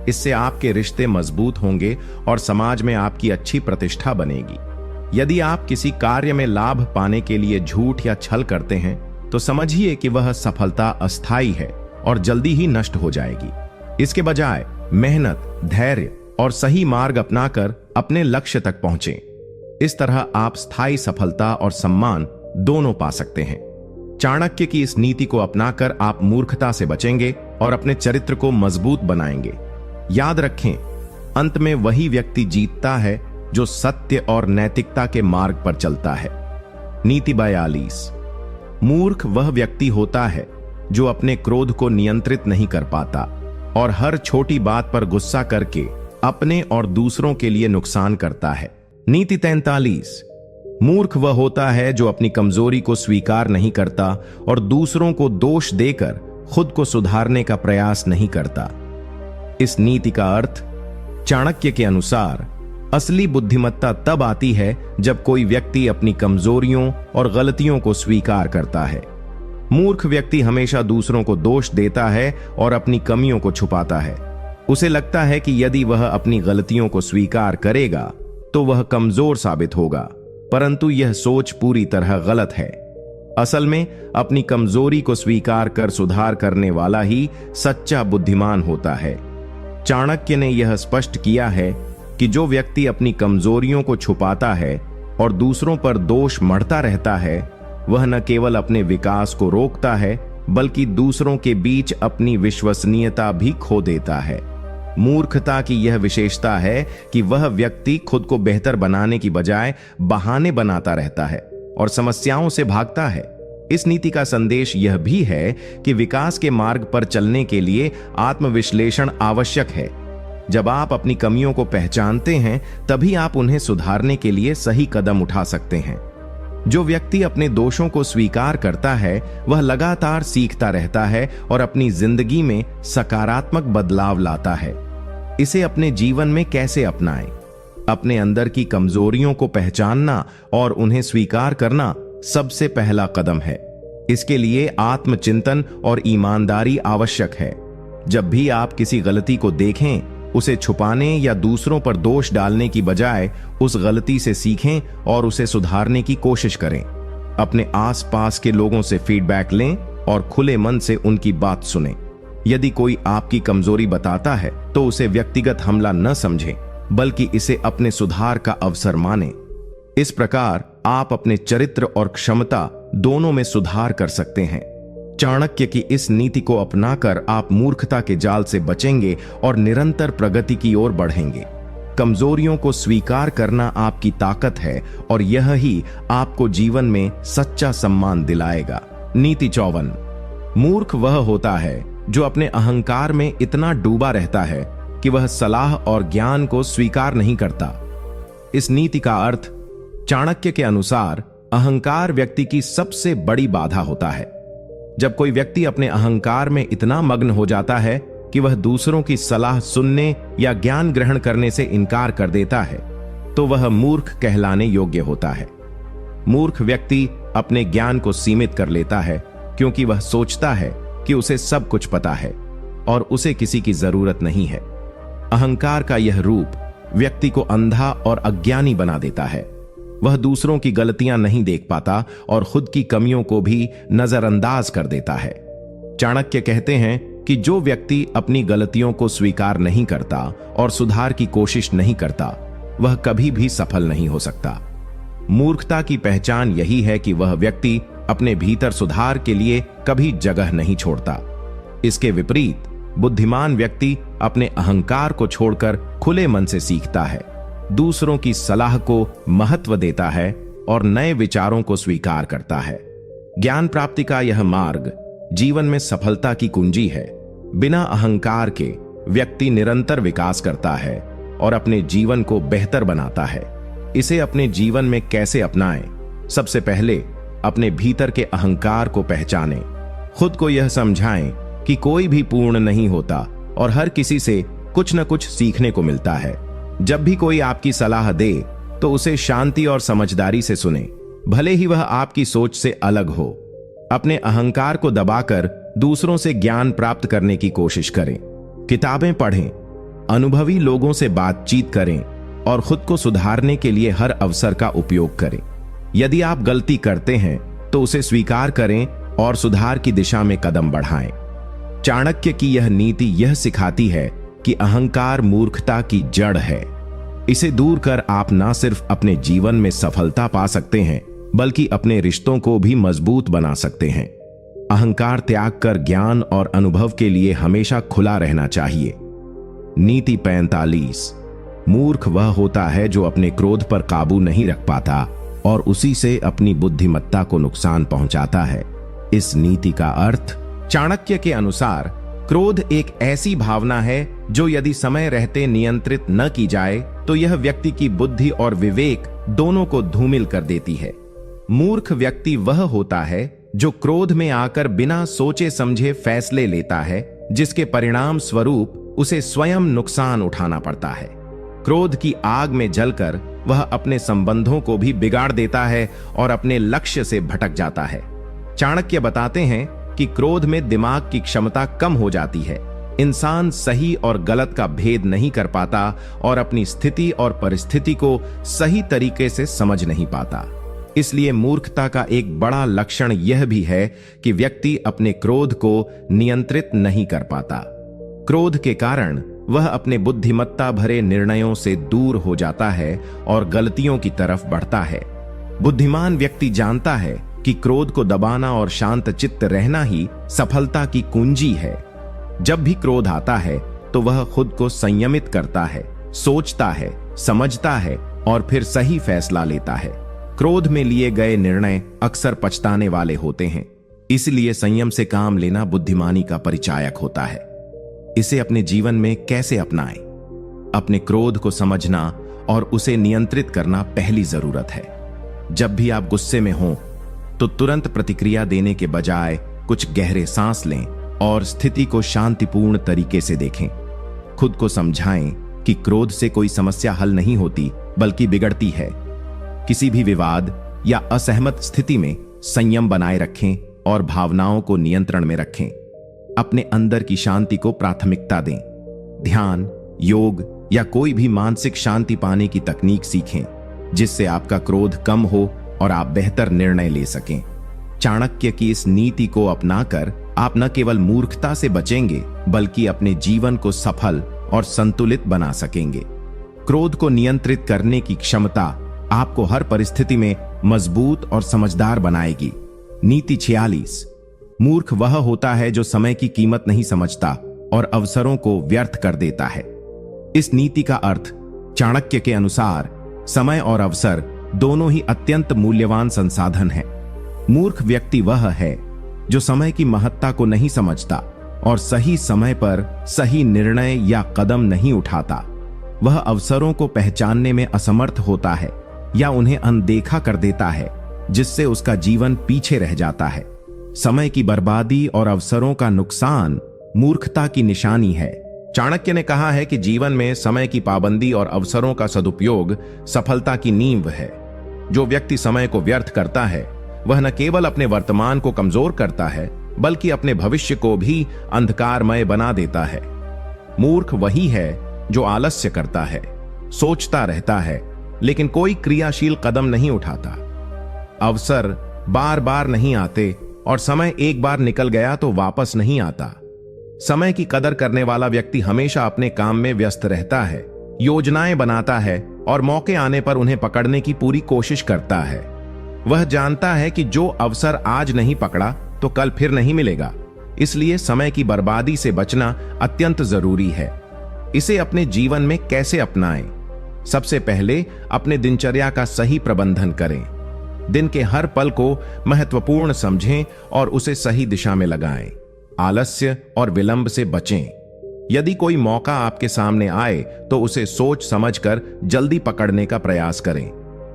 इससे आपके रिश्ते मजबूत होंगे और समाज में आपकी अच्छी प्रतिष्ठा बनेगी। यदि आप किसी कार्य में लाभ पाने के लिए झूठ या छल करते हैं तो समझिए कि वह सफलता अस्थायी है और जल्दी ही नष्ट हो जाएगी। इसके बजाय मेहनत, धैर्य और सही मार्ग अपनाकर अपने लक्ष्य तक पहुंचें। इस तरह आप स्थायी सफलता और सम्मान दोनों पा सकते हैं। चाणक्य की इस नीति को अपनाकर आप मूर्खता से बचेंगे और अपने चरित्र को मजबूत बनाएंगे। याद रखें, अंत में वही व्यक्ति जीतता है जो सत्य और नैतिकता के मार्ग पर चलता है। नीति 42। मूर्ख वह व्यक्ति होता है जो अपने क्रोध को नियंत्रित नहीं कर पाता और हर छोटी बात पर गुस्सा करके अपने और दूसरों के लिए नुकसान करता है। नीति 43। मूर्ख वह होता है जो अपनी कमजोरी को स्वीकार नहीं करता और दूसरों को दोष देकर खुद को सुधारने का प्रयास नहीं करता। इस नीति का अर्थ चाणक्य के अनुसार असली बुद्धिमत्ता तब आती है जब कोई व्यक्ति अपनी कमजोरियों और गलतियों को स्वीकार करता है। मूर्ख व्यक्ति हमेशा दूसरों को दोष देता है और अपनी कमियों को छुपाता है। उसे लगता है कि यदि वह अपनी गलतियों को स्वीकार करेगा तो वह कमजोर साबित होगा, परंतु यह सोच पूरी तरह गलत है। असल में अपनी कमजोरी को स्वीकार कर सुधार करने वाला ही सच्चा बुद्धिमान होता है। चाणक्य ने यह स्पष्ट किया है कि जो व्यक्ति अपनी कमजोरियों को छुपाता है और दूसरों पर दोष मढ़ता रहता है वह न केवल अपने विकास को रोकता है बल्कि दूसरों के बीच अपनी विश्वसनीयता भी खो देता है। मूर्खता की यह विशेषता है कि वह व्यक्ति खुद को बेहतर बनाने की बजाय बहाने बनाता रहता है और समस्याओं से भागता है। इस नीति का संदेश यह भी है कि विकास के मार्ग पर चलने के लिए आत्मविश्लेषण आवश्यक है। जब आप अपनी कमियों को पहचानते हैं तभी आप उन्हें सुधारने के लिए सही कदम उठा सकते हैं। जो व्यक्ति अपने दोषों को स्वीकार करता है वह लगातार सीखता रहता है और अपनी जिंदगी में सकारात्मक बदलाव लाता है। इसे अपने जीवन में कैसे अपनाएं? अपने अंदर की कमजोरियों को पहचानना और उन्हें स्वीकार करना सबसे पहला कदम है। इसके लिए आत्मचिंतन और ईमानदारी आवश्यक है। जब भी आप किसी गलती को देखें, उसे छुपाने या दूसरों पर दोष डालने की बजाय उस गलती से सीखें और उसे सुधारने की कोशिश करें। अपने आसपास के लोगों से फीडबैक लें और खुले मन से उनकी बात सुनें। यदि कोई आपकी कमजोरी बताता है तो उसे व्यक्तिगत हमला न समझें, बल्कि इसे अपने सुधार का अवसर मानें। इस प्रकार आप अपने चरित्र और क्षमता दोनों में सुधार कर सकते हैं। चाणक्य की इस नीति को अपनाकर आप मूर्खता के जाल से बचेंगे और निरंतर प्रगति की ओर बढ़ेंगे। कमजोरियों को स्वीकार करना आपकी ताकत है और यह ही आपको जीवन में सच्चा सम्मान दिलाएगा। नीति 54। मूर्ख वह होता है जो अपने अहंकार में इतना डूबा रहता है कि वह सलाह और ज्ञान को स्वीकार नहीं करता। इस नीति का अर्थ चाणक्य के अनुसार अहंकार व्यक्ति की सबसे बड़ी बाधा होता है। जब कोई व्यक्ति अपने अहंकार में इतना मग्न हो जाता है कि वह दूसरों की सलाह सुनने या ज्ञान ग्रहण करने से इनकार कर देता है, तो वह मूर्ख कहलाने योग्य होता है। मूर्ख व्यक्ति अपने ज्ञान को सीमित कर लेता है क्योंकि वह सोचता है कि उसे सब कुछ पता है और उसे किसी की जरूरत नहीं है। अहंकार का यह रूप व्यक्ति को अंधा और अज्ञानी बना देता है। वह दूसरों की गलतियां नहीं देख पाता और खुद की कमियों को भी नजरअंदाज कर देता है। चाणक्य कहते हैं कि जो व्यक्ति अपनी गलतियों को स्वीकार नहीं करता और सुधार की कोशिश नहीं करता, वह कभी भी सफल नहीं हो सकता। मूर्खता की पहचान यही है कि वह व्यक्ति अपने भीतर सुधार के लिए कभी जगह नहीं छोड़ता। इसके विपरीत बुद्धिमान व्यक्ति अपने अहंकार को छोड़कर खुले मन से सीखता है, दूसरों की सलाह को महत्व देता है और नए विचारों को स्वीकार करता है। ज्ञान प्राप्ति का यह मार्ग जीवन में सफलता की कुंजी है। बिना अहंकार के व्यक्ति निरंतर विकास करता है और अपने जीवन को बेहतर बनाता है। इसे अपने जीवन में कैसे अपनाएं? सबसे पहले अपने भीतर के अहंकार को पहचानें। खुद को यह समझाएं कि कोई भी पूर्ण नहीं होता और हर किसी से कुछ न कुछ सीखने को मिलता है। जब भी कोई आपकी सलाह दे तो उसे शांति और समझदारी से सुने, भले ही वह आपकी सोच से अलग हो। अपने अहंकार को दबाकर दूसरों से ज्ञान प्राप्त करने की कोशिश करें। किताबें पढ़ें, अनुभवी लोगों से बातचीत करें और खुद को सुधारने के लिए हर अवसर का उपयोग करें। यदि आप गलती करते हैं तो उसे स्वीकार करें और सुधार की दिशा में कदम बढ़ाएं। चाणक्य की यह नीति यह सिखाती है कि अहंकार मूर्खता की जड़ है। इसे दूर कर आप न सिर्फ अपने जीवन में सफलता पा सकते हैं, बल्कि अपने रिश्तों को भी मजबूत बना सकते हैं। अहंकार त्याग कर ज्ञान और अनुभव के लिए हमेशा खुला रहना चाहिए। नीति 45। मूर्ख वह होता है जो अपने क्रोध पर काबू नहीं रख पाता और उसी से अपनी बुद्धिमत्ता को नुकसान पहुंचाता है। इस नीति का अर्थ चाणक्य के अनुसार क्रोध एक ऐसी भावना है जो यदि समय रहते नियंत्रित न की जाए तो यह व्यक्ति की बुद्धि और विवेक दोनों को धूमिल कर देती है। मूर्ख व्यक्ति वह होता है जो क्रोध में आकर बिना सोचे समझे फैसले लेता है, जिसके परिणाम स्वरूप उसे स्वयं नुकसान उठाना पड़ता है। क्रोध की आग में जलकर वह अपने संबंधों को भी बिगाड़ देता है और अपने लक्ष्य से भटक जाता है। चाणक्य बताते हैं कि क्रोध में दिमाग की क्षमता कम हो जाती है। इंसान सही और गलत का भेद नहीं कर पाता और अपनी स्थिति और परिस्थिति को सही तरीके से समझ नहीं पाता। इसलिए मूर्खता का एक बड़ा लक्षण यह भी है कि व्यक्ति अपने क्रोध को नियंत्रित नहीं कर पाता। क्रोध के कारण वह अपने बुद्धिमत्ता भरे निर्णयों से दूर हो जाता है और गलतियों की तरफ बढ़ता है। बुद्धिमान व्यक्ति जानता है कि क्रोध को दबाना और शांत चित्त रहना ही सफलता की कुंजी है। जब भी क्रोध आता है तो वह खुद को संयमित करता है, सोचता है, समझता है और फिर सही फैसला लेता है। क्रोध में लिए गए निर्णय अक्सर पछताने वाले होते हैं, इसलिए संयम से काम लेना बुद्धिमानी का परिचायक होता है। इसे अपने जीवन में कैसे अपनाएं? अपने क्रोध को समझना और उसे नियंत्रित करना पहली जरूरत है। जब भी आप गुस्से में हों तो तुरंत प्रतिक्रिया देने के बजाय कुछ गहरे सांस लें और स्थिति को शांतिपूर्ण तरीके से देखें। खुद को समझाएं कि क्रोध से कोई समस्या हल नहीं होती, बल्कि बिगड़ती है। किसी भी विवाद या असहमत स्थिति में संयम बनाए रखें और भावनाओं को नियंत्रण में रखें। अपने अंदर की शांति को प्राथमिकता दें। ध्यान, योग या कोई भी मानसिक शांति पाने की तकनीक सीखें, जिससे आपका क्रोध कम हो और आप बेहतर निर्णय ले सकें। चाणक्य की इस नीति को अपनाकर आप न केवल मूर्खता से बचेंगे, बल्कि अपने जीवन को सफल और संतुलित बना सकेंगे। क्रोध को नियंत्रित करने की क्षमता आपको हर परिस्थिति में मजबूत और समझदार बनाएगी। नीति 46। मूर्ख वह होता है जो समय की कीमत नहीं समझता और अवसरों को व्यर्थ कर देता है। इस नीति का अर्थ चाणक्य के अनुसार समय और अवसर दोनों ही अत्यंत मूल्यवान संसाधन हैं। मूर्ख व्यक्ति वह है जो समय की महत्ता को नहीं समझता और सही समय पर सही निर्णय या कदम नहीं उठाता। वह अवसरों को पहचानने में असमर्थ होता है या उन्हें अनदेखा कर देता है, जिससे उसका जीवन पीछे रह जाता है। समय की बर्बादी और अवसरों का नुकसान मूर्खता की निशानी है। चाणक्य ने कहा है कि जीवन में समय की पाबंदी और अवसरों का सदुपयोग सफलता की नींव है। जो व्यक्ति समय को व्यर्थ करता है वह न केवल अपने वर्तमान को कमजोर करता है, बल्कि अपने भविष्य को भी अंधकारमय बना देता है। मूर्ख वही है जो आलस्य करता है, सोचता रहता है, लेकिन कोई क्रियाशील कदम नहीं उठाता। अवसर बार बार नहीं आते और समय एक बार निकल गया तो वापस नहीं आता। समय की कदर करने वाला व्यक्ति हमेशा अपने काम में व्यस्त रहता है, योजनाएं बनाता है और मौके आने पर उन्हें पकड़ने की पूरी कोशिश करता है। वह जानता है कि जो अवसर आज नहीं पकड़ा तो कल फिर नहीं मिलेगा, इसलिए समय की बर्बादी से बचना अत्यंत जरूरी है। इसे अपने जीवन में कैसे अपनाएं? सबसे पहले अपने दिनचर्या का सही प्रबंधन करें। दिन के हर पल को महत्वपूर्ण समझें और उसे सही दिशा में लगाएं। आलस्य और विलंब से बचें। यदि कोई मौका आपके सामने आए तो उसे सोच समझकर जल्दी पकड़ने का प्रयास करें।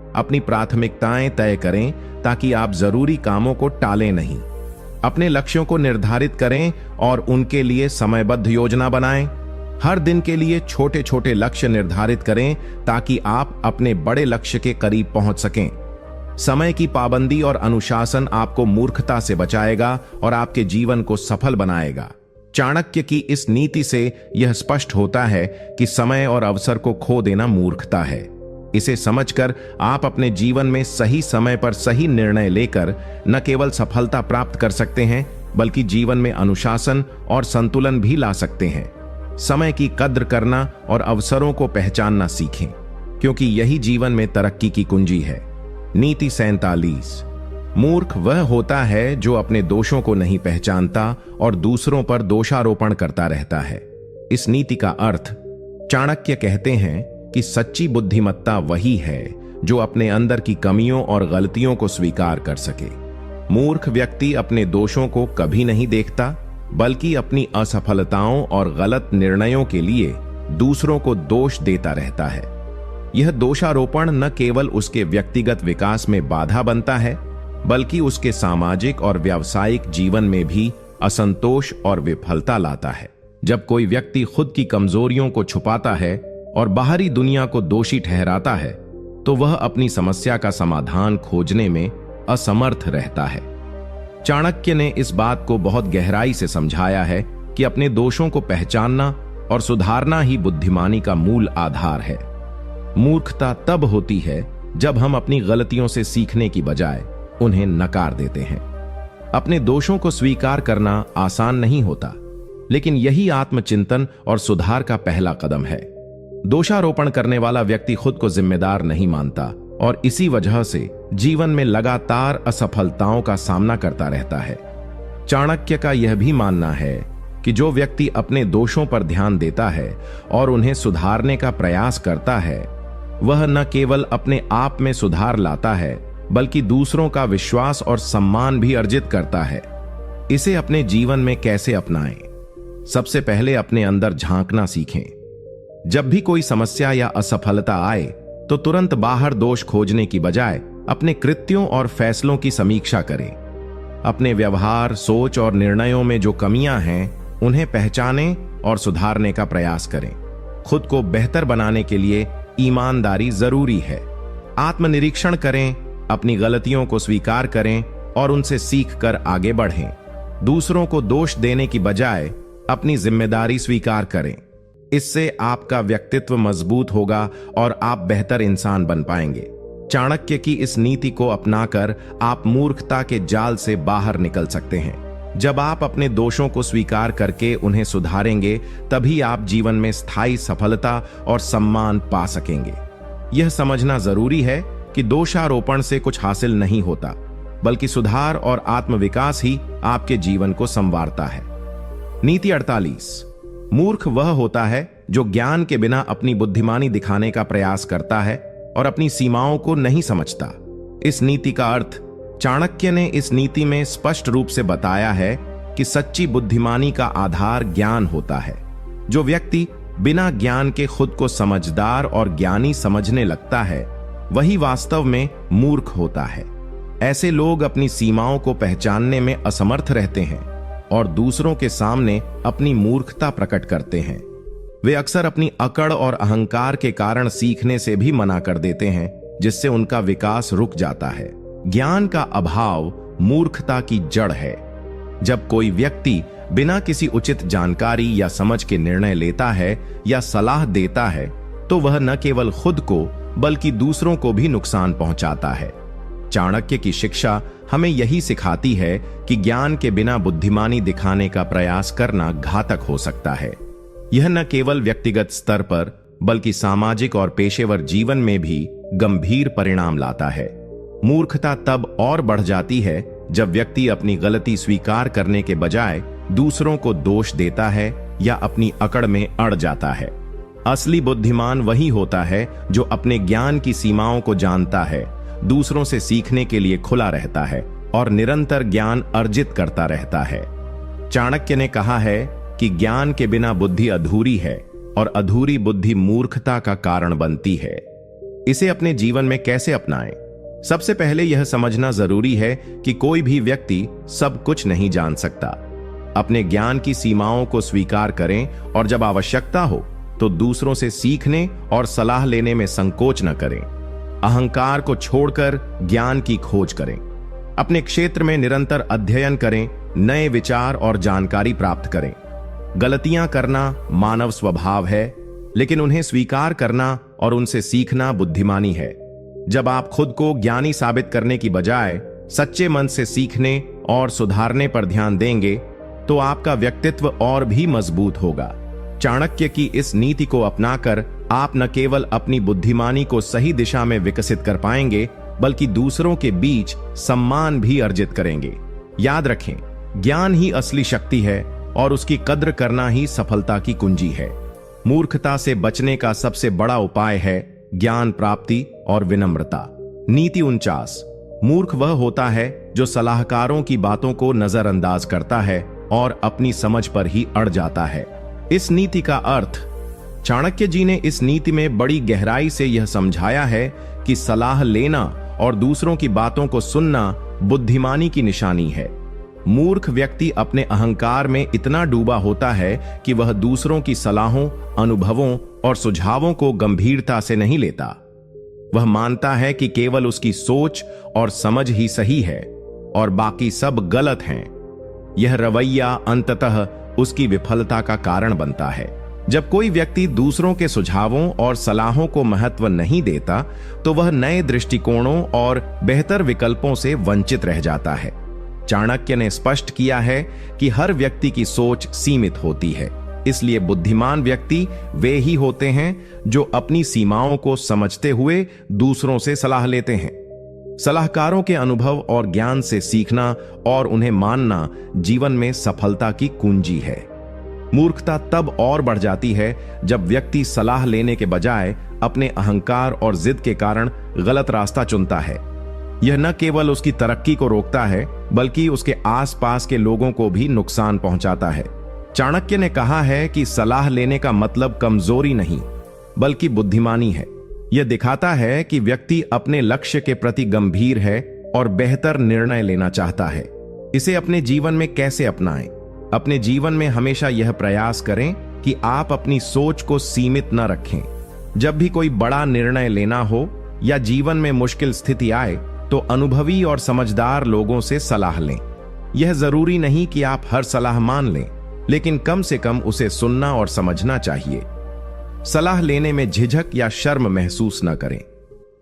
अपनी प्राथमिकताएं तय करें ताकि आप जरूरी कामों को टालें नहीं। अपने लक्ष्यों को निर्धारित करें और उनके लिए समयबद्ध योजना बनाएं। हर दिन के लिए छोटे छोटे लक्ष्य निर्धारित करें ताकि आप अपने बड़े लक्ष्य के करीब पहुंच सकें। समय की पाबंदी और अनुशासन आपको मूर्खता से बचाएगा और आपके जीवन को सफल बनाएगा। चाणक्य की इस नीति से यह स्पष्ट होता है कि समय और अवसर को खो देना मूर्खता है। इसे समझकर आप अपने जीवन में सही समय पर सही निर्णय लेकर न केवल सफलता प्राप्त कर सकते हैं, बल्कि जीवन में अनुशासन और संतुलन भी ला सकते हैं। समय की कद्र करना और अवसरों को पहचानना सीखें, क्योंकि यही जीवन में तरक्की की कुंजी है। नीति 47। मूर्ख वह होता है जो अपने दोषों को नहीं पहचानता और दूसरों पर दोषारोपण करता रहता है। इस नीति का अर्थ चाणक्य कहते हैं कि सच्ची बुद्धिमत्ता वही है जो अपने अंदर की कमियों और गलतियों को स्वीकार कर सके। मूर्ख व्यक्ति अपने दोषों को कभी नहीं देखता, बल्कि अपनी असफलताओं और गलत निर्णयों के लिए दूसरों को दोष देता रहता है। यह दोषारोपण न केवल उसके व्यक्तिगत विकास में बाधा बनता है, बल्कि उसके सामाजिक और व्यावसायिक जीवन में भी असंतोष और विफलता लाता है। जब कोई व्यक्ति खुद की कमजोरियों को छुपाता है और बाहरी दुनिया को दोषी ठहराता है, तो वह अपनी समस्या का समाधान खोजने में असमर्थ रहता है। चाणक्य ने इस बात को बहुत गहराई से समझाया है कि अपने दोषों को पहचानना और सुधारना ही बुद्धिमानी का मूल आधार है। मूर्खता तब होती है जब हम अपनी गलतियों से सीखने की बजाय उन्हें नकार देते हैं। अपने दोषों को स्वीकार करना आसान नहीं होता, लेकिन यही आत्मचिंतन और सुधार का पहला कदम है। दोषारोपण करने वाला व्यक्ति खुद को जिम्मेदार नहीं मानता और इसी वजह से जीवन में लगातार असफलताओं का सामना करता रहता है। चाणक्य का यह भी मानना है कि जो व्यक्ति अपने दोषों पर ध्यान देता है और उन्हें सुधारने का प्रयास करता है, वह न केवल अपने आप में सुधार लाता है, बल्कि दूसरों का विश्वास और सम्मान भी अर्जित करता है। इसे अपने जीवन में कैसे अपनाएं? सबसे पहले अपने अंदर झांकना सीखें। जब भी कोई समस्या या असफलता आए तो तुरंत बाहर दोष खोजने की बजाय अपने कृत्यों और फैसलों की समीक्षा करें। अपने व्यवहार, सोच और निर्णयों में जो कमियां हैं उन्हें पहचानें और सुधारने का प्रयास करें। खुद को बेहतर बनाने के लिए ईमानदारी जरूरी है। आत्मनिरीक्षण करें, अपनी गलतियों को स्वीकार करें और उनसे सीखकर आगे बढ़ें। दूसरों को दोष देने की बजाय अपनी जिम्मेदारी स्वीकार करें। इससे आपका व्यक्तित्व मजबूत होगा और आप बेहतर इंसान बन पाएंगे। चाणक्य की इस नीति को अपनाकर आप मूर्खता के जाल से बाहर निकल सकते हैं। जब आप अपने दोषों को स्वीकार करके उन्हें सुधारेंगे, तभी आप जीवन में स्थायी सफलता और सम्मान पा सकेंगे। यह समझना जरूरी है कि दोषारोपण से कुछ हासिल नहीं होता, बल्कि सुधार और आत्मविकास ही आपके जीवन को संवारता है। नीति 48। मूर्ख वह होता है जो ज्ञान के बिना अपनी बुद्धिमानी दिखाने का प्रयास करता है और अपनी सीमाओं को नहीं समझता। इस नीति का अर्थ चाणक्य ने इस नीति में स्पष्ट रूप से बताया है कि सच्ची बुद्धिमानी का आधार ज्ञान होता है। जो व्यक्ति बिना ज्ञान के खुद को समझदार और ज्ञानी समझने लगता है, वही वास्तव में मूर्ख होता है। ऐसे लोग अपनी सीमाओं को पहचानने में असमर्थ रहते हैं और दूसरों के सामने अपनी मूर्खता प्रकट करते हैं। वे अक्सर अपनी अकड़ और अहंकार के कारण सीखने से भी मना कर देते हैं, जिससे उनका विकास रुक जाता है। ज्ञान का अभाव मूर्खता की जड़ है। जब कोई व्यक्ति बिना किसी उचित जानकारी या समझ के निर्णय लेता है या सलाह देता है, तो वह न केवल खुद को बल्कि दूसरों को भी नुकसान पहुंचाता है। चाणक्य की शिक्षा हमें यही सिखाती है कि ज्ञान के बिना बुद्धिमानी दिखाने का प्रयास करना घातक हो सकता है। यह न केवल व्यक्तिगत स्तर पर बल्कि सामाजिक और पेशेवर जीवन में भी गंभीर परिणाम लाता है। मूर्खता तब और बढ़ जाती है जब व्यक्ति अपनी गलती स्वीकार करने के बजाय दूसरों को दोष देता है या अपनी अकड़ में अड़ जाता है। असली बुद्धिमान वही होता है जो अपने ज्ञान की सीमाओं को जानता है, दूसरों से सीखने के लिए खुला रहता है और निरंतर ज्ञान अर्जित करता रहता है। चाणक्य ने कहा है कि ज्ञान के बिना बुद्धि अधूरी है और अधूरी बुद्धि मूर्खता का कारण बनती है। इसे अपने जीवन में कैसे अपनाएं? सबसे पहले यह समझना जरूरी है कि कोई भी व्यक्ति सब कुछ नहीं जान सकता। अपने ज्ञान की सीमाओं को स्वीकार करें और जब आवश्यकता हो तो दूसरों से सीखने और सलाह लेने में संकोच न करें। अहंकार को छोड़कर ज्ञान की खोज करें। अपने क्षेत्र में निरंतर अध्ययन करें, नए विचार और जानकारी प्राप्त करें। गलतियां करना मानव स्वभाव है, लेकिन उन्हें स्वीकार करना और उनसे सीखना बुद्धिमानी है। जब आप खुद को ज्ञानी साबित करने की बजाय सच्चे मन से सीखने और सुधारने पर ध्यान देंगे, तो आपका व्यक्तित्व और भी मजबूत होगा। चाणक्य की इस नीति को अपनाकर आप न केवल अपनी बुद्धिमानी को सही दिशा में विकसित कर पाएंगे, बल्कि दूसरों के बीच सम्मान भी अर्जित करेंगे। याद रखें, ज्ञान ही असली शक्ति है और उसकी कद्र करना ही सफलता की कुंजी है। मूर्खता से बचने का सबसे बड़ा उपाय है ज्ञान प्राप्ति और विनम्रता। नीति 49। मूर्ख वह होता है जो सलाहकारों की बातों को नजरअंदाज करता है और अपनी समझ पर ही अड़ जाता है। इस नीति का अर्थ चाणक्य जी ने इस नीति में बड़ी गहराई से यह समझाया है कि सलाह लेना और दूसरों की बातों को सुनना बुद्धिमानी की निशानी है। मूर्ख व्यक्ति अपने अहंकार में इतना डूबा होता है कि वह दूसरों की सलाहों, अनुभवों और सुझावों को गंभीरता से नहीं लेता। वह मानता है कि केवल उसकी सोच और समझ ही सही है और बाकी सब गलत हैं। यह रवैया अंततः उसकी विफलता का कारण बनता है। जब कोई व्यक्ति दूसरों के सुझावों और सलाहों को महत्व नहीं देता, तो वह नए दृष्टिकोणों और बेहतर विकल्पों से वंचित रह जाता है। चाणक्य ने स्पष्ट किया है कि हर व्यक्ति की सोच सीमित होती है, इसलिए बुद्धिमान व्यक्ति वे ही होते हैं जो अपनी सीमाओं को समझते हुए दूसरों से सलाह लेते हैं। सलाहकारों के अनुभव और ज्ञान से सीखना और उन्हें मानना जीवन में सफलता की कुंजी है। मूर्खता तब और बढ़ जाती है जब व्यक्ति सलाह लेने के बजाय अपने अहंकार और जिद के कारण गलत रास्ता चुनता है। यह न केवल उसकी तरक्की को रोकता है बल्कि उसके आसपास के लोगों को भी नुकसान पहुंचाता है। चाणक्य ने कहा है कि सलाह लेने का मतलब कमजोरी नहीं बल्कि बुद्धिमानी है। यह दिखाता है कि व्यक्ति अपने लक्ष्य के प्रति गंभीर है और बेहतर निर्णय लेना चाहता है। इसे अपने जीवन में कैसे अपनाएं? अपने जीवन में हमेशा यह प्रयास करें कि आप अपनी सोच को सीमित न रखें। जब भी कोई बड़ा निर्णय लेना हो या जीवन में मुश्किल स्थिति आए तो अनुभवी और समझदार लोगों से सलाह लें। यह जरूरी नहीं कि आप हर सलाह मान लें, लेकिन कम से कम उसे सुनना और समझना चाहिए। सलाह लेने में झिझक या शर्म महसूस न करें।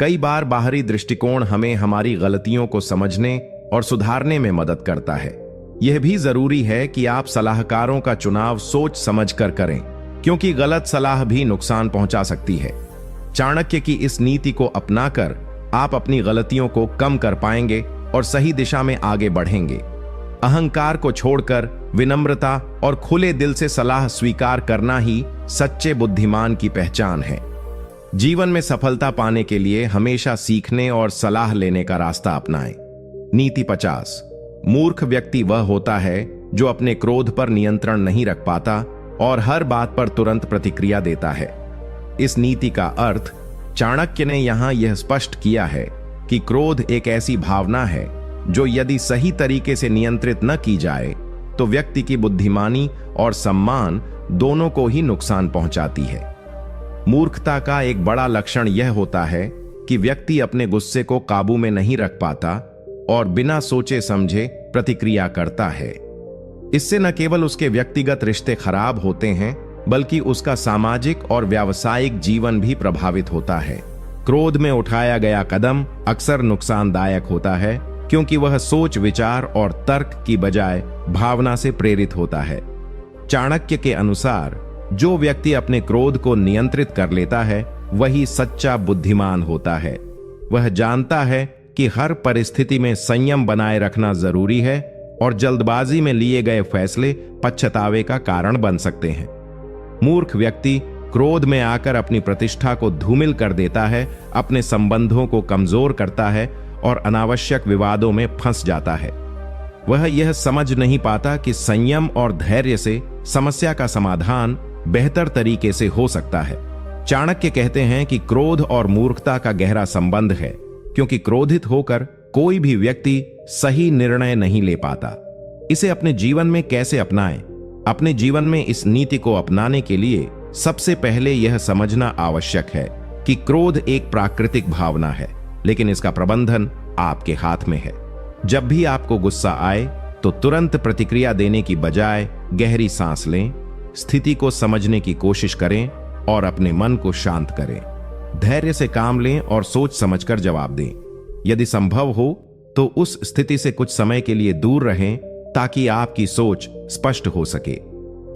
कई बार बाहरी दृष्टिकोण हमें हमारी गलतियों को समझने और सुधारने में मदद करता है। यह भी जरूरी है कि आप सलाहकारों का चुनाव सोच समझकर करें, क्योंकि गलत सलाह भी नुकसान पहुंचा सकती है। चाणक्य की इस नीति को अपनाकर आप अपनी गलतियों को कम कर पाएंगे और सही दिशा में आगे बढ़ेंगे। अहंकार को छोड़कर विनम्रता और खुले दिल से सलाह स्वीकार करना ही सच्चे बुद्धिमान की पहचान है। जीवन में सफलता पाने के लिए हमेशा सीखने और सलाह लेने का रास्ता अपनाएं। नीति 50। मूर्ख व्यक्ति वह होता है जो अपने क्रोध पर नियंत्रण नहीं रख पाता और हर बात पर तुरंत प्रतिक्रिया देता है। इस नीति का अर्थ चाणक्य ने यहां यह स्पष्ट किया है कि क्रोध एक ऐसी भावना है जो यदि सही तरीके से नियंत्रित न की जाए तो व्यक्ति की बुद्धिमानी और सम्मान दोनों को ही नुकसान पहुंचाती है। मूर्खता का एक बड़ा लक्षण यह होता है कि व्यक्ति अपने गुस्से को काबू में नहीं रख पाता और बिना सोचे समझे प्रतिक्रिया करता है। इससे न केवल उसके व्यक्तिगत रिश्ते खराब होते हैं बल्कि उसका सामाजिक और व्यावसायिक जीवन भी प्रभावित होता है। क्रोध में उठाया गया कदम अक्सर नुकसानदायक होता है क्योंकि वह सोच विचार और तर्क की बजाय भावना से प्रेरित होता है। चाणक्य के अनुसार जो व्यक्ति अपने क्रोध को नियंत्रित कर लेता है वही सच्चा बुद्धिमान होता है। वह जानता है कि हर परिस्थिति में संयम बनाए रखना जरूरी है और जल्दबाजी में लिए गए फैसले पछतावे का कारण बन सकते हैं। मूर्ख व्यक्ति क्रोध में आकर अपनी प्रतिष्ठा को धूमिल कर देता है, अपने संबंधों को कमजोर करता है और अनावश्यक विवादों में फंस जाता है। वह यह समझ नहीं पाता कि संयम और धैर्य से समस्या का समाधान बेहतर तरीके से हो सकता है। चाणक्य कहते हैं कि क्रोध और मूर्खता का गहरा संबंध है, क्योंकि क्रोधित होकर कोई भी व्यक्ति सही निर्णय नहीं ले पाता। इसे अपने जीवन में कैसे अपनाएं? अपने जीवन में इस नीति को अपनाने के लिए सबसे पहले यह समझना आवश्यक है कि क्रोध एक प्राकृतिक भावना है, लेकिन इसका प्रबंधन आपके हाथ में है। जब भी आपको गुस्सा आए तो तुरंत प्रतिक्रिया देने की बजाय गहरी सांस लें, स्थिति को समझने की कोशिश करें और अपने मन को शांत करें। धैर्य से काम लें और सोच समझकर जवाब दें। यदि संभव हो तो उस स्थिति से कुछ समय के लिए दूर रहें ताकि आपकी सोच स्पष्ट हो सके।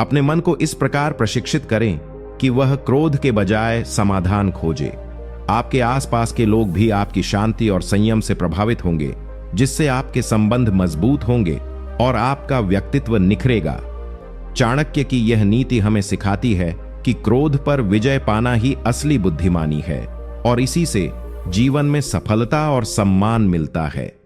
अपने मन को इस प्रकार प्रशिक्षित करें कि वह क्रोध के बजाय समाधान खोजे। आपके आसपास के लोग भी आपकी शांति और संयम से प्रभावित होंगे, जिससे आपके संबंध मजबूत होंगे और आपका व्यक्तित्व निखरेगा। चाणक्य की यह नीति हमें सिखाती है कि क्रोध पर विजय पाना ही असली बुद्धिमानी है और इसी से जीवन में सफलता और सम्मान मिलता है।